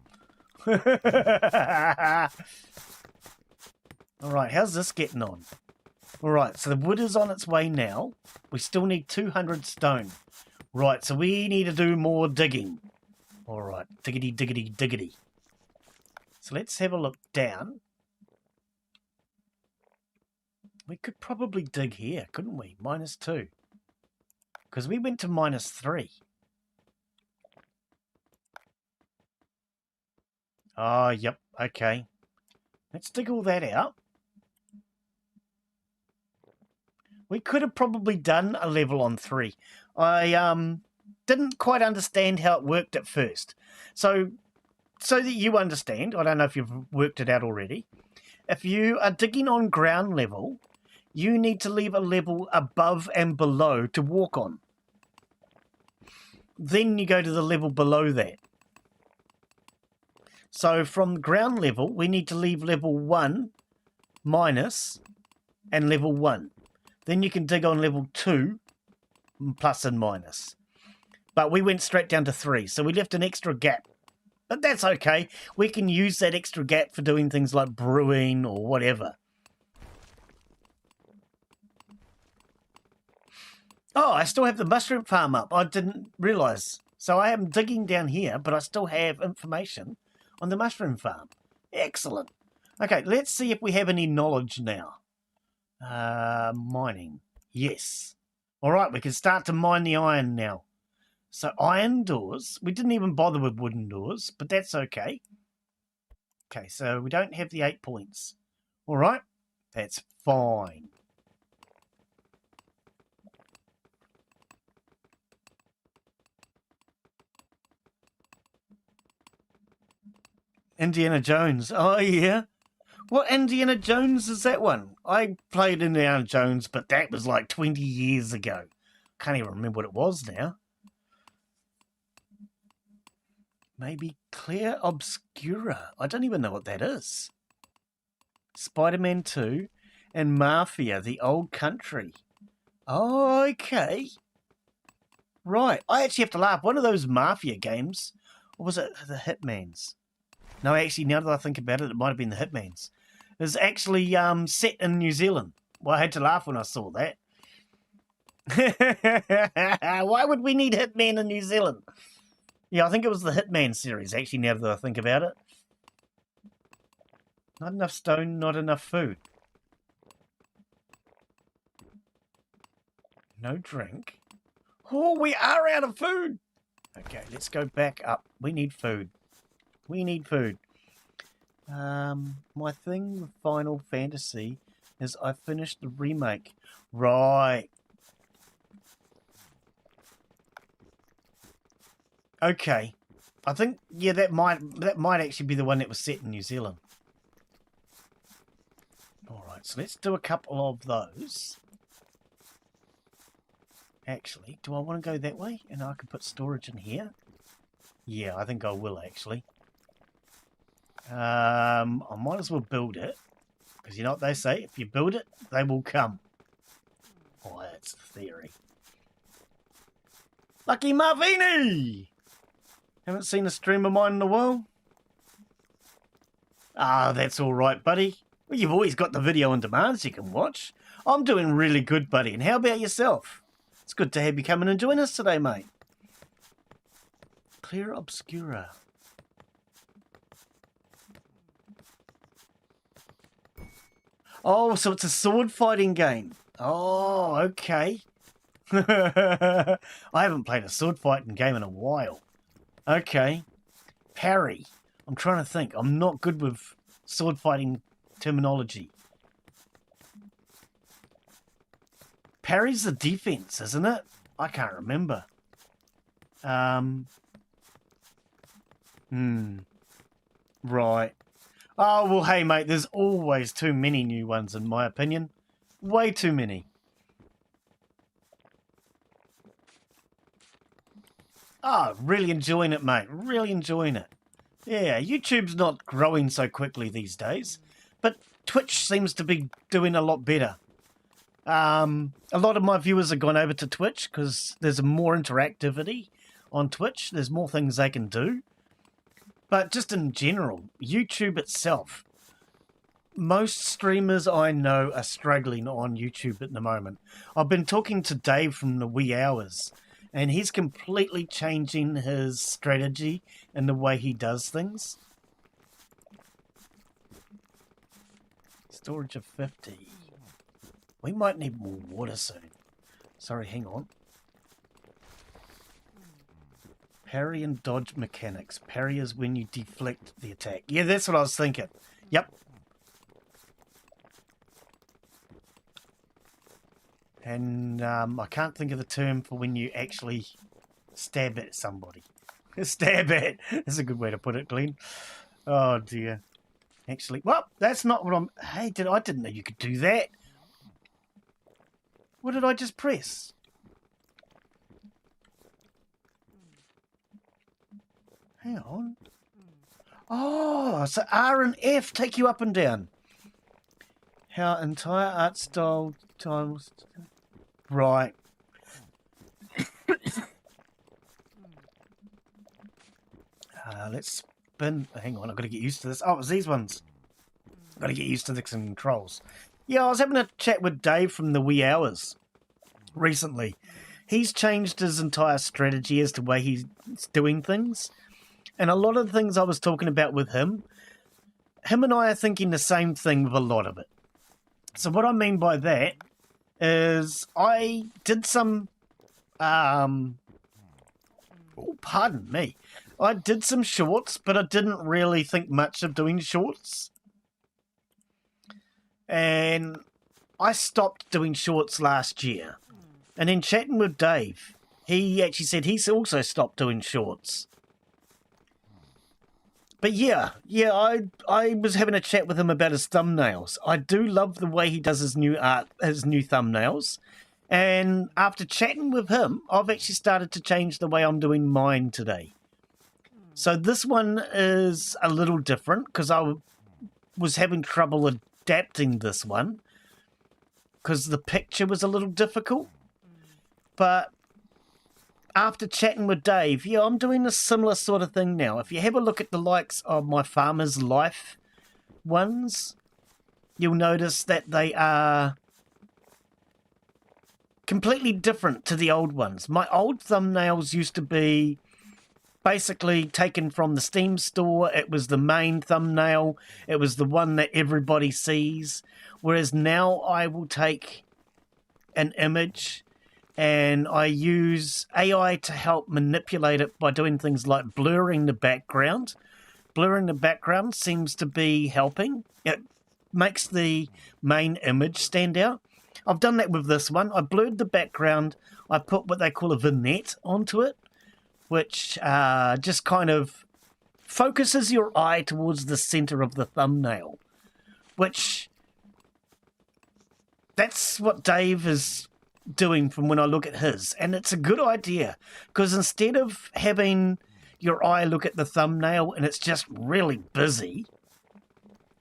Alright, how's this getting on? Alright, so the wood is on its way now. We still need 200 stone. Right, so we need to do more digging. Alright, diggity, diggity, diggity. So let's have a look down. We could probably dig here, couldn't we? -2. Because we went to -3. Oh, yep, okay. Let's dig all that out. We could have probably done a level on 3. I didn't quite understand how it worked at first. So that you understand, I don't know if you've worked it out already. If you are digging on ground level, you need to leave a level above and below to walk on. Then you go to the level below that. So from ground level, we need to leave level 1 minus and level 1. Then you can dig on level 2 plus and minus. But we went straight down to 3, so we left an extra gap. But that's okay. We can use that extra gap for doing things like brewing or whatever. Oh, I still have the mushroom farm up. I didn't realise. So I am digging down here, but I still have information on the mushroom farm. Excellent. Okay, let's see if we have any knowledge now. Mining. Yes. All right, we can start to mine the iron now. So iron doors. We didn't even bother with wooden doors, but that's okay. Okay, so we don't have the 8 points. All right, that's fine. Indiana Jones. Oh, yeah. What Indiana Jones is that one? I played Indiana Jones, but that was like 20 years ago. Can't even remember what it was now. Maybe Clear Obscura. I don't even know what that is. Spider-Man 2 and Mafia, the Old Country. Oh, okay. Right. I actually have to laugh. One of those Mafia games, or was it the Hitman's? No, actually, now that I think about it, it might have been the Hitman's. It's actually set in New Zealand. Well, I had to laugh when I saw that. Why would we need Hitman in New Zealand? Yeah, I think it was the Hitman series, actually, now that I think about it. Not enough stone, not enough food. No drink. Oh, we are out of food. Okay, let's go back up. We need food. We need food. My thing with Final Fantasy is I finished the remake. Right. Okay. I think, yeah, that might actually be the one that was set in New Zealand. Alright, so let's do a couple of those. Actually, do I want to go that way? And I can put storage in here? Yeah, I think I will, actually. I might as well build it. Because you know what they say? If you build it, they will come. Oh, that's the theory. Lucky Marvini! Haven't seen a stream of mine in a while? Ah, that's alright, buddy. Well, you've always got the video on demand you can watch. I'm doing really good, buddy. And how about yourself? It's good to have you come in and join us today, mate. Clear Obscura. Oh, so it's a sword fighting game. Oh, okay. I haven't played a sword fighting game in a while. Okay. Parry. I'm trying to think. I'm not good with sword fighting terminology. Parry's the defense, isn't it? I can't remember. Right. Oh, well, hey, mate, there's always too many new ones, in my opinion. Way too many. Oh, really enjoying it, mate. Really enjoying it. Yeah, YouTube's not growing so quickly these days, but Twitch seems to be doing a lot better. A lot of my viewers have gone over to Twitch because there's more interactivity on Twitch. There's more things they can do. But just in general, YouTube itself, most streamers I know are struggling on YouTube at the moment. I've been talking to Dave from the Wee Hours, and he's completely changing his strategy and the way he does things. Storage of 50. We might need more water soon. Sorry, hang on. Parry and dodge mechanics. Parry is when you deflect the attack. Yeah, that's what I was thinking. Yep. And I can't think of the term for when you actually stab at somebody. Stab at. That's a good way to put it, Glen. Oh, dear. Actually, well, that's not what I'm... Hey, I didn't know you could do that. What did I just press? Hang on. Oh, so R and F take you up and down. How entire art style times... Right. Let's spin. Hang on, I've got to get used to this. Oh, it was these ones. I've got to get used to the controls. Yeah, I was having a chat with Dave from the Wee Hours recently. He's changed his entire strategy as to the way he's doing things. And a lot of the things I was talking about with him and I are thinking the same thing with a lot of it. So what I mean by that is I did some, oh, pardon me. I did some shorts, but I didn't really think much of doing shorts. And I stopped doing shorts last year. And then chatting with Dave, he actually said he's also stopped doing shorts. But yeah, I was having a chat with him about his thumbnails. I do love the way he does his new art, his new thumbnails. And after chatting with him, I've actually started to change the way I'm doing mine today. So this one is a little different because I was having trouble adapting this one because the picture was a little difficult. But after chatting with Dave, yeah, I'm doing a similar sort of thing now. If you have a look at the likes of my Farmer's Life ones, you'll notice that they are completely different to the old ones. My old thumbnails used to be basically taken from the Steam store. It was the main thumbnail. It was the one that everybody sees. Whereas now I will take an image and I use AI to help manipulate it by doing things like blurring the background. Blurring the background seems to be helping. It makes the main image stand out. I've done that with this one. I blurred the background. I put what they call a vignette onto it, which just kind of focuses your eye towards the center of the thumbnail, which that's what Dave is doing from when I look at his. And it's a good idea because instead of having your eye look at the thumbnail and it's just really busy,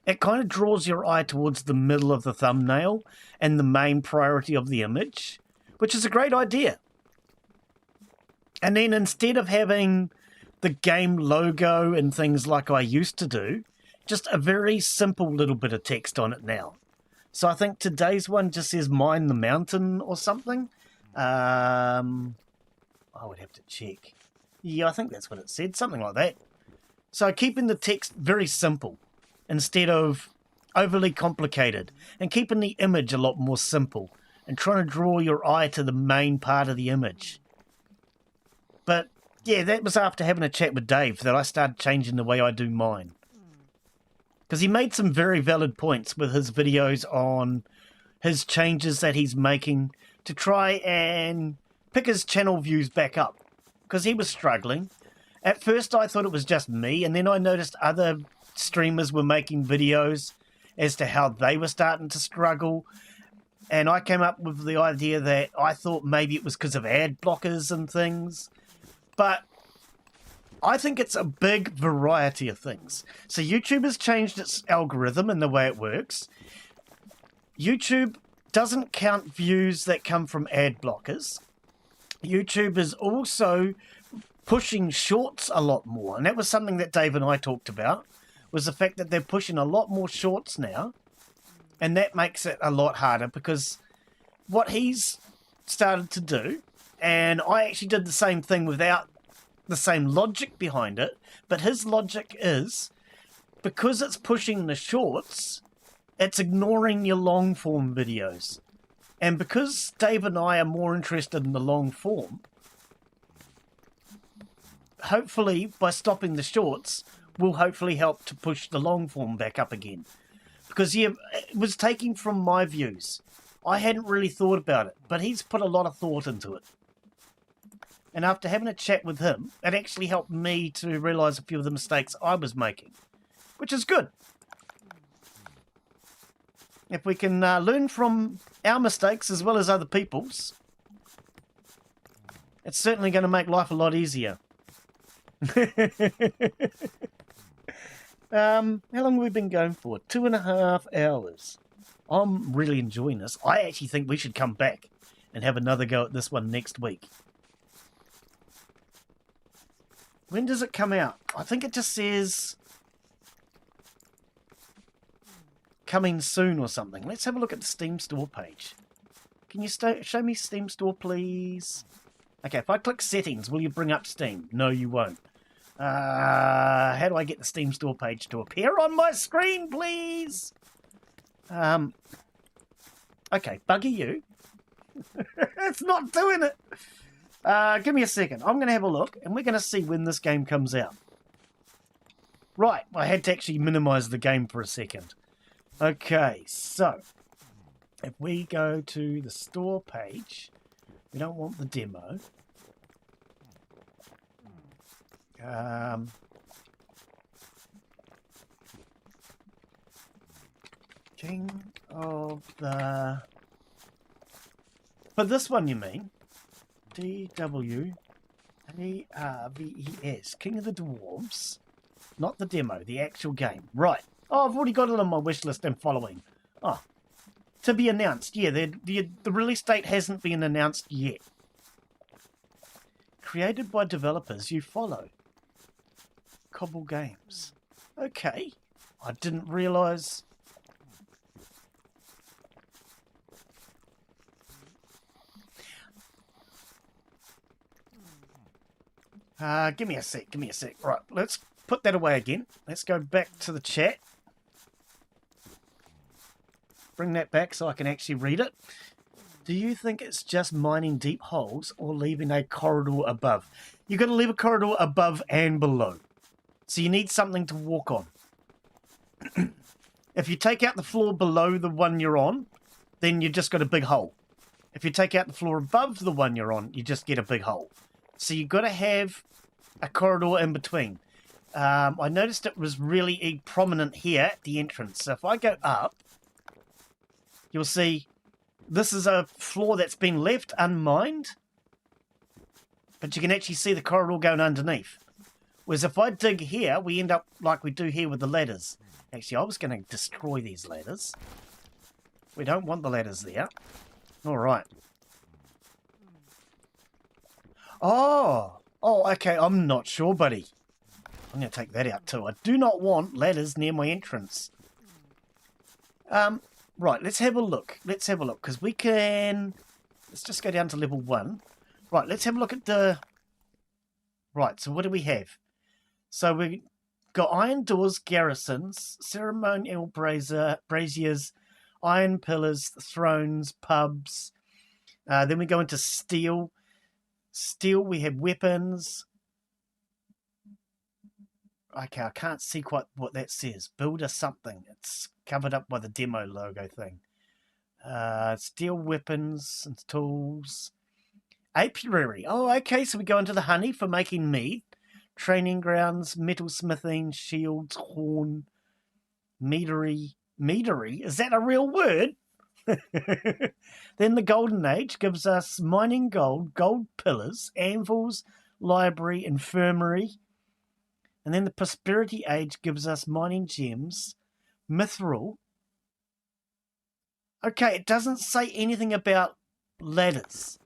it kind of draws your eye towards the middle of the thumbnail and the main priority of the image, which is a great idea. And then instead of having the game logo and things like I used to do, just a very simple little bit of text on it now. So I think today's one just says mine the mountain or something. I would have to check. Yeah, I think that's what it said, something like that. So keeping the text very simple instead of overly complicated and keeping the image a lot more simple and trying to draw your eye to the main part of the image. But yeah, that was after having a chat with Dave that I started changing the way I do mine. Because he made some very valid points with his videos on his changes that he's making to try and pick his channel views back up. Because he was struggling. At first I thought it was just me, and then I noticed other streamers were making videos as to how they were starting to struggle. And I came up with the idea that I thought maybe it was because of ad blockers and things. But I think it's a big variety of things. So YouTube has changed its algorithm and the way it works. YouTube doesn't count views that come from ad blockers. YouTube is also pushing shorts a lot more. And that was something that Dave and I talked about, was the fact that they're pushing a lot more shorts now. And that makes it a lot harder because what he's started to do, and I actually did the same thing without the same logic behind it, but his logic is because it's pushing the shorts, it's ignoring your long form videos. And because Dave and I are more interested in the long form, hopefully by stopping the shorts will hopefully help to push the long form back up again. Because yeah, it was taking from my views. I hadn't really thought about it, but he's put a lot of thought into it. And after having a chat with him, it actually helped me to realise a few of the mistakes I was making, which is good. If we can learn from our mistakes as well as other people's, it's certainly going to make life a lot easier. How long have we been going for? 2.5 hours. I'm really enjoying this. I actually think we should come back and have another go at this one next week. When does it come out? I think it just says coming soon or something. Let's have a look at the Steam Store page. Can you show me Steam Store, please? Okay, if I click settings, will you bring up Steam? No, you won't. How do I get the Steam Store page to appear on my screen, please? Okay, bugger you. It's not doing it. Give me a second. I'm going to have a look, and we're going to see when this game comes out. Right, I had to actually minimize the game for a second. Okay, so if we go to the store page, we don't want the demo. King of the... For this one, you mean? DWARVES. King of the Dwarves. Not the demo, the actual game. Right. Oh, I've already got it on my wish list and following. Oh. To be announced. Yeah, the release date hasn't been announced yet. Created by developers you follow. Cobble Games. Okay. I didn't realise... give me a sec. Right, let's put that away again. Let's go back to the chat. Bring that back so I can actually read it. Do you think it's just mining deep holes or leaving a corridor above? You've got to leave a corridor above and below. So you need something to walk on. If you take out the floor below the one you're on, then you've just got a big hole. If you take out the floor above the one you're on, you just get a big hole. So you've got to have a corridor in between. I noticed it was really prominent here at the entrance. So if I go up, you'll see this is a floor that's been left unmined. But you can actually see the corridor going underneath. Whereas if I dig here, we end up like we do here with the ladders. Actually, I was going to destroy these ladders. We don't want the ladders there. All right. Oh, okay, I'm not sure, buddy. I'm going to take that out too. I do not want ladders near my entrance. Right, let's have a look. Because we can... Let's just go down to level 1. Right, let's have a look at the... Right, so what do we have? So we got iron doors, garrisons, ceremonial braziers, iron pillars, thrones, pubs. Then we go into steel. Steel, we have weapons. Okay, I can't see quite what that says. Builder something. It's covered up by the demo logo thing. Steel weapons and tools. Apiary. Oh, okay, so we go into the honey for making mead. Training grounds, metal smithing, shields, horn, meadery. Meadery? Is that a real word? Then the Golden Age gives us mining gold, gold pillars, anvils, library, infirmary. And then the Prosperity Age gives us mining gems, mithril. Okay, it doesn't say anything about ladders.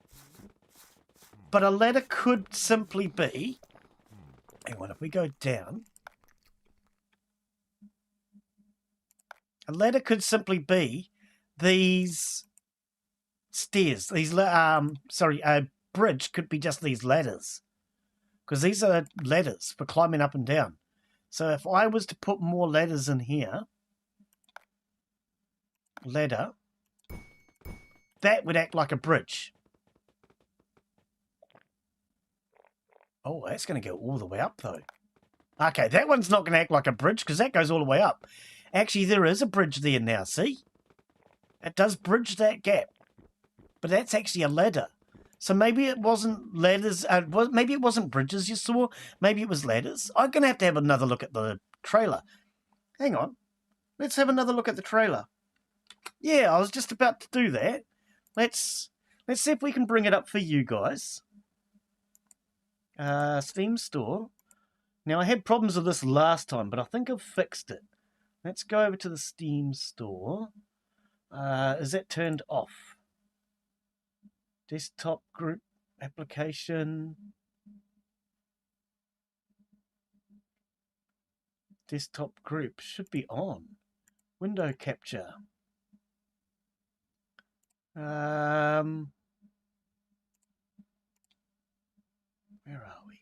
But a ladder could simply be... Hang on, if we go down... A ladder could simply be these stairs. A bridge could be just these ladders. Because these are ladders for climbing up and down. So if I was to put more ladders in here... Ladder... That would act like a bridge. Oh, that's going to go all the way up, though. Okay, that one's not going to act like a bridge, because that goes all the way up. Actually, there is a bridge there now, see? It does bridge that gap. But that's actually a ladder. So maybe it wasn't ladders, maybe it wasn't bridges you saw, maybe it was ladders. I'm going to have another look at the trailer. Hang on. Let's have another look at the trailer. Yeah, I was just about to do that. Let's see if we can bring it up for you guys. Steam Store. Now, I had problems with this last time, but I think I've fixed it. Let's go over to the Steam Store. Is that turned off? Desktop group application. Desktop group should be on. Window capture. Where are we?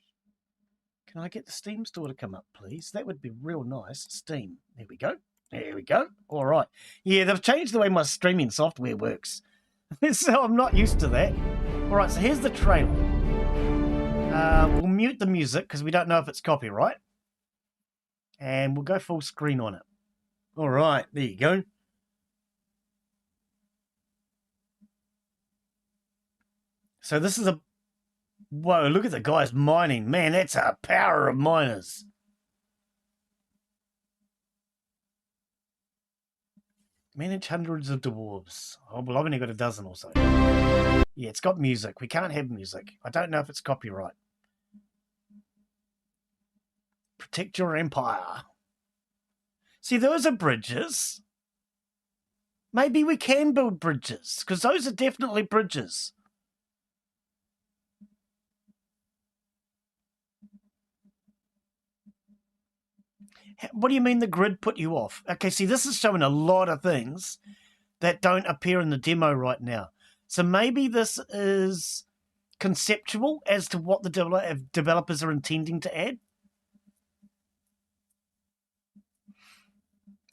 Can I get the Steam store to come up, please? That would be real nice. Steam. There we go. There we go. All right. Yeah, they've changed the way my streaming software works. So I'm not used to that. All right, so here's the trailer. We'll mute the music because we don't know if it's copyright. And we'll go full screen on it. All right, there you go. So this is a... Whoa, look at the guys mining. Man, that's a power of miners. Manage hundreds of dwarves. Oh, well, I've only got a dozen or so. Yeah, it's got music. We can't have music. I don't know if it's copyright. Protect your empire. See, those are bridges. Maybe we can build bridges, because those are definitely bridges. What do you mean the grid put you off? Okay, see, this is showing a lot of things that don't appear in the demo right now. So maybe this is conceptual as to what the developers are intending to add.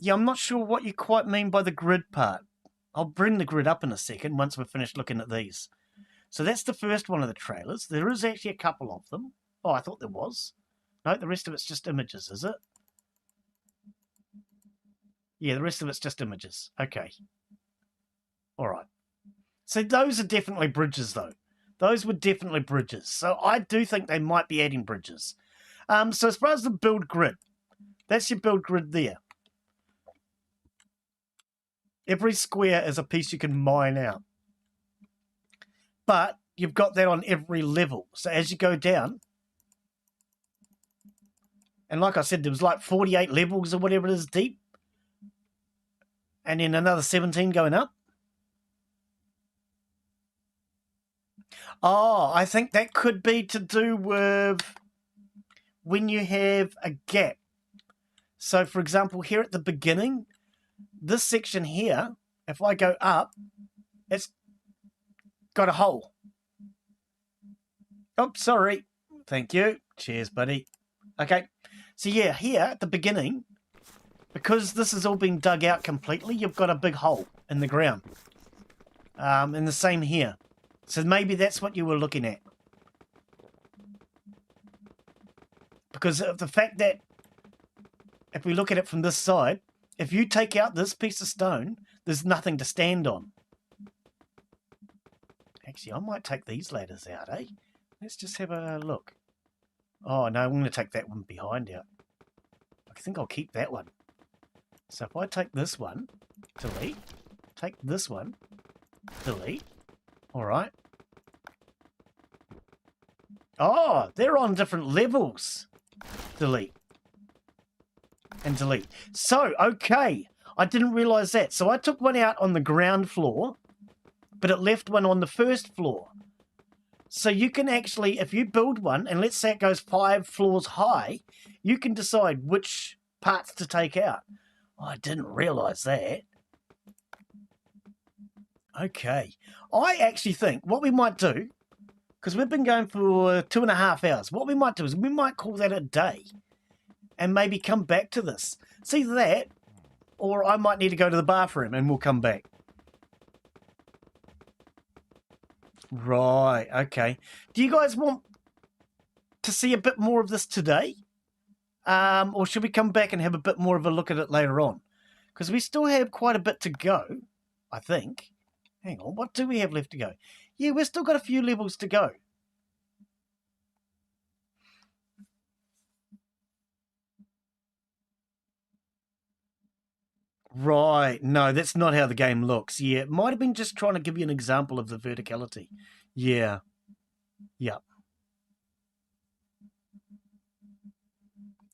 Yeah, I'm not sure what you quite mean by the grid part. I'll bring the grid up in a second once we're finished looking at these. So that's the first one of the trailers. There is actually a couple of them. Oh, I thought there was. No, the rest of it's just images, is it? Yeah, the rest of it's just images. Okay. All right. So those are definitely bridges, though. Those were definitely bridges. So I do think they might be adding bridges. So as far as the build grid, that's your build grid there. Every square is a piece you can mine out. But you've got that on every level. So as you go down, and like I said, there was like 48 levels or whatever it is deep. And then another 17 going up. Oh, I think that could be to do with when you have a gap. So, for example, here at the beginning, this section here, if I go up, it's got a hole. Oh, sorry. Thank you. Cheers, buddy. Okay. So, yeah, here at the beginning, because this has all been dug out completely, you've got a big hole in the ground. And the same here. So maybe that's what you were looking at. Because of the fact that, if we look at it from this side, if you take out this piece of stone, there's nothing to stand on. Actually, I might take these ladders out, eh? Let's just have a look. Oh, no, I'm going to take that one behind out. I think I'll keep that one. So if I take this one, delete, take this one, delete, all right. Oh, they're on different levels. Delete. And delete. So, okay, I didn't realise that. So I took one out on the ground floor, but it left one on the first floor. So you can actually, if you build one, and let's say it goes 5 floors high, you can decide which parts to take out. Oh, I didn't realise that. Okay. I actually think what we might do, because we've been going for 2.5 hours, what we might do is we might call that a day and maybe come back to this. It's either that, or I might need to go to the bathroom and we'll come back. Right, okay. Do you guys want to see a bit more of this today? Or should we come back and have a bit more of a look at it later on? Because we still have quite a bit to go, I think. Hang on, what do we have left to go? Yeah, we've still got a few levels to go. Right, no, that's not how the game looks. Yeah, it might have been just trying to give you an example of the verticality. Yeah. Yep.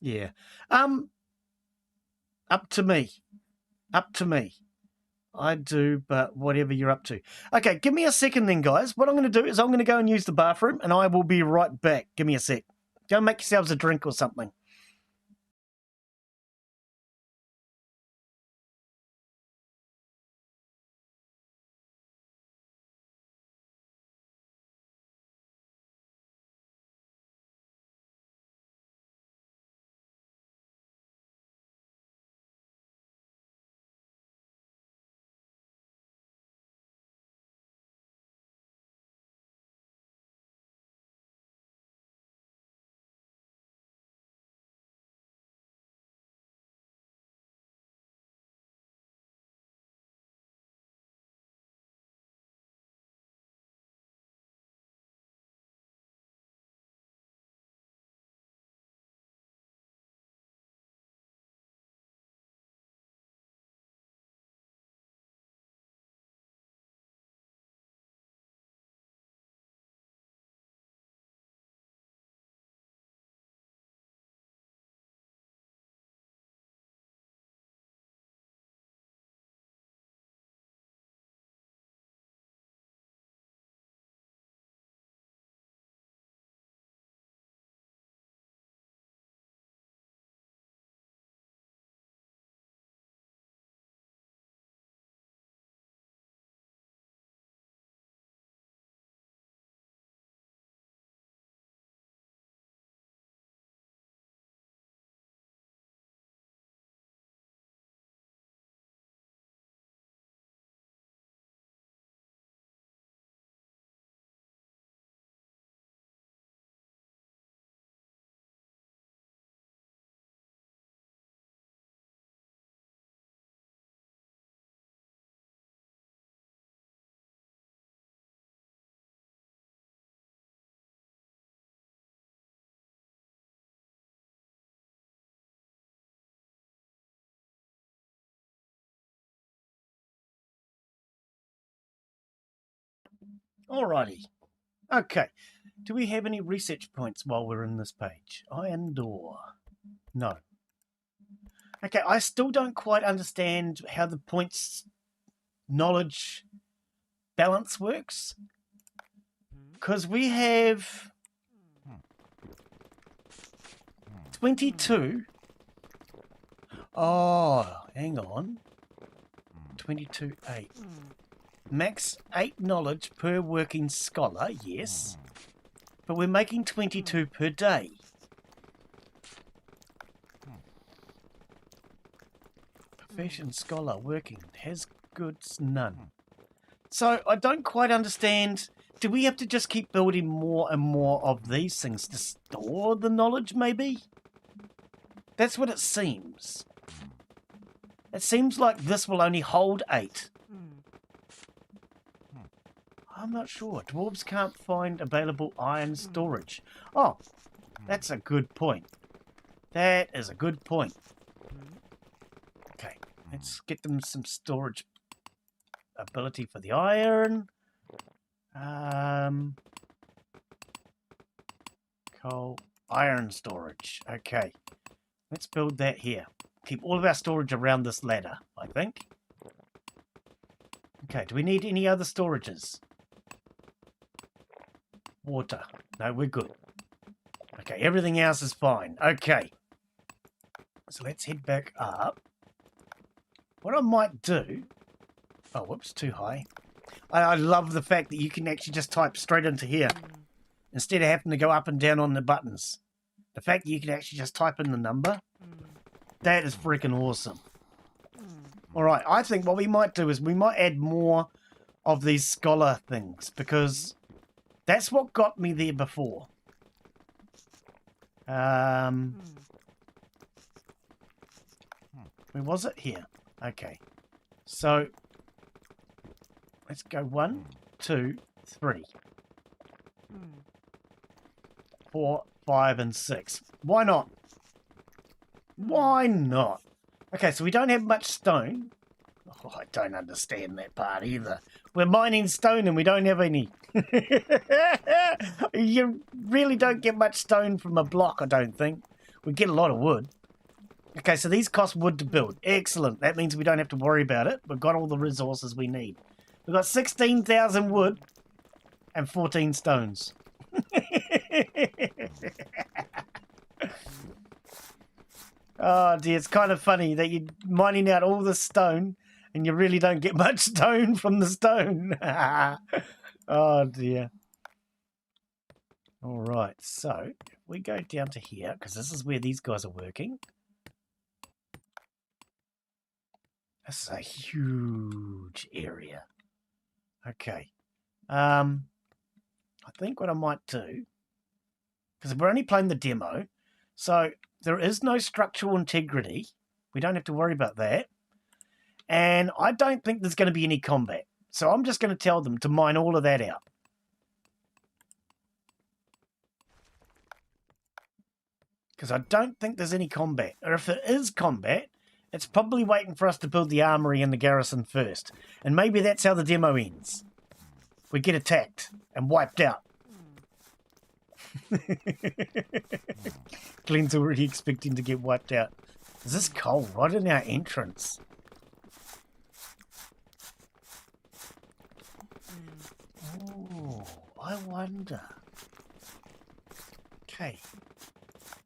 Yeah. Up to me. Up to me. I do, but whatever you're up to. Okay, give me a second then, guys. What I'm going to do is I'm going to go and use the bathroom, and I will be right back. Give me a sec. Go make yourselves a drink or something. Alrighty. Okay. Do we have any research points while we're in this page? Iron door. No. Okay, I still don't quite understand how the points knowledge balance works. Because we have 22. Oh, hang on. 22, 8. Max 8 knowledge per working scholar, yes. But we're making 22 per day. Profession scholar working has goods none. So I don't quite understand. Do we have to just keep building more and more of these things to store the knowledge, maybe? That's what it seems. It seems like this will only hold 8. I'm not sure. Dwarves can't find available iron storage. Oh, that's a good point. That is a good point. Okay, let's get them some storage ability for the iron. Coal, iron storage. Okay, let's build that here. Keep all of our storage around this ladder, I think. Okay, do we need any other storages? Water. No, we're good. Okay, everything else is fine. Okay. So let's head back up. What I might do... Oh, whoops, too high. I love the fact that you can actually just type straight into here instead of having to go up and down on the buttons. The fact that you can actually just type in the number, that is freaking awesome. Alright, I think what we might do is we might add more of these scholar things because that's what got me there before. Where was it? Here. Okay. So, let's go 1, 2, 3, 4, 5, and 6. Why not? Why not? Okay, so we don't have much stone. Oh, I don't understand that part either. We're mining stone and we don't have any. You really don't get much stone from a block, I don't think. We get a lot of wood. Okay, so these cost wood to build. Excellent. That means we don't have to worry about it. We've got all the resources we need. We've got 16,000 wood and 14 stones. Oh dear, it's kind of funny that you're mining out all the stone and you really don't get much stone from the stone. Oh dear. Alright, so if we go down to here, because this is where these guys are working. This is a huge area. Okay. I think what I might do, because we're only playing the demo, so there is no structural integrity. We don't have to worry about that. And I don't think there's going to be any combat. So I'm just going to tell them to mine all of that out. Because I don't think there's any combat. Or if there is combat, it's probably waiting for us to build the armory and the garrison first. And maybe that's how the demo ends. We get attacked and wiped out. Glen's already expecting to get wiped out. Is this coal right in our entrance? Oh, I wonder. Okay.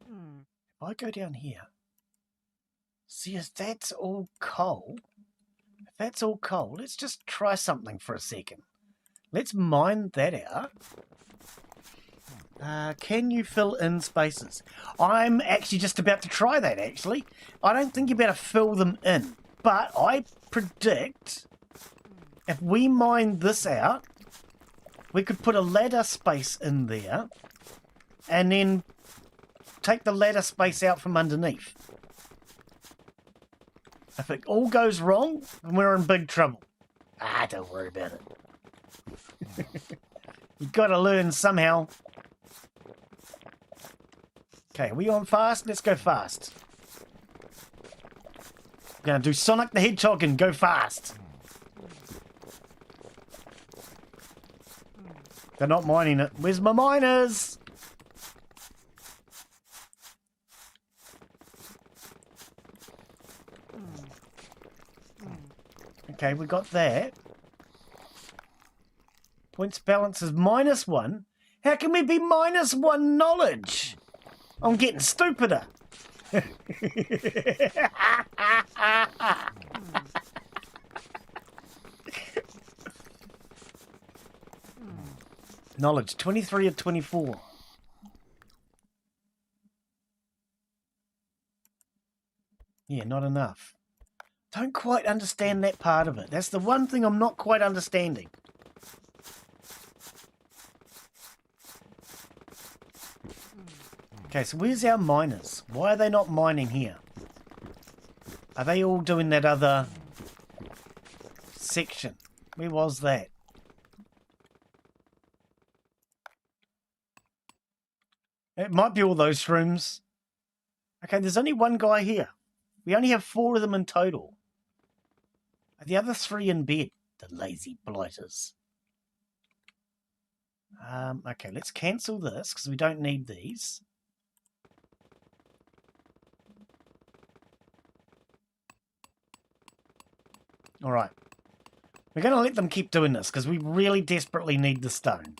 If I go down here, see if that's all coal. If that's all coal, let's just try something for a second. Let's mine that out. Can you fill in spaces? I'm actually just about to try that, actually. I don't think you better fill them in. But I predict if we mine this out, we could put a ladder space in there and then take the ladder space out from underneath. If it all goes wrong, then we're in big trouble. Don't worry about it. You've got to learn somehow. Okay, are we on fast? Let's go fast. We're going to do Sonic the Hedgehog and go fast. They're not mining it. Where's my miners? Okay, we got that. Points balance is -1. How can we be -1 knowledge? I'm getting stupider. Knowledge, 23 of 24. Yeah, not enough. Don't quite understand that part of it. That's the one thing I'm not quite understanding. Okay, so where's our miners? Why are they not mining here? Are they all doing that other section? Where was that? It might be all those rooms. Okay, there's only one guy here. We only have 4 of them in total. Are the other 3 in bed? The lazy blighters. Okay, let's cancel this because we don't need these. All right. We're going to let them keep doing this because we really desperately need the stone.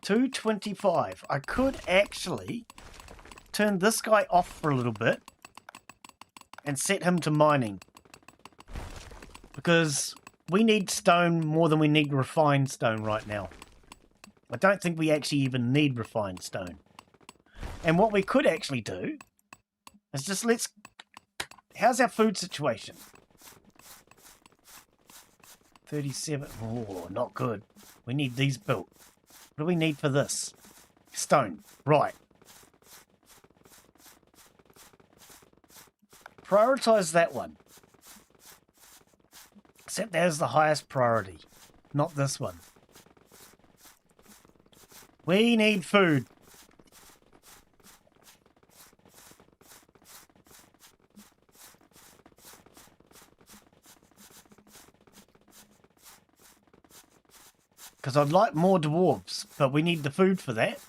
$2.25. I could actually turn this guy off for a little bit and set him to mining. Because we need stone more than we need refined stone right now. I don't think we actually even need refined stone. And what we could actually do is just let's... How's our food situation? 37. Oh, not good. We need these built. What do we need for this? Stone. Right. Prioritize that one. Except that is the highest priority. Not this one. We need food. Because I'd like more dwarves, but we need the food for that.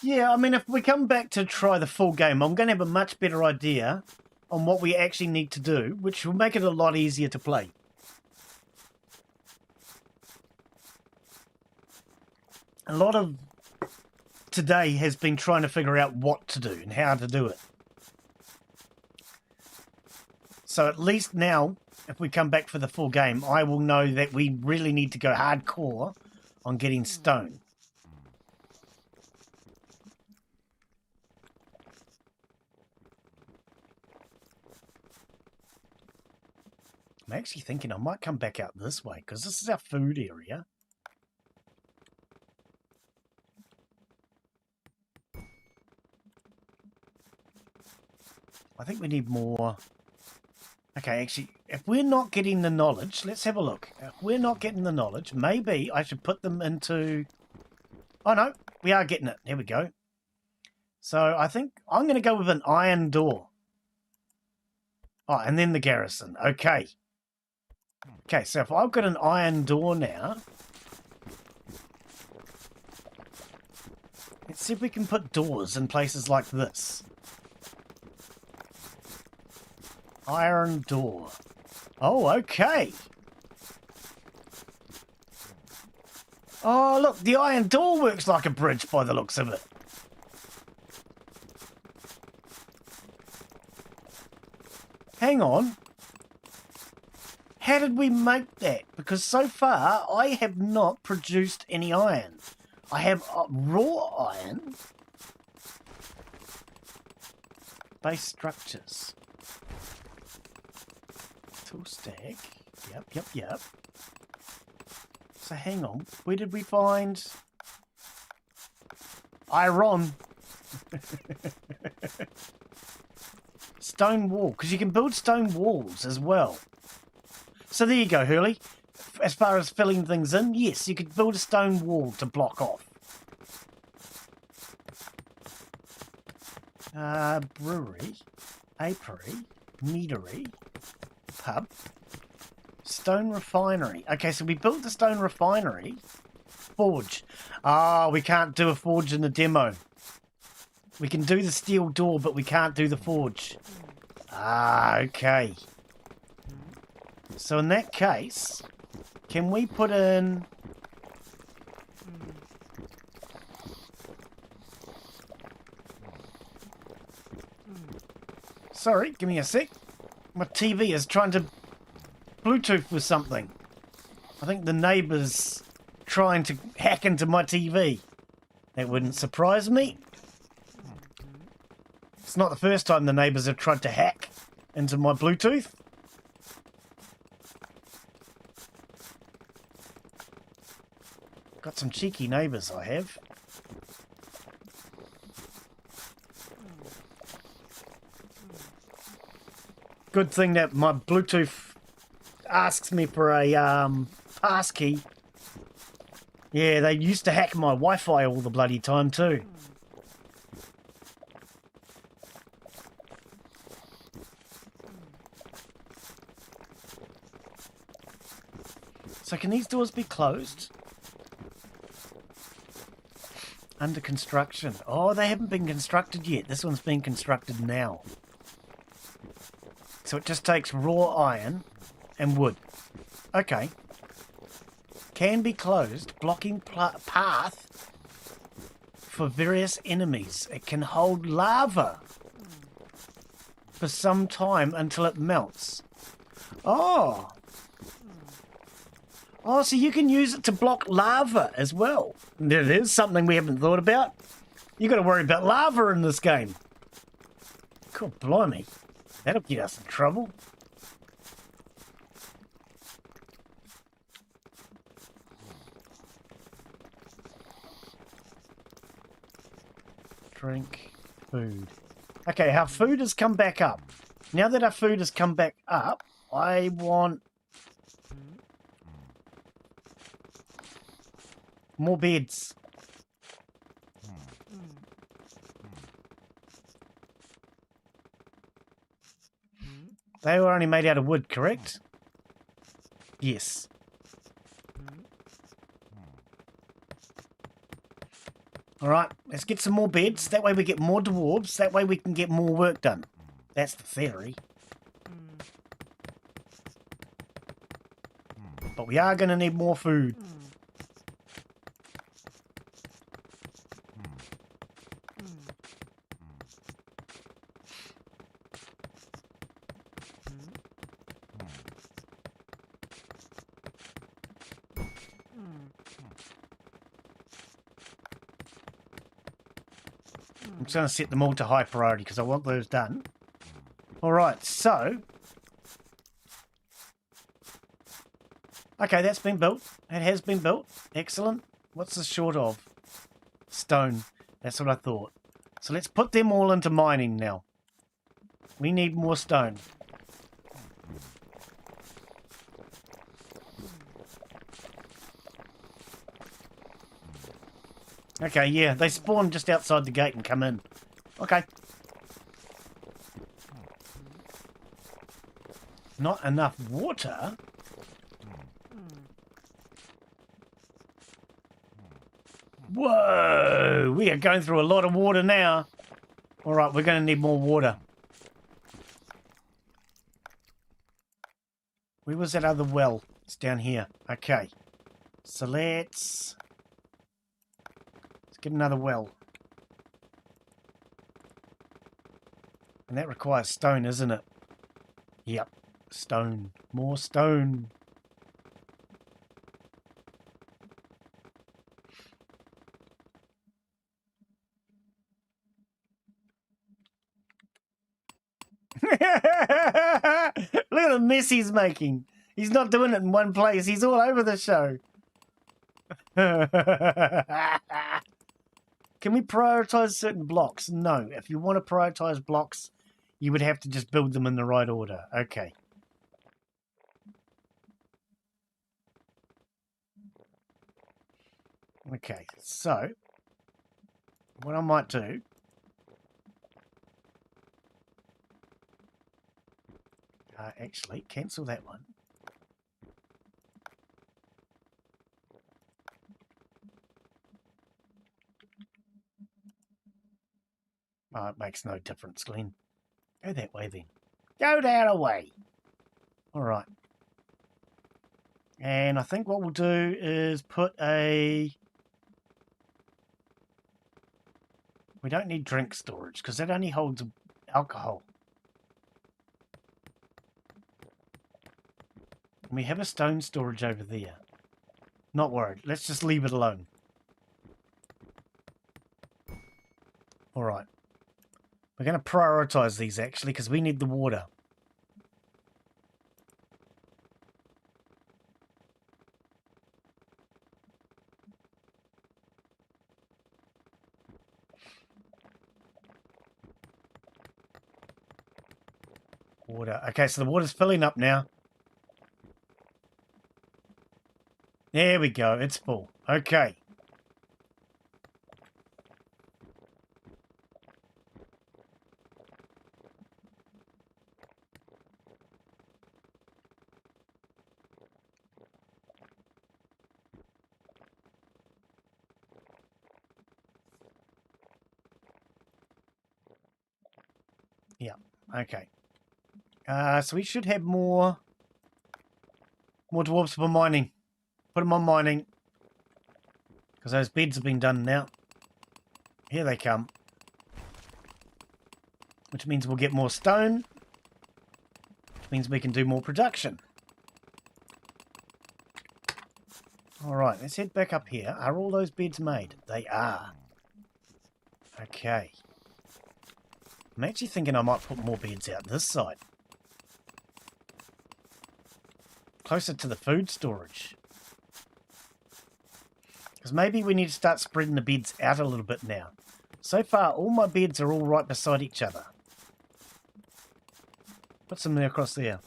Yeah, I mean, if we come back to try the full game, I'm going to have a much better idea on what we actually need to do, which will make it a lot easier to play. A lot of today has been trying to figure out what to do and how to do it. So at least now, if we come back for the full game, I will know that we really need to go hardcore on getting stone. I'm actually thinking I might come back out this way because this is our food area. I think we need more. Okay, actually, if we're not getting the knowledge, let's have a look. If we're not getting the knowledge, maybe I should put them into... Oh, no, we are getting it. Here we go. So I think I'm going to go with an iron door. Oh, and then the garrison. Okay. Okay, so if I've got an iron door now, let's see if we can put doors in places like this. Iron door. Oh, okay. Oh, look, the iron door works like a bridge by the looks of it. Hang on. How did we make that? Because so far, I have not produced any iron. I have raw iron. Base structures. Tool stack. Yep. So hang on. Where did we find iron? stone wall, because you can build stone walls as well. So there you go, Hurley. As far as filling things in, yes, you could build a stone wall to block off. Brewery, apiary, meadery, pub, stone refinery. Okay, so we built the stone refinery. Forge. Ah, we can't do a forge in the demo. We can do the steel door, but we can't do the forge. Ah, okay. So in that case, can we put in... Sorry, give me a sec. My TV is trying to Bluetooth with something. I think the neighbour's trying to hack into my TV. That wouldn't surprise me. It's not the first time the neighbours have tried to hack into my Bluetooth. Got some cheeky neighbours, I have. Good thing that my Bluetooth asks me for a passkey. Yeah, they used to hack my Wi-Fi all the bloody time too. So can these doors be closed? Under construction. Oh, they haven't been constructed yet. This one's being constructed now. So it just takes raw iron and wood. Okay. Can be closed, blocking path for various enemies. It can hold lava for some time until it melts. Oh. Oh, so you can use it to block lava as well. There is something we haven't thought about. You got to worry about lava in this game. Cool, blimey. That'll get us in trouble. Drink, food. Okay, our food has come back up. Now that our food has come back up, I want more beds. They were only made out of wood, correct? Yes. Alright, let's get some more beds. That way we get more dwarves. That way we can get more work done. That's the theory. But we are going to need more food. I'm just going to set them all to high priority because I want those done. Alright, so... Okay, that's been built. It has been built. Excellent. What's this short of? Stone. That's what I thought. So let's put them all into mining now. We need more stone. Okay, yeah, they spawn just outside the gate and come in. Okay. Not enough water? Whoa! We are going through a lot of water now. Alright, we're going to need more water. Where was that other well? It's down here. Okay. So let's get another well. And that requires stone, isn't it? Yep. Stone. More stone. Look at the mess he's making. He's not doing it in one place. He's all over the show. Can we prioritize certain blocks? No. If you want to prioritize blocks, You would have to just build them in the right order. Okay. Okay, so what I might do... actually, cancel that one. Oh, it makes no difference, Glen. Go that way then. Go that away. All right. And I think what we'll do is put a... We don't need drink storage because that only holds alcohol. We have a stone storage over there. Not worried. Let's just leave it alone. All right. We're going to prioritize these actually because we need the water. Water. Okay, so the water's filling up now. There we go. It's full. Okay. Yeah. Okay. So we should have more dwarves for mining. Put them on mining. Because those beds have been done now. Here they come. Which means we'll get more stone. Which means we can do more production. Alright, let's head back up here. Are all those beds made? They are. Okay. I'm actually thinking I might put more beds out this side. Closer to the food storage. Because maybe we need to start spreading the beds out a little bit now. So far, all my beds are all right beside each other. Put some there across there.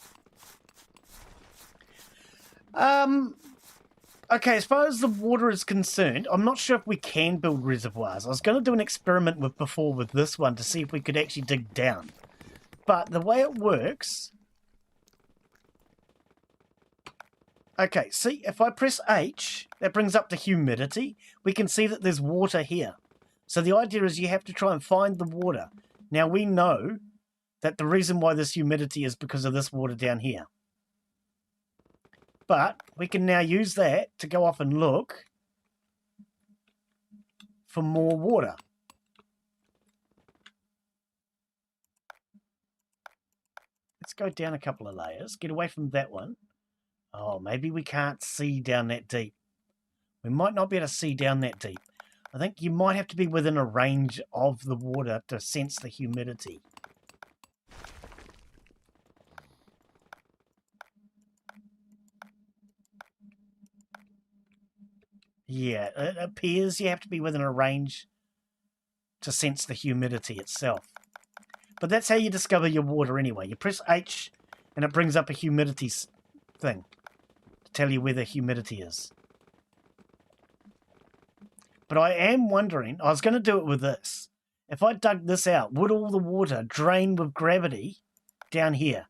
Okay, as far as the water is concerned, I'm not sure if we can build reservoirs. I was going to do an experiment before with this one to see if we could actually dig down. But the way it works... Okay, see, if I press H, that brings up the humidity. We can see that there's water here. So the idea is you have to try and find the water. Now we know that the reason why this humidity is because of this water down here. But we can now use that to go off and look for more water. Let's go down a couple of layers, get away from that one. Oh, maybe we can't see down that deep. We might not be able to see down that deep. I think you might have to be within a range of the water to sense the humidity. Yeah, it appears you have to be within a range to sense the humidity itself. But that's how you discover your water anyway. You press H and it brings up a humidity thing to tell you where the humidity is. But I am wondering, I was going to do it with this. If I dug this out, would all the water drain with gravity down here?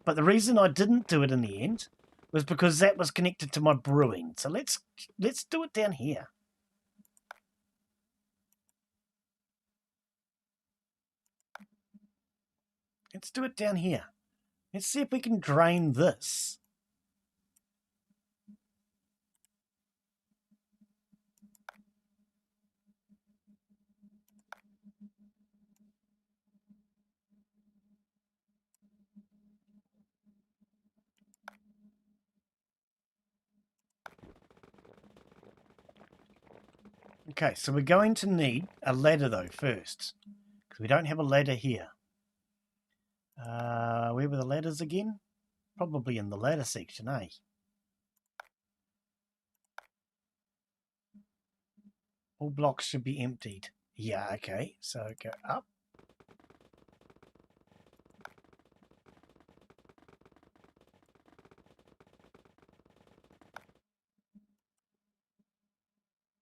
But the reason I didn't do it in the end was because that was connected to my brewing. So let's do it down here. Let's do it down here. Let's see if we can drain this. Okay, so we're going to need a ladder though first, because we don't have a ladder here. Where were the ladders again? Probably in the ladder section, eh? All blocks should be emptied. Yeah, okay, so go up.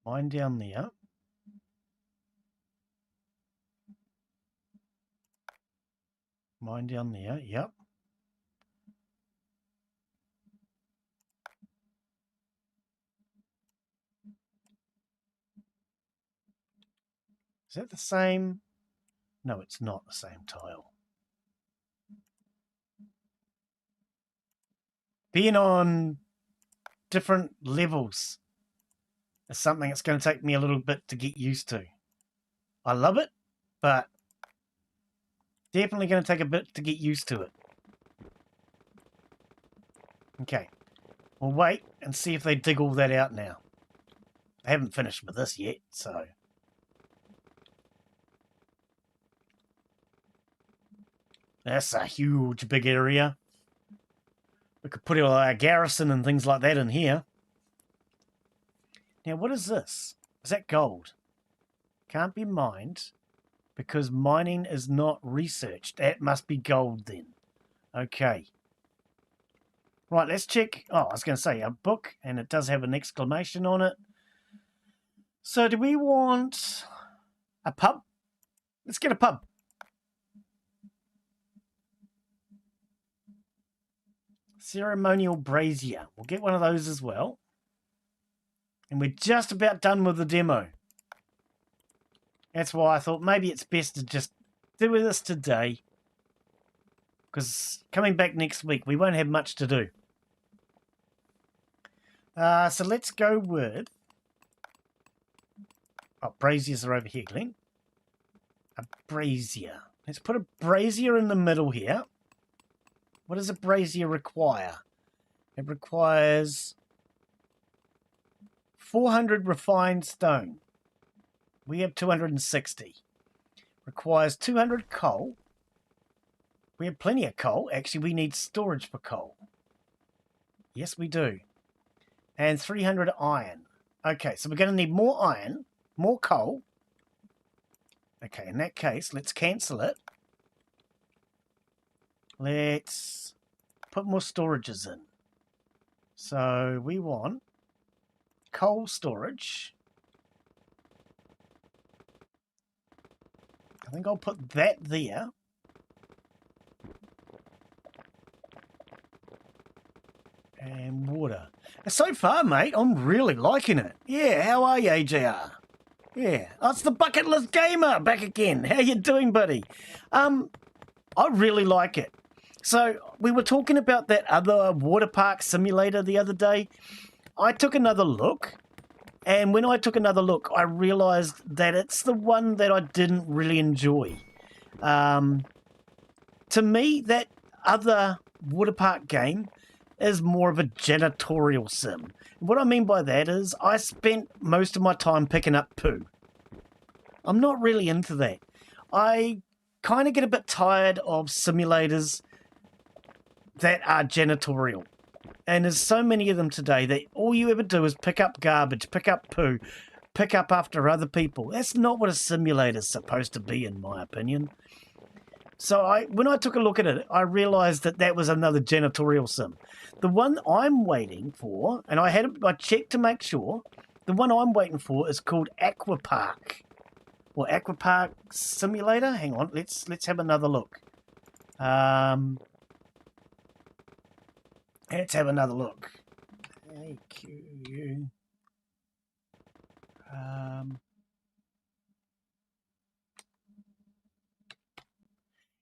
Mine down there. Mine down there, yep. Is that the same? No, it's not the same tile. Being on different levels is something that's going to take me a little bit to get used to. I love it, but definitely going to take a bit to get used to it. Okay, we'll wait and see if they dig all that out now. I haven't finished with this yet, so... That's a huge big area. We could put our garrison and things like that in here. Now, what is this? Is that gold? Can't be mined because mining is not researched. That must be gold then. Okay. Right, let's check. Oh, I was going to say a book, and it does have an exclamation on it. So do we want a pub? Let's get a pub. Ceremonial brazier. We'll get one of those as well. And we're just about done with the demo. That's why I thought maybe it's best to just do this today. Because coming back next week, we won't have much to do. So let's go with... Oh, braziers are over here, Glen. A brazier. Let's put a brazier in the middle here. What does a brazier require? It requires 400 refined stone. We have 260. Requires 200 coal. We have plenty of coal. Actually, we need storage for coal. Yes, we do. And 300 iron. Okay, so we're going to need more iron, more coal. Okay, in that case, let's cancel it. Let's put more storages in. So we want coal storage. I think I'll put that there. And water. So far, mate, I'm really liking it. Yeah, how are you, AJR? Yeah, that's the Bucket List Gamer back again. How you doing, buddy? I really like it. So we were talking about that other water park simulator the other day. I took another look, and when I took another look, I realised that it's the one that I didn't really enjoy. To me, that other water park game is more of a janitorial sim. What I mean by that is I spent most of my time picking up poo. I'm not really into that. I kind of get a bit tired of simulators that are janitorial. And there's so many of them today that all you ever do is pick up garbage, pick up poo, pick up after other people. That's not what a simulator's supposed to be, in my opinion. So when I took a look at it, I realised that that was another janitorial sim. The one I'm waiting for, and I checked to make sure, the one I'm waiting for is called Aquapark. Or Aquapark Simulator. Hang on, let's have another look. Let's have another look. AQ.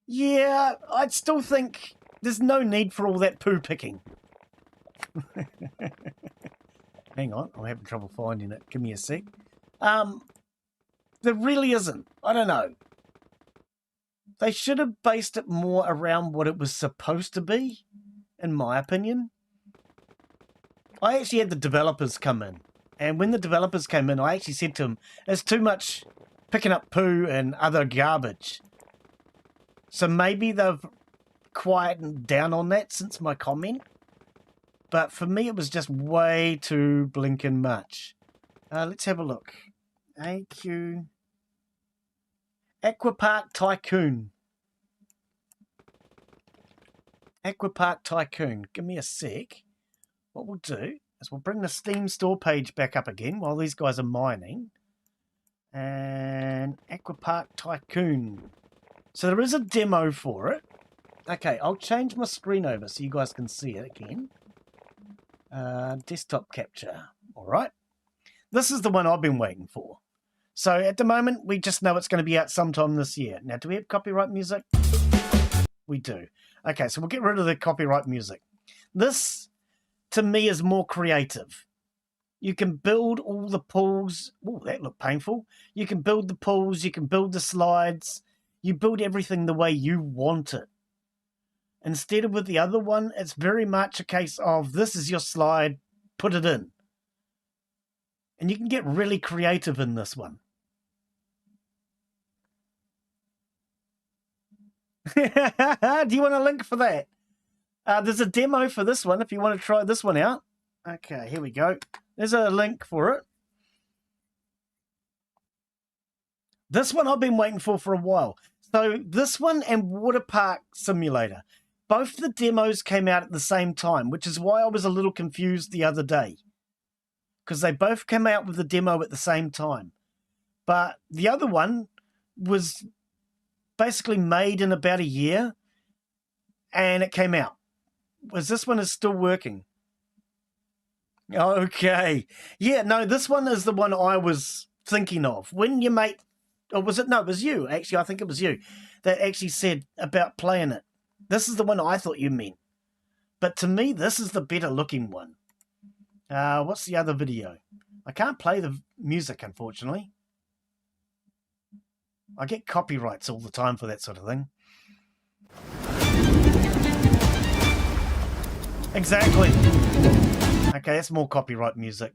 Yeah, I'd still think there's no need for all that poo picking. Hang on, I'm having trouble finding it. Give me a sec. There really isn't. I don't know. They should have based it more around what it was supposed to be, in my opinion. I actually had the developers come in. And when the developers came in, I actually said to them, there's too much picking up poo and other garbage. So maybe they've quietened down on that since my comment. But for me, it was just way too blinking much. Let's have a look. AQ... Aquapark Tycoon. Aquapark Tycoon. Give me a sec. What we'll do is we'll bring the Steam store page back up again while these guys are mining. And Aquapark Tycoon. So there is a demo for it. Okay, I'll change my screen over so you guys can see it again. Desktop capture. All right. This is the one I've been waiting for. So at the moment, we just know it's going to be out sometime this year. Now, do we have copyright music? We do. Okay, so we'll get rid of the copyright music. This, to me, is more creative. You can build all the pools. Oh, that looked painful. You can build the pools. You can build the slides. You build everything the way you want it. Instead of with the other one, it's very much a case of this is your slide, put it in. And you can get really creative in this one. Do you want a link for that? There's a demo for this one if you want to try this one out. Okay, here we go. There's a link for it. This one I've been waiting for a while. So this one and Water Park Simulator, both the demos came out at the same time, which is why I was a little confused the other day. Because they both came out with the demo at the same time. But the other one was basically made in about a year, and it came out. Whereas this one is still working. Okay. Yeah, no, this one is the one I was thinking of. When your mate, or was it? No, it was you. Actually, I think it was you that actually said about playing it. This is the one I thought you meant. But to me, this is the better looking one. What's the other video? I can't play the music, unfortunately. I get copyrights all the time for that sort of thing. Exactly. Okay, that's more copyright music.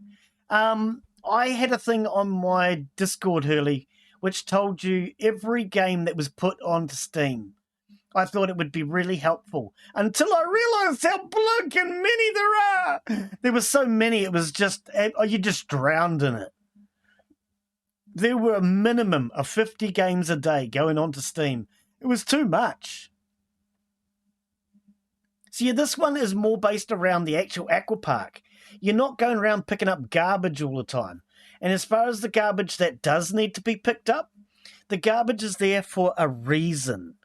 I had a thing on my Discord early which told you every game that was put onto Steam. I thought it would be really helpful until I realised how blinking many there are. There were so many, it was just, you just drowned in it. There were a minimum of 50 games a day going onto Steam. It was too much. So yeah, this one is more based around the actual aquapark. You're not going around picking up garbage all the time. And as far as the garbage that does need to be picked up, the garbage is there for a reason.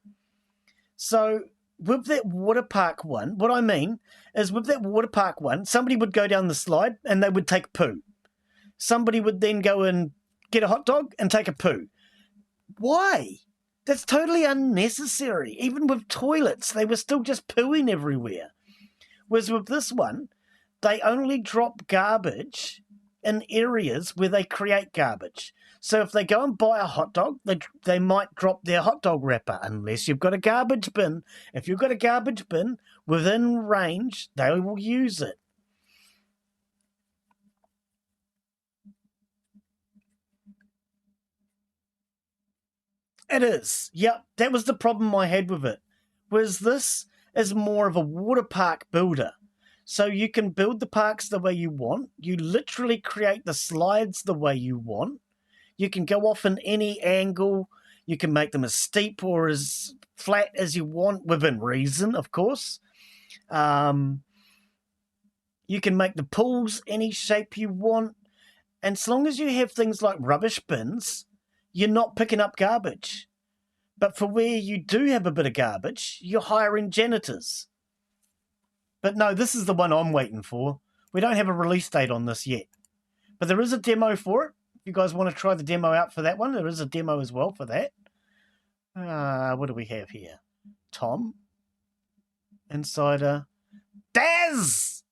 So with that water park one, what I mean is with that water park one, somebody would go down the slide and they would take poo. Somebody would then go and get a hot dog and take a poo. Why? That's totally unnecessary. Even with toilets, they were still just pooing everywhere. Whereas with this one, they only drop garbage in areas where they create garbage. So if they go and buy a hot dog, they might drop their hot dog wrapper, unless you've got a garbage bin. If you've got a garbage bin within range, they will use it. It is. Yep, that was the problem I had with it. Whereas this is more of a water park builder. So you can build the parks the way you want. You literally create the slides the way you want. You can go off in any angle. You can make them as steep or as flat as you want, within reason, of course. You can make the pools any shape you want. And as long as you have things like rubbish bins, you're not picking up garbage. But for where you do have a bit of garbage, you're hiring janitors. But no, this is the one I'm waiting for. We don't have a release date on this yet. But there is a demo for it. If you guys want to try the demo out for that one, there is a demo as well for that. What do we have here? Tom. Insider. Daz!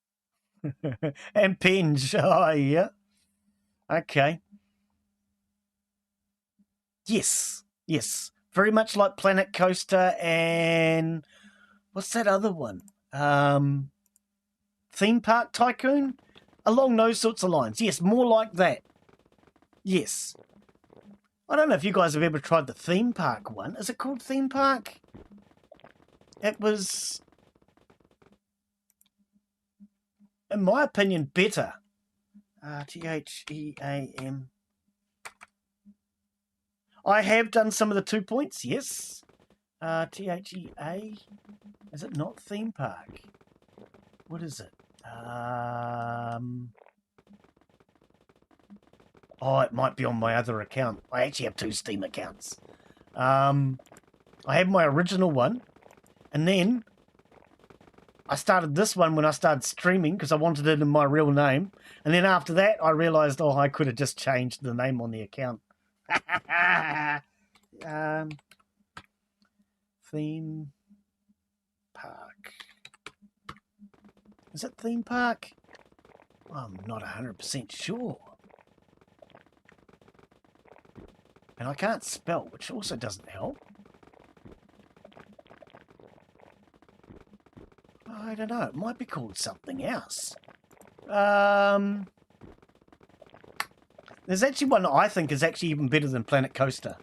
And Penge. Oh, yeah. Okay. Yes. Yes. Very much like Planet Coaster and... what's that other one? Theme Park Tycoon? Along those sorts of lines. Yes, more like that. Yes. I don't know if you guys have ever tried the theme park one. Is it called Theme Park? It was, in my opinion, better. Theam. I have done some of the 2 points, yes. THEA. Is it not Theme Park? What is it? Oh, it might be on my other account. I actually have 2 Steam accounts. I have my original one, and then I started this one when I started streaming because I wanted it in my real name. And then after that, I realised, oh, I could have just changed the name on the account. Theme park. Is it theme park? I'm not 100% sure. And I can't spell, which also doesn't help. I don't know. It might be called something else. There's actually one that I think is actually even better than Planet Coaster.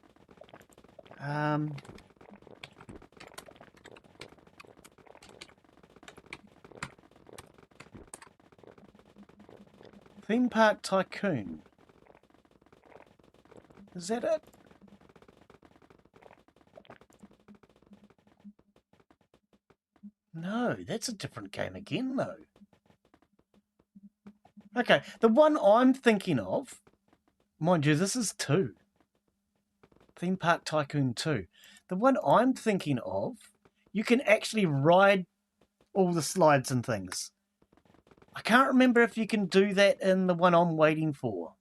Theme Park Tycoon. Is that it? No, that's a different game again, though. Okay, the one I'm thinking of, mind you, this is 2. Theme Park Tycoon 2. The one I'm thinking of, you can actually ride all the slides and things. I can't remember if you can do that in the one I'm waiting for.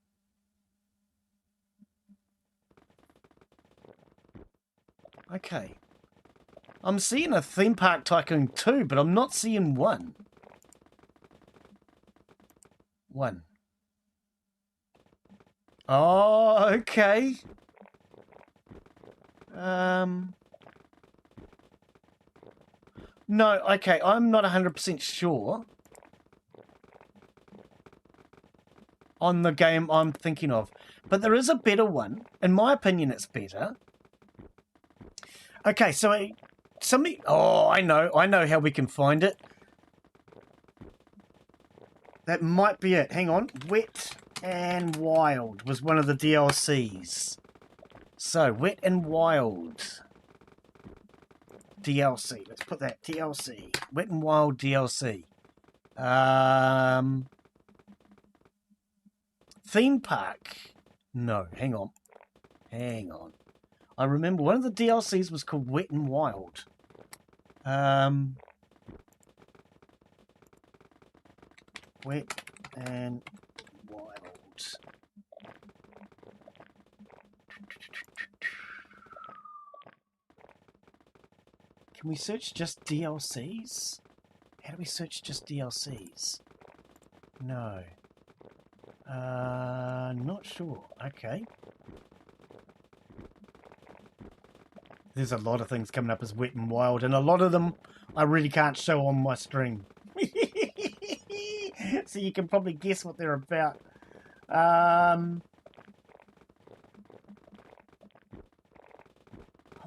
Okay. I'm seeing a Theme Park Tycoon 2, but I'm not seeing 1. 1. Oh, okay. No, okay, I'm not 100% sure on the game I'm thinking of. But there is a better one. In my opinion, it's better. Okay, so somebody... Oh, I know how we can find it. That might be it. Hang on. Wet and Wild was one of the DLCs. So, Wet and Wild DLC. Let's put that. DLC. Wet and Wild DLC. Theme Park. No, hang on. Hang on. I remember one of the DLCs was called Wet and Wild. Wet and Wild. Can we search just DLCs? How do we search just DLCs? No. Not sure. Okay. There's a lot of things coming up as Wet and Wild, and a lot of them I really can't show on my stream. So you can probably guess what they're about. I'm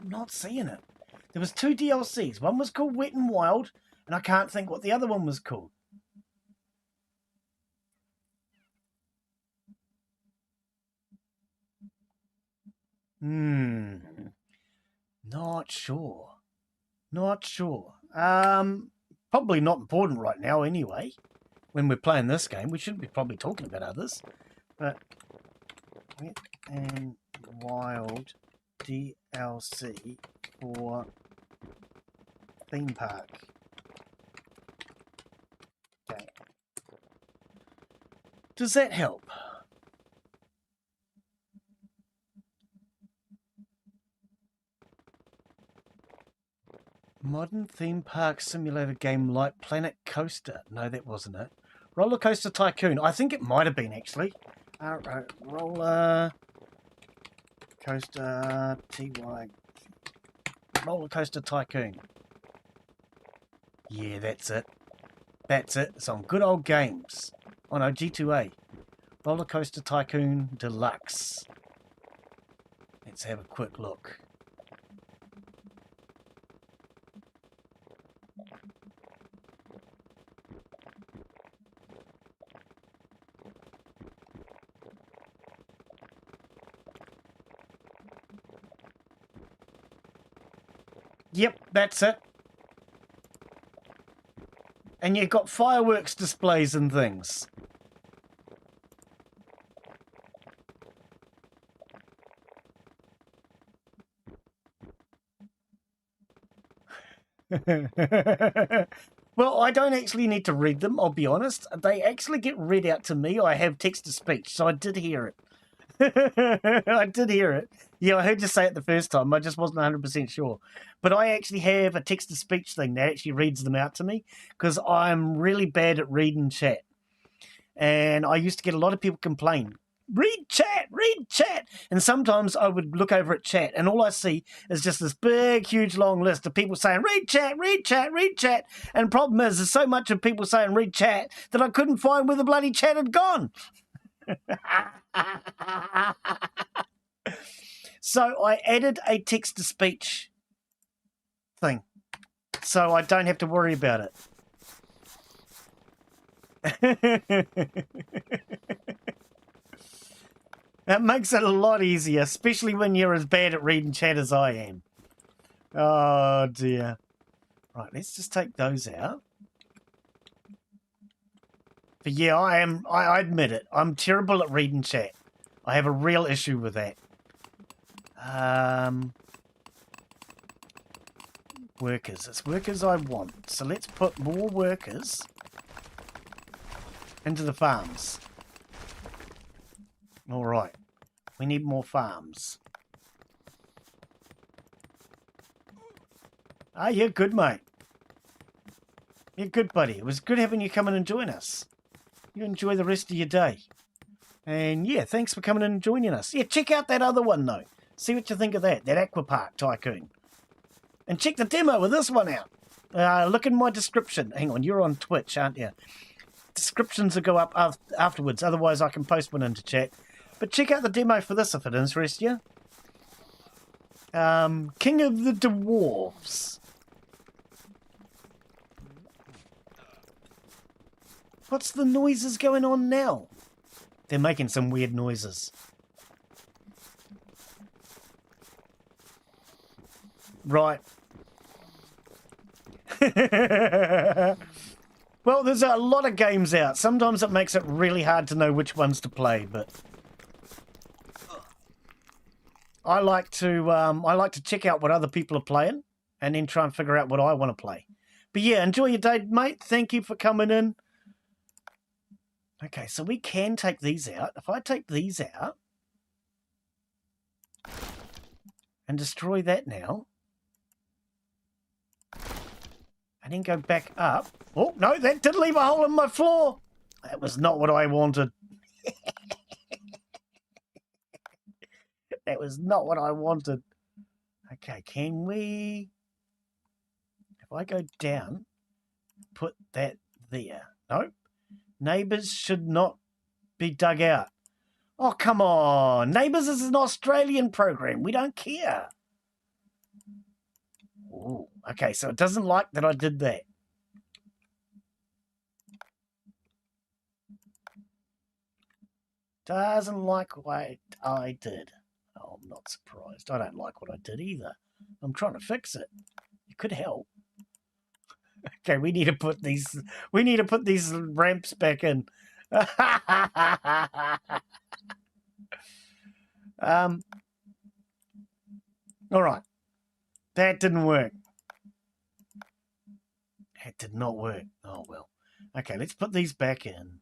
not seeing it. There was 2 DLCs. One was called Wet and Wild, and I can't think what the other one was called. Not sure. Not sure. Probably not important right now anyway. When we're playing this game, we shouldn't be probably talking about others. But Wet and Wild DLC for theme park. Okay. Does that help? Modern theme park simulator game like Planet Coaster. No, that wasn't it. Roller Coaster Tycoon. I think it might have been, actually. Roller Coaster TY. Roller Coaster Tycoon. Yeah, that's it. That's it. It's on Good Old Games. Oh no, G2A. Roller Coaster Tycoon Deluxe. Let's have a quick look. Yep, that's it. And you've got fireworks displays and things. Well, I don't actually need to read them, I'll be honest. They actually get read out to me. I have text-to-speech, so I did hear it. I did hear it. Yeah, I heard you say it the first time. I just wasn't 100% sure. But I actually have a text-to-speech thing that actually reads them out to me because I'm really bad at reading chat. And I used to get a lot of people complain, read chat, read chat. And sometimes I would look over at chat and all I see is just this big, huge, long list of people saying, read chat, read chat, read chat. And the problem is there's so much of people saying read chat that I couldn't find where the bloody chat had gone. So I added a text-to-speech thing so I don't have to worry about it. That makes it a lot easier, especially when you're as bad at reading chat as I am. Oh dear. Right, let's just take those out. But yeah, I admit it. I'm terrible at reading chat. I have a real issue with that. Workers. It's workers I want. So let's put more workers into the farms. All right. We need more farms. Ah, you're good, mate. You're good, buddy. It was good having you come in and join us. You enjoy the rest of your day. And yeah, thanks for coming in and joining us. Yeah, check out that other one, though. See what you think of that Aquapark Tycoon. And check the demo of this one out. Look in my description. Hang on, you're on Twitch, aren't you? Descriptions will go up afterwards. Otherwise, I can post one into chat. But check out the demo for this if it interests you. King of the Dwarves. What's the noises going on now? They're making some weird noises. Right. Well, there's a lot of games out. Sometimes it makes it really hard to know which ones to play, but I like to check out what other people are playing and then try and figure out what I want to play. But yeah, enjoy your day, mate. Thank you for coming in. Okay, so we can take these out. If I take these out and destroy that now, and then go back up. Oh, no, that did leave a hole in my floor. That was not what I wanted. That was not what I wanted. Okay, can we... If I go down, put that there. Nope. Neighbours should not be dug out. Oh, come on. Neighbours is an Australian program. We don't care. Ooh, okay, so it doesn't like that I did that. Doesn't like what I did. Oh, I'm not surprised. I don't like what I did either. I'm trying to fix it. You could help. Okay, we need to put these ramps back in. All right. That didn't work. That did not work. Oh, well. Okay, let's put these back in.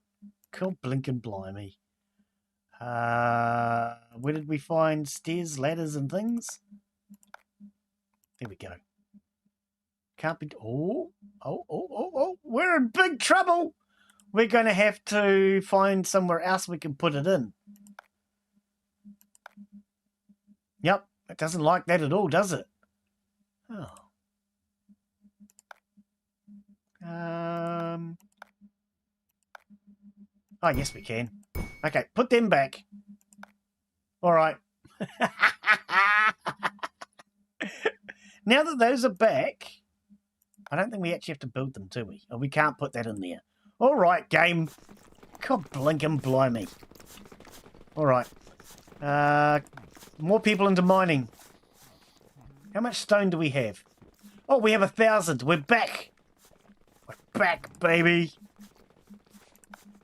Cool, blinking blimey. Where did we find stairs, ladders, and things? There we go. Can't be... Oh. We're in big trouble. We're going to have to find somewhere else we can put it in. Yep. It doesn't like that at all, does it? Oh. Oh, yes, we can. Okay, put them back. All right. Now that those are back, I don't think we actually have to build them, do we? Oh, we can't put that in there. All right, game. God blinking blimey. All right. More people into mining. How much stone do we have? Oh, we have 1,000. We're back. We're back, baby.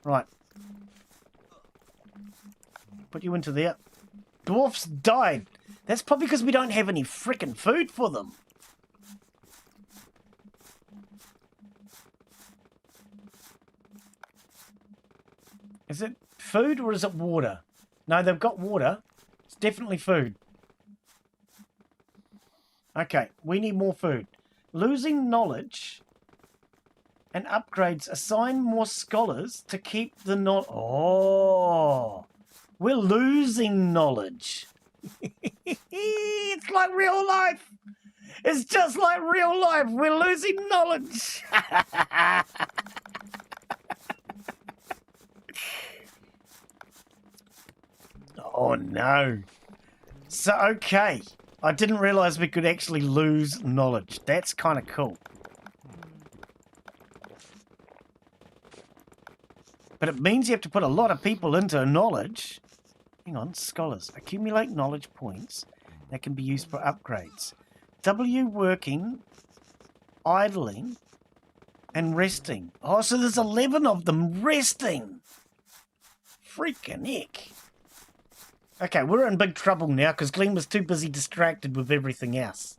Right. Put you into there. Dwarfs died. That's probably because we don't have any frickin' food for them. Is it food or is it water? No, they've got water. It's definitely food. Okay, we need more food. Losing knowledge and upgrades assign more scholars to keep the knowledge. Oh, we're losing knowledge. It's like real life. It's just like real life. We're losing knowledge. Oh, no. So, okay. I didn't realise we could actually lose knowledge. That's kind of cool. But it means you have to put a lot of people into knowledge. Hang on, scholars. Accumulate knowledge points that can be used for upgrades. W working, idling, and resting. Oh, so there's 11 of them resting. Freaking heck. Okay, we're in big trouble now because Glen was too busy distracted with everything else.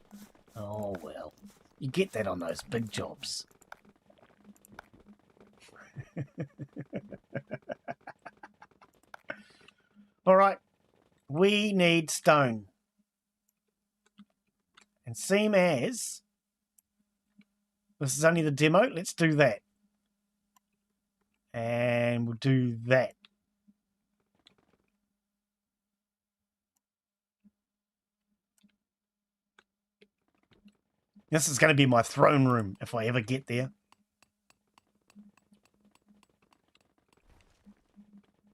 Oh, well. You get that on those big jobs. All right. We need stone. And same as... This is only the demo. Let's do that. And we'll do that. This is going to be my throne room if I ever get there.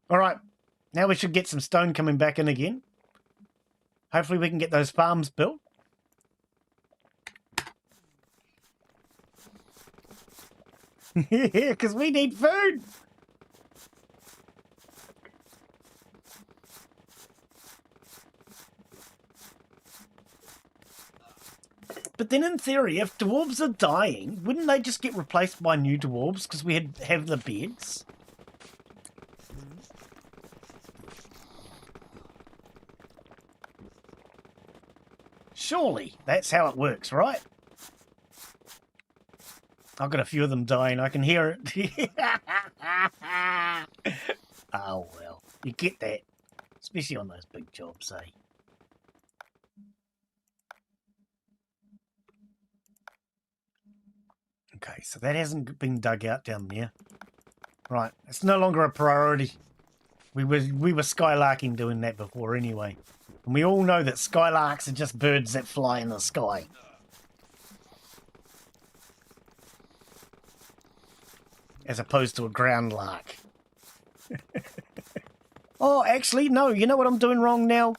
All right. Now we should get some stone coming back in again. Hopefully we can get those farms built. Yeah, because we need food. But then in theory, if dwarves are dying, wouldn't they just get replaced by new dwarves because we have the beds? Surely that's how it works, right? I've got a few of them dying. I can hear it. Oh, well. You get that. Especially on those big jobs, eh? Okay, so that hasn't been dug out down there. Right, it's no longer a priority. We were skylarking doing that before anyway. And we all know that skylarks are just birds that fly in the sky. As opposed to a ground lark. Oh, actually, no. You know what I'm doing wrong now?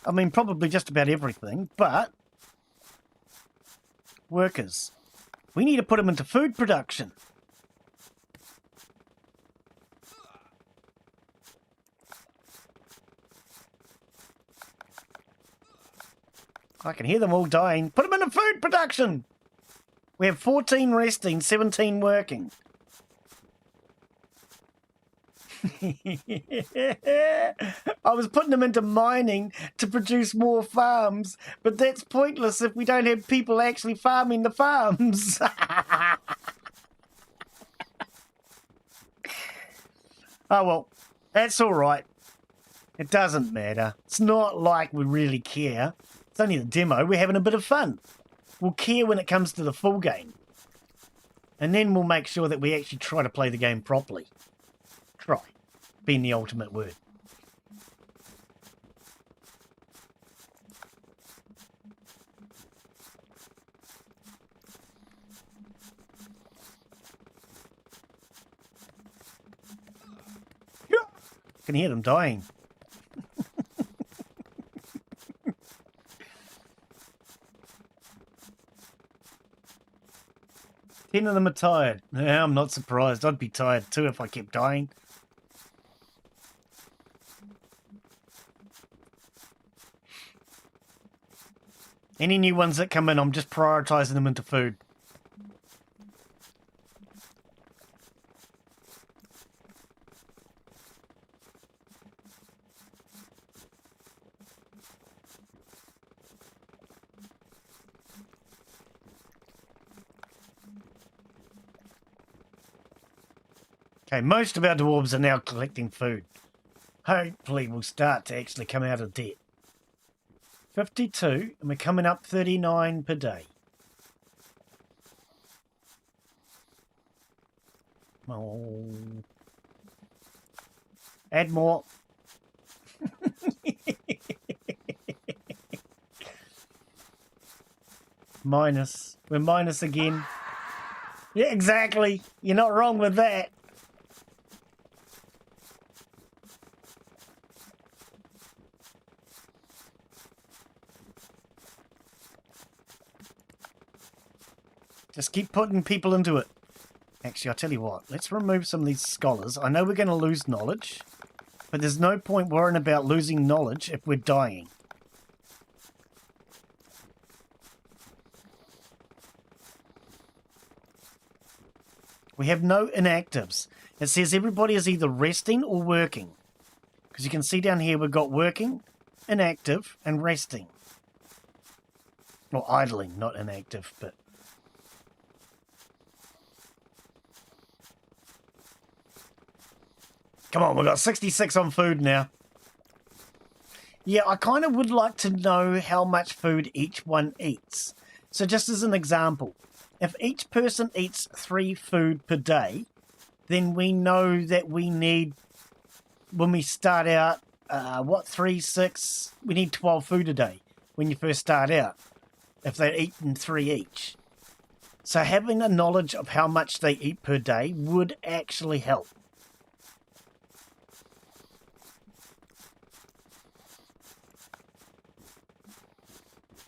I mean, probably just about everything, but... Workers. We need to put them into food production. I can hear them all dying. Put them into food production! We have 14 resting, 17 working. I was putting them into mining to produce more farms, but that's pointless if we don't have people actually farming the farms. Oh well, that's all right. It doesn't matter. It's not like we really care. It's only the demo. We're having a bit of fun. We'll care when it comes to the full game. And then we'll make sure that we actually try to play the game properly. Try. Being the ultimate word. I can hear them dying. 10 of them are tired. Yeah, I'm not surprised. I'd be tired too if I kept dying. Any new ones that come in, I'm just prioritising them into food. Okay, most of our dwarves are now collecting food. Hopefully we'll start to actually come out of debt. 52, and we're coming up 39 per day. Oh. Add more. Minus. We're minus again. Yeah, exactly. You're not wrong with that. Just keep putting people into it. Actually, I'll tell you what. Let's remove some of these scholars. I know we're going to lose knowledge, but there's no point worrying about losing knowledge if we're dying. We have no inactives. It says everybody is either resting or working. Because you can see down here we've got working, inactive, and resting. Or idling, not inactive, but... Come on, we've got 66 on food now. Yeah, I kind of would like to know how much food each one eats. So just as an example, if each person eats 3 food per day, then we know that we need, when we start out, 3, 6, we need 12 food a day when you first start out, if they're eating 3 each. So having a knowledge of how much they eat per day would actually help.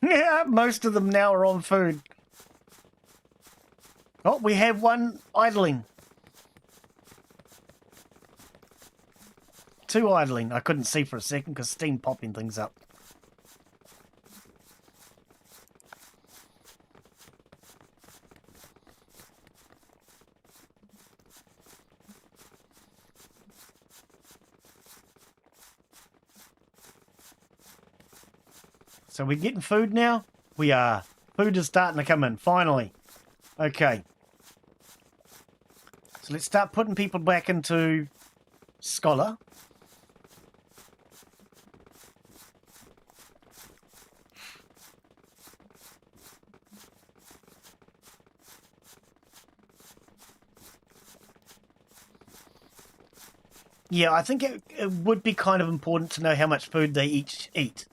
Yeah, most of them now are on food. Oh, we have one idling. 2 idling. I couldn't see for a second because Steam popping things up. So we're getting food now? We are. Food is starting to come in, finally. Okay. So let's start putting people back into Scholar. Yeah, I think it would be kind of important to know how much food they each eat.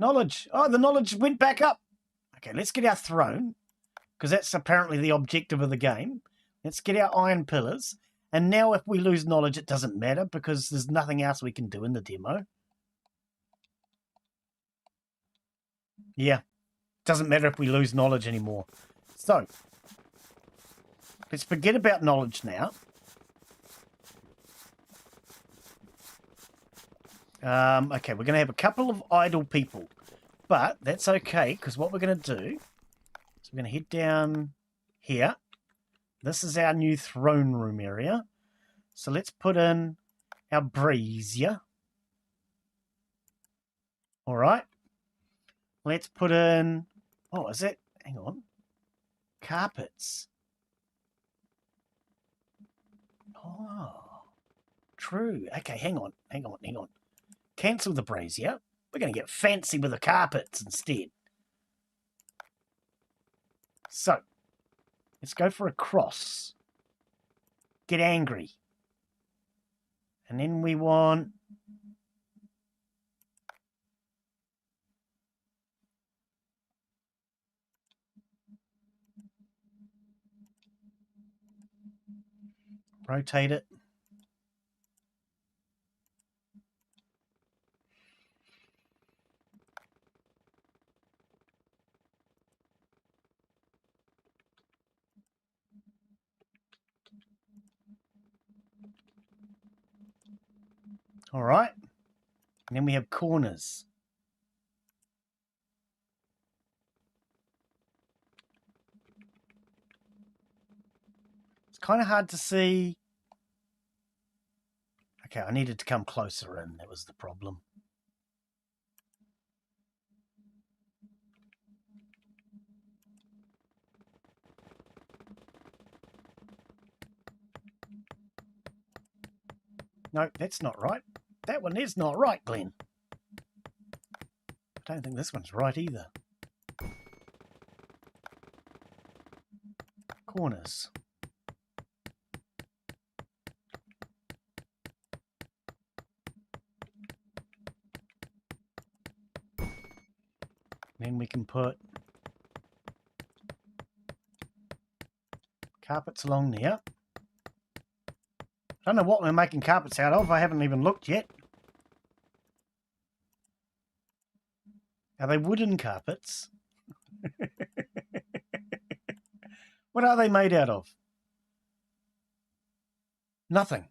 Knowledge. Oh, the knowledge went back up. Okay, let's get our throne, because that's apparently the objective of the game. Let's get our iron pillars. And now if we lose knowledge, it doesn't matter, because there's nothing else we can do in the demo. Yeah, doesn't matter if we lose knowledge anymore. So, let's forget about knowledge now. Okay, we're going to have a couple of idle people, but that's okay, because what we're going to do is we're going to head down here. This is our new throne room area. So let's put in our brazier. All right. Let's put in, oh, is it? Hang on. Carpets. Oh, true. Okay, hang on. Cancel the brazier. We're going to get fancy with the carpets instead. So, let's go for a cross. Get angry. And then we want... rotate it. All right. And then we have corners. It's kind of hard to see. Okay, I needed to come closer in. That was the problem. No, that's not right. That one is not right, Glen. I don't think this one's right either. Corners. Then we can put carpets along there. I don't know what we're making carpets out of. I haven't even looked yet. Are they wooden carpets? What are they made out of? Nothing.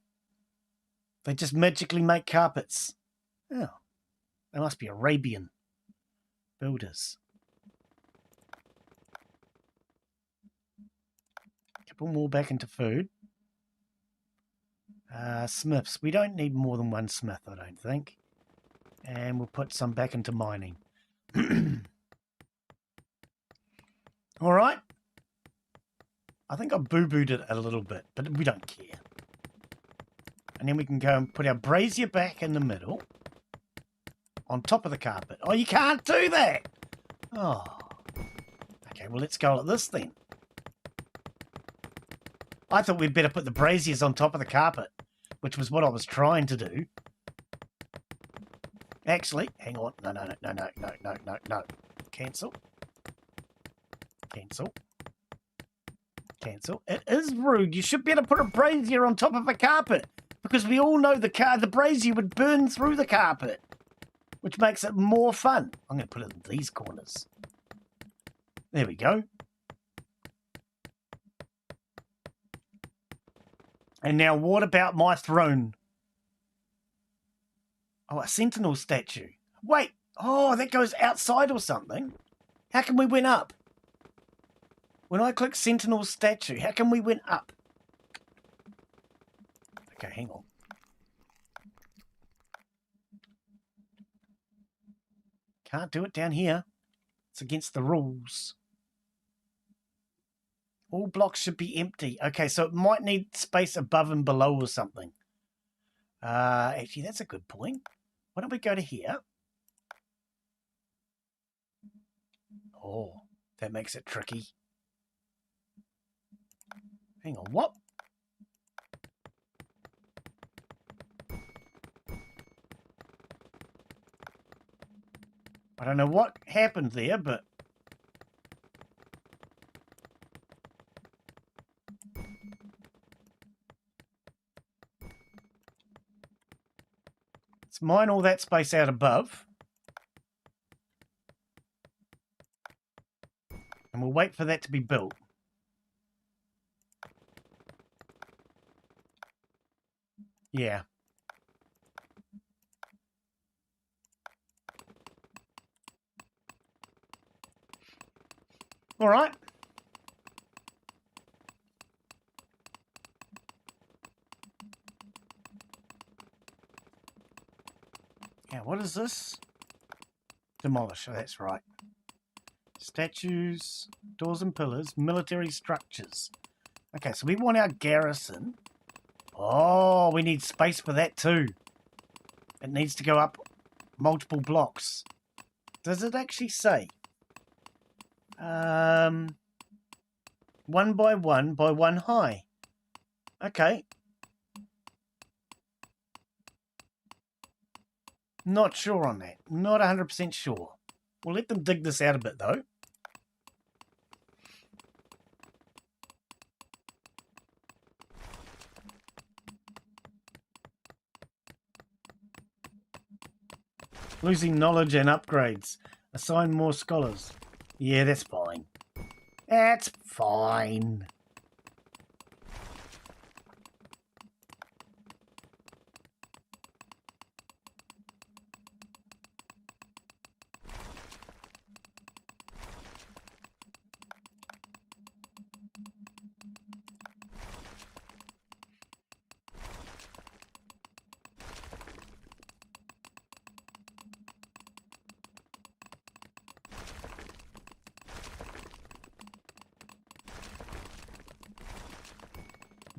They just magically make carpets. Oh, they must be Arabian builders. A couple more back into food. Smiths. We don't need more than one smith, I don't think. And we'll put some back into mining. All right. I think I boo-booed it a little bit, but we don't care. And then we can go and put our brazier back in the middle. On top of the carpet. Oh, you can't do that! Oh. Okay, well, let's go like this then. I thought we'd better put the braziers on top of the carpet, which was what I was trying to do. Actually, hang on. No. Cancel. Cancel. Cancel. It is rude. You should be able to put a brazier on top of a carpet, because we all know the brazier would burn through the carpet, which makes it more fun. I'm going to put it in these corners. There we go. And now what about my throne? Oh, a sentinel statue. Wait. Oh, that goes outside or something. How can we win up? When I click sentinel statue, how can we win up? Okay, hang on. Can't do it down here. It's against the rules. All blocks should be empty. Okay, so it might need space above and below or something. Actually, that's a good point. Why don't we go to here? Oh, that makes it tricky. Hang on, what? I don't know what happened there, but... let's mine all that space out above. And we'll wait for that to be built. Yeah. All right. Yeah, what is this? Demolish. Oh, that's right. Statues, doors and pillars, military structures. Okay, so we want our garrison. Oh, we need space for that too. It needs to go up multiple blocks. Does it actually say? 1 by 1 by 1 high. Okay. Not sure on that. Not 100% sure. We'll let them dig this out a bit though. Losing knowledge and upgrades. Assign more scholars. Yeah, that's fine. That's fine.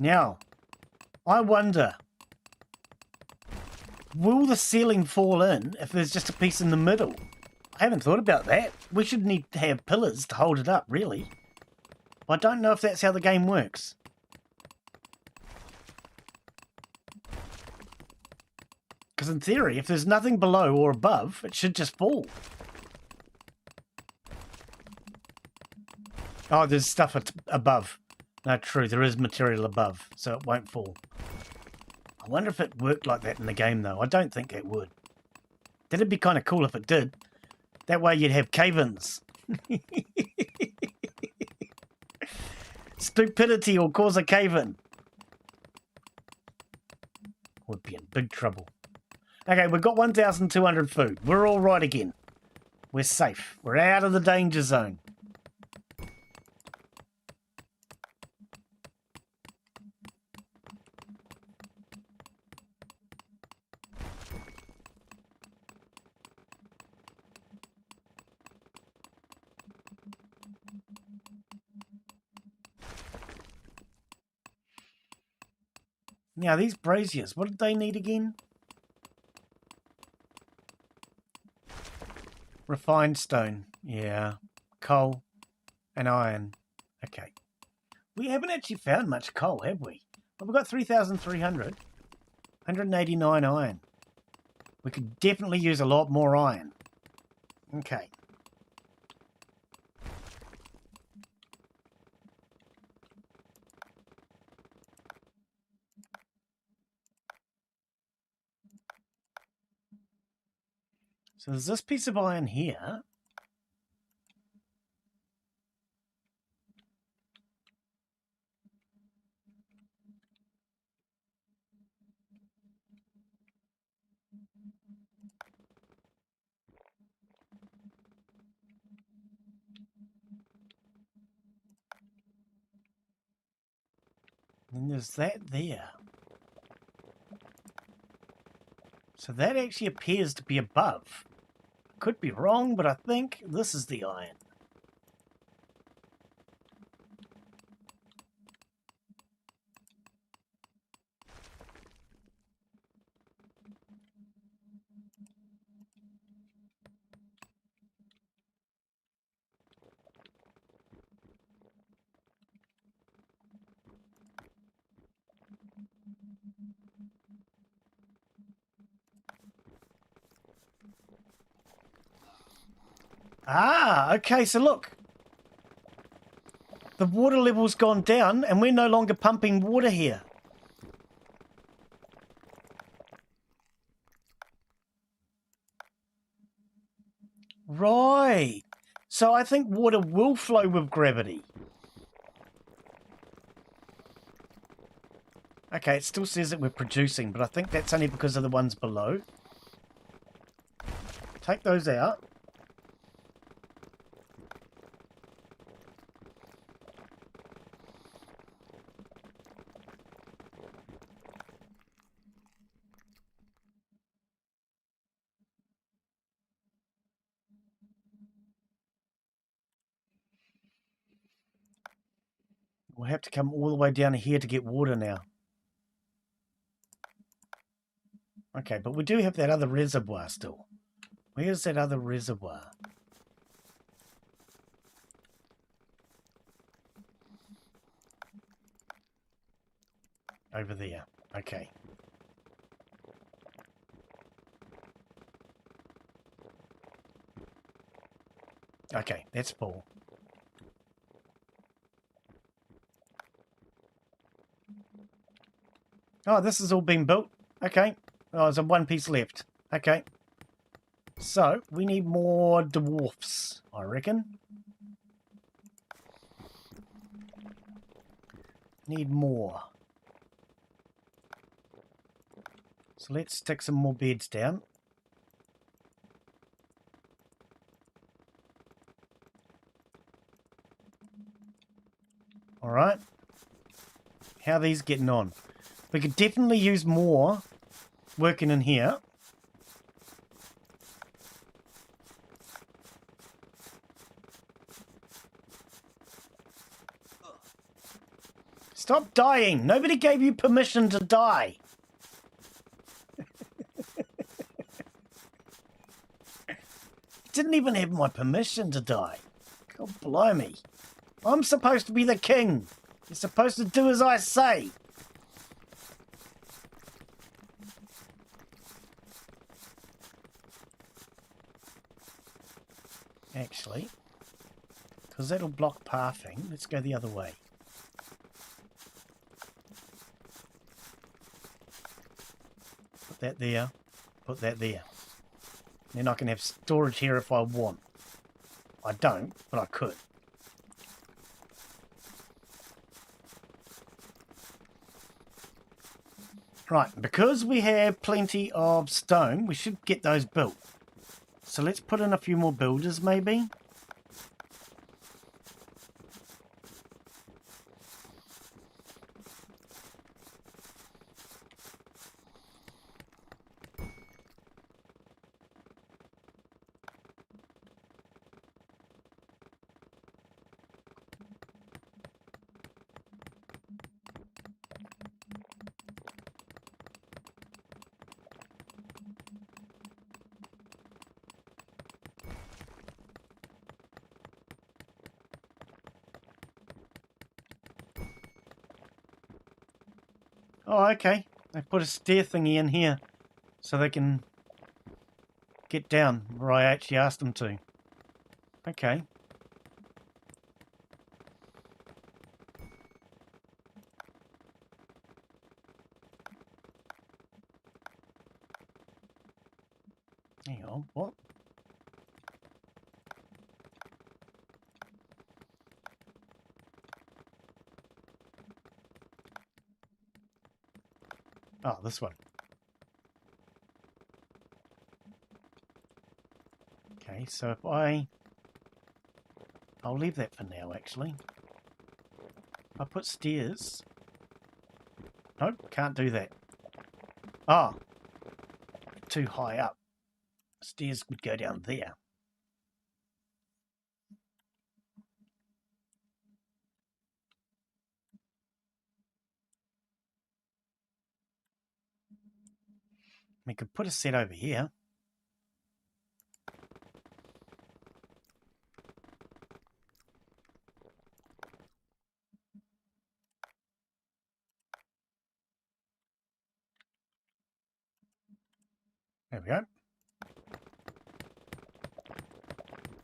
Now, I wonder, will the ceiling fall in if there's just a piece in the middle? I haven't thought about that. We should need to have pillars to hold it up, really. I don't know if that's how the game works. Because in theory, if there's nothing below or above, it should just fall. Oh, there's stuff above. No, true, there is material above, so it won't fall. I wonder if it worked like that in the game, though. I don't think it would. That'd be kind of cool if it did. That way you'd have cave-ins. Stupidity will cause a cave-in. Would be in big trouble. Okay, we've got 1,200 food. We're all right again. We're safe. We're out of the danger zone. Now, these braziers, what did they need again? Refined stone. Yeah. Coal and iron. Okay. We haven't actually found much coal, have we? Well, we've got 3,300. 189 iron. We could definitely use a lot more iron. Okay. So there's this piece of iron here. And there's that there. So that actually appears to be above. Could be wrong, but I think this is the iron. Ah, okay, so look. The water level's gone down and we're no longer pumping water here. Right. So I think water will flow with gravity. Okay, it still says that we're producing, but I think that's only because of the ones below. Take those out. We'll have to come all the way down here to get water now. Okay, but we do have that other reservoir still. Where's that other reservoir? Over there. Okay. Okay, that's full. Oh, this has all been built. Okay. Oh, there's one piece left. Okay. So, we need more dwarfs, I reckon. Need more. So let's stick some more beds down. Alright. How are these getting on? We could definitely use more working in here. Stop dying! Nobody gave you permission to die! didn't even have my permission to die. God blimey. I'm supposed to be the king. You're supposed to do as I say. Actually, because that'll block pathing, let's go the other way. Put that there, put that there. Then I can have storage here if I want. I don't, but I could. Right, because we have plenty of stone, we should get those built. So let's put in a few more builders maybe. Oh, okay. They put a stair thingy in here so they can get down where I actually asked them to. Okay. Hang on, what? Oh, this one. Okay, so if I'll leave that for now, actually. If I put stairs... Nope, can't do that. Ah, too high up. Stairs would go down there. We could put a set over here. There we go.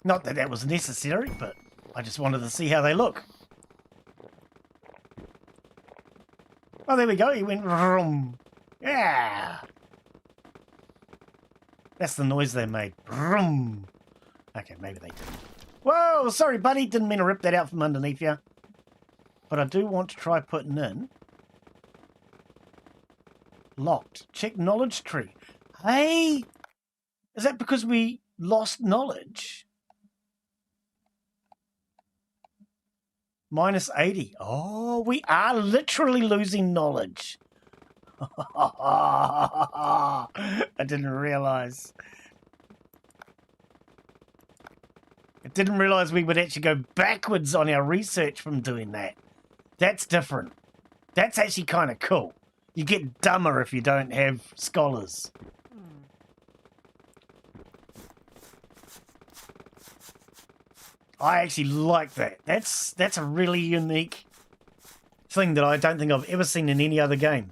Not that that was necessary, but I just wanted to see how they look. Oh, there we go. He went vroom. Yeah. That's the noise they made. Vroom. Okay, maybe they didn't. Whoa, sorry, buddy. Didn't mean to rip that out from underneath you. But I do want to try putting in... Locked. Check knowledge tree. Hey! Is that because we lost knowledge? Minus 80. Oh, we are literally losing knowledge. I didn't realise. I didn't realise we would actually go backwards on our research from doing that. That's different. That's actually kind of cool. You get dumber if you don't have scholars. I actually like that. That's a really unique thing that I don't think I've ever seen in any other game.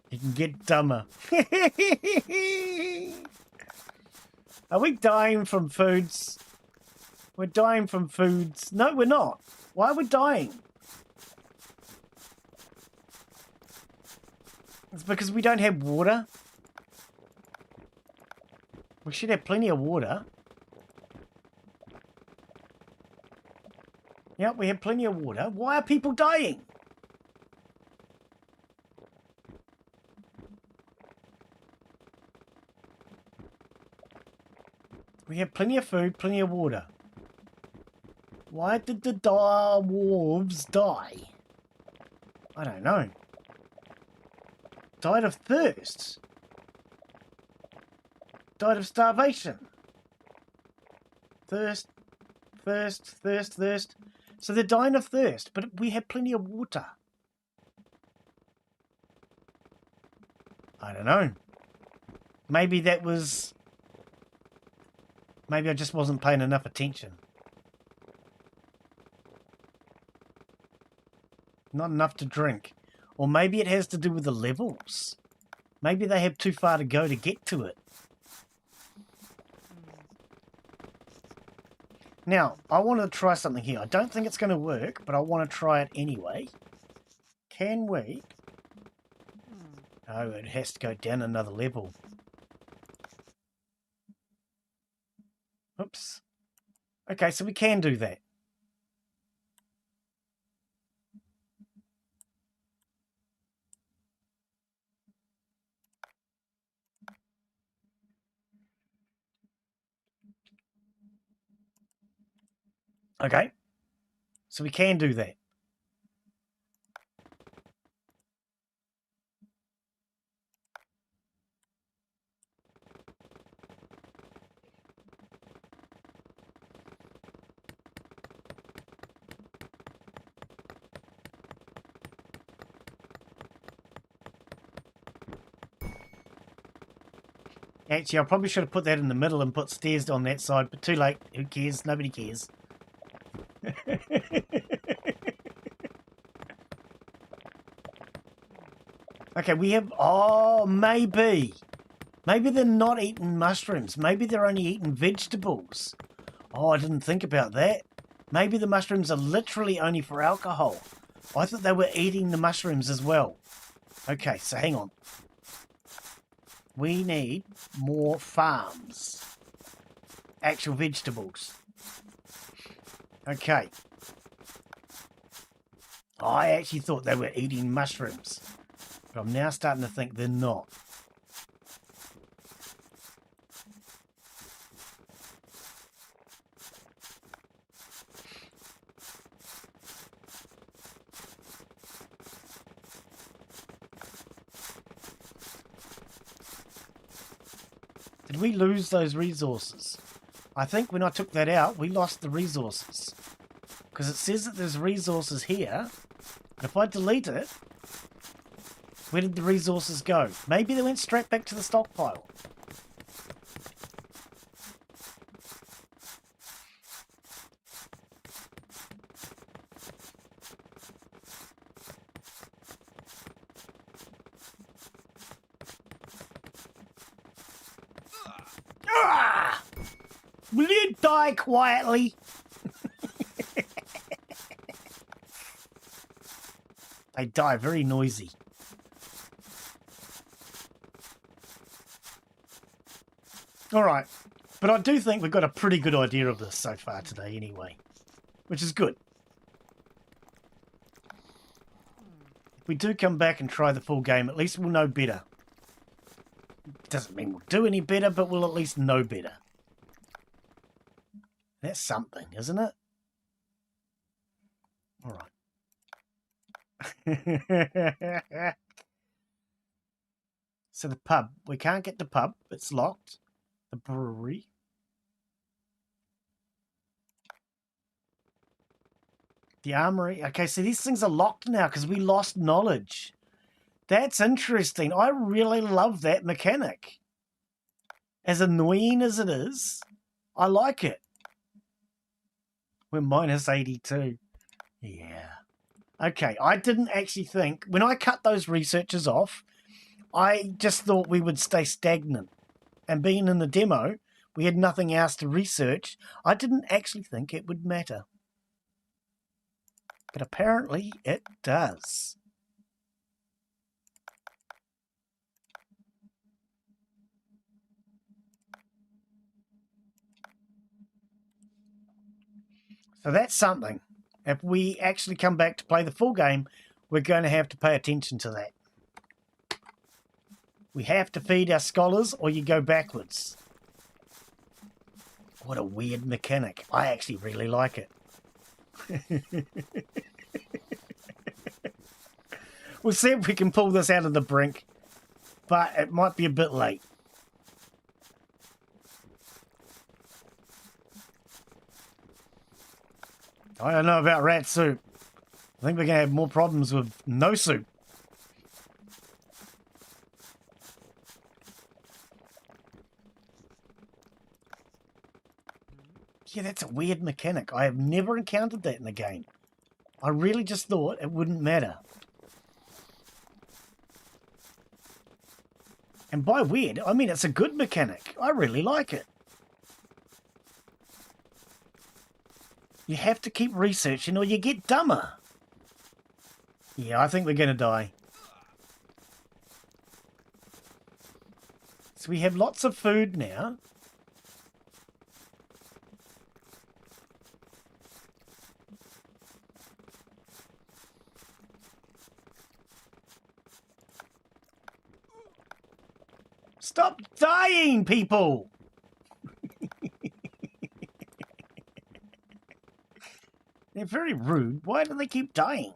You can get dumber. Are we dying from foods? We're dying from foods. No, we're not. Why are we dying? It's because we don't have water. We should have plenty of water. Yep, we have plenty of water. Why are people dying? We have plenty of food, plenty of water. Why did the dwarves die? I don't know. Died of thirst. Died of starvation. Thirst, thirst, thirst, thirst. So they're dying of thirst, but we have plenty of water. I don't know. Maybe that was Maybe I just wasn't paying enough attention. Not enough to drink. Or maybe it has to do with the levels. Maybe they have too far to go to get to it. Now, I want to try something here. I don't think it's going to work, but I want to try it anyway. Can we? Oh, it has to go down another level. Oops. Okay, so we can do that. Okay. So we can do that. Actually, I probably should have put that in the middle and put stairs on that side, but too late. Who cares? Nobody cares. Okay, we have... Oh, maybe. Maybe they're not eating mushrooms. Maybe they're only eating vegetables. Oh, I didn't think about that. Maybe the mushrooms are literally only for alcohol. I thought they were eating the mushrooms as well. Okay, so hang on. We need more farms. Actual vegetables. Okay. I actually thought they were eating mushrooms. But I'm now starting to think they're not. Did we lose those resources? I think when I took that out, we lost the resources. Because it says that there's resources here. But if I delete it, where did the resources go? Maybe they went straight back to the stockpile. Ah! Will you die quietly? They die very noisy. All right, but I do think we've got a pretty good idea of this so far today anyway, which is good. If we do come back and try the full game, at least we'll know better. Doesn't mean we'll do any better, but we'll at least know better. That's something, isn't it? All right. So the pub. We can't get the pub. It's locked. The brewery. The armory. Okay, so these things are locked now because we lost knowledge. That's interesting. I really love that mechanic. As annoying as it is, I like it. We're minus 82. Yeah. Okay, I didn't actually think... When I cut those researchers off, I just thought we would stay stagnant. And being in the demo, we had nothing else to research. I didn't actually think it would matter. But apparently it does. So that's something. If we actually come back to play the full game, we're going to have to pay attention to that. We have to feed our scholars or you go backwards. What a weird mechanic. I actually really like it. We'll see if we can pull this out of the brink, but it might be a bit late. I don't know about rat soup. I think we're going to have more problems with no soup. Yeah, that's a weird mechanic. I have never encountered that in the game. I really just thought it wouldn't matter. And by weird, I mean it's a good mechanic. I really like it. You have to keep researching or you get dumber. Yeah, I think we're going to die. So we have lots of food now. Stop dying, people! They're very rude. Why do they keep dying?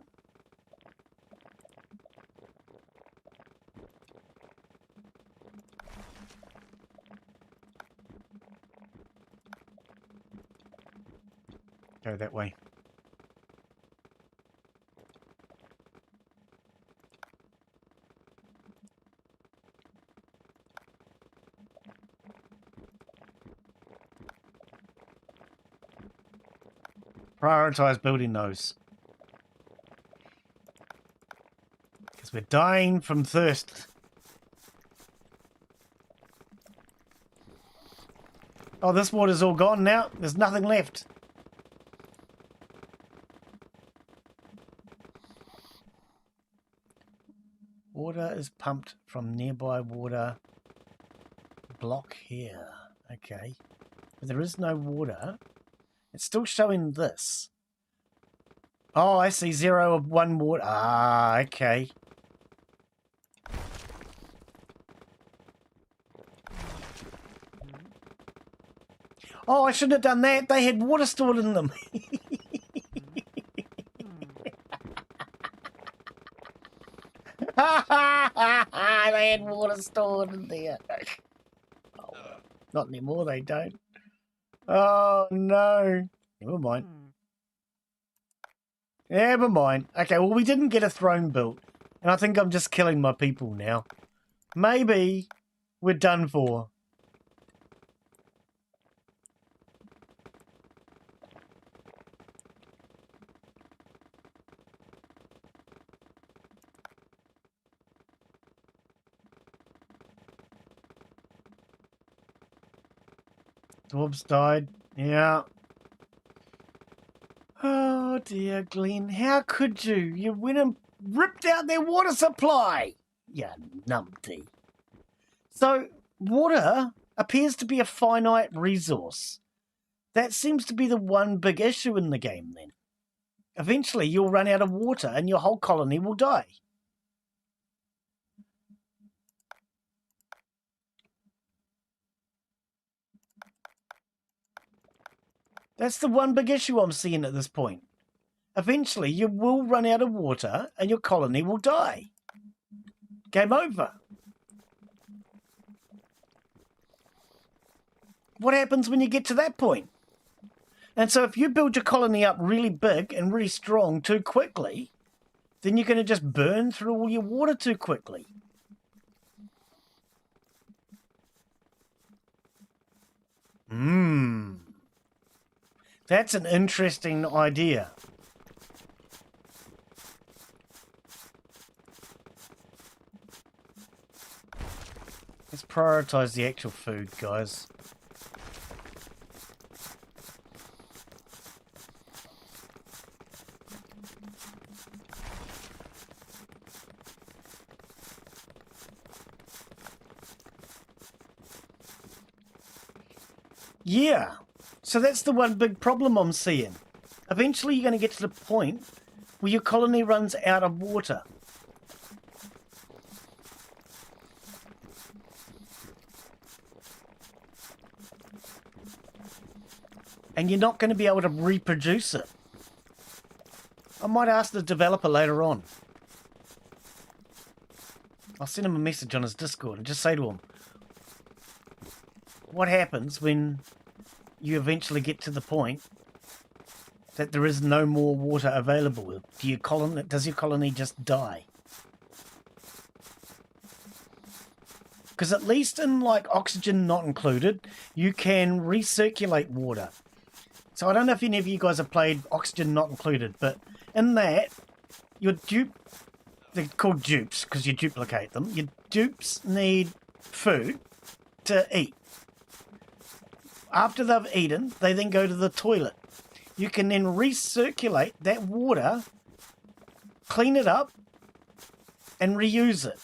Go that way. Prioritize building those. Because we're dying from thirst. Oh, this water's all gone now. There's nothing left. Water is pumped from nearby water block here. Okay. But there is no water. It's still showing this. Oh, I see 0 of 1 water. Ah, okay. Oh, I shouldn't have done that. They had water stored in them. They had water stored in there. Oh, not anymore, they don't. Oh, no. Never mind. Never mind. Okay, well, we didn't get a throne built. And I think I'm just killing my people now. Maybe we're done for. Dwarves died. Yeah. Oh dear, Glen. How could you? You went and ripped out their water supply. You numpty. So, water appears to be a finite resource. That seems to be the one big issue in the game then. Eventually you'll run out of water and your whole colony will die. That's the one big issue I'm seeing at this point. Eventually, you will run out of water and your colony will die. Game over. What happens when you get to that point? And so if you build your colony up really big and really strong too quickly, then you're going to just burn through all your water too quickly. That's an interesting idea. Let's prioritize the actual food, guys. Yeah. So that's the one big problem I'm seeing. Eventually you're going to get to the point where your colony runs out of water. And you're not going to be able to reproduce it. I might ask the developer later on. I'll send him a message on his Discord and just say to him, what happens when you eventually get to the point that there is no more water available? Does your colony just die? Because at least in like oxygen not included, you can recirculate water. So I don't know if any of you guys have played Oxygen Not Included, but in that, your they're called dupes because you duplicate them. Your dupes need food to eat. After they've eaten, they then go to the toilet. You can then recirculate that water, clean it up, and reuse it.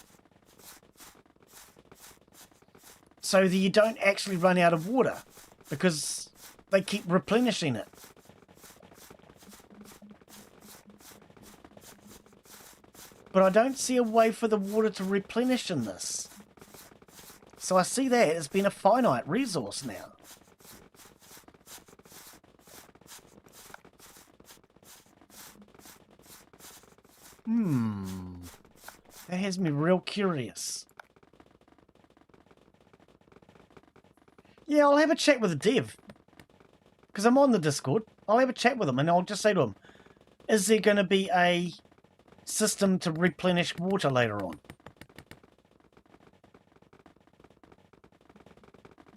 So that you don't actually run out of water because they keep replenishing it. But I don't see a way for the water to replenish in this. So I see that as being a finite resource now. That has me real curious. Yeah, I'll have a chat with the dev. Because I'm on the Discord. I'll have a chat with him and I'll just say to him, is there going to be a system to replenish water later on?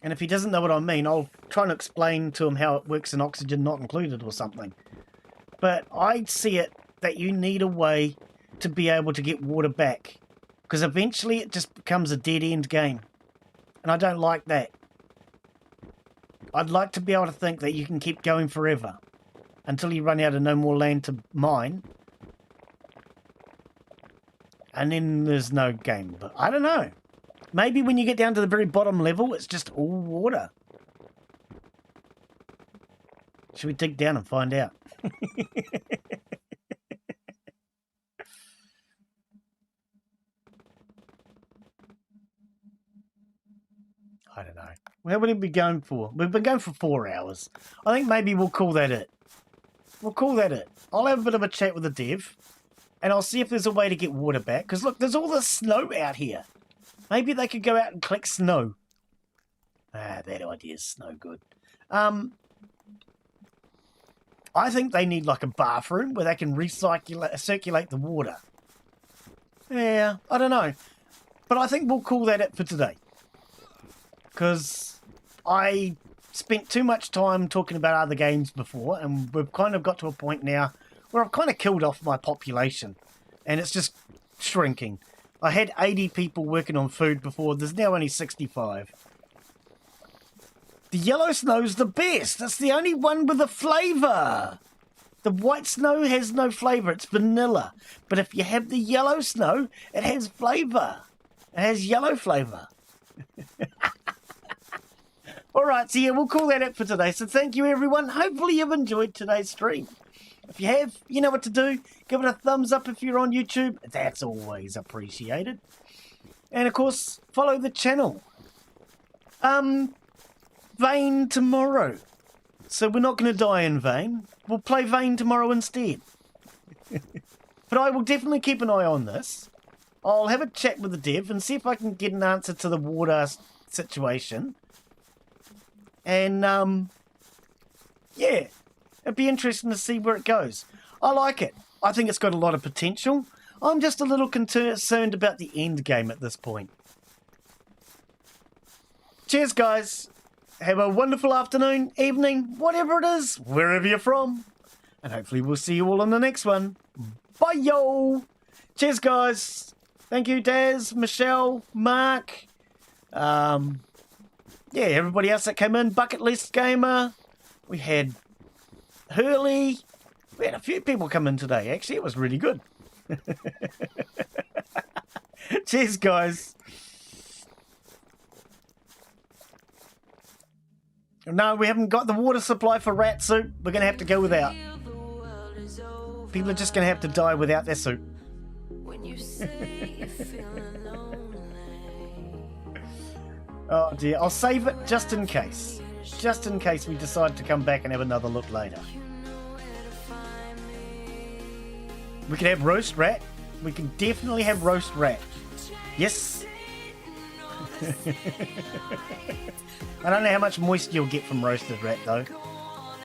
And if he doesn't know what I mean, I'll try and explain to him how it works in Oxygen Not Included or something. But I see it that you need a way to be able to get water back. Because eventually it just becomes a dead-end game. And I don't like that. I'd like to be able to think that you can keep going forever. Until you run out of no more land to mine. And then there's no game. But I don't know. Maybe when you get down to the very bottom level, it's just all water. Should we dig down and find out? I don't know. How would we be going for? We've been going for 4 hours. I think maybe we'll call that it. We'll call that it. I'll have a bit of a chat with the dev. And I'll see if there's a way to get water back. Because look, there's all this snow out here. Maybe they could go out and collect snow. That idea's no good. I think they need like a bathroom where they can circulate the water. Yeah, I don't know. But I think we'll call that it for today. Because I spent too much time talking about other games before, and we've kind of got to a point now where I've kind of killed off my population. And it's just shrinking. I had 80 people working on food before. There's now only 65. The yellow snow's the best. That's the only one with a flavour. The white snow has no flavour. It's vanilla. But if you have the yellow snow, it has flavour. It has yellow flavour. Alright, so yeah, we'll call that it for today. So thank you, everyone. Hopefully you've enjoyed today's stream. If you have, you know what to do. Give it a thumbs up if you're on YouTube. That's always appreciated. And, of course, follow the channel. Vane tomorrow. So we're not going to die in Vane. We'll play Vane tomorrow instead. But I will definitely keep an eye on this. I'll have a chat with the dev and see if I can get an answer to the water situation. And, yeah. It'd be interesting to see where it goes. I like it. I think it's got a lot of potential. I'm just a little concerned about the end game at this point. Cheers, guys. Have a wonderful afternoon, evening, whatever it is, wherever you're from. And hopefully we'll see you all on the next one. Bye, yo. Cheers, guys. Thank you, Daz, Michelle, Mark. Yeah, everybody else that came in. Bucket List Gamer. We had Hurley. We had a few people come in today, actually. It was really good. Cheers, guys. No, we haven't got the water supply for rat soup. We're going to have to go without. People are just going to have to die without their soup. Oh dear, I'll save it just in case. Just in case we decide to come back and have another look later. We can have roast rat. We can definitely have roast rat. Yes. I don't know how much moisture you'll get from roasted rat though.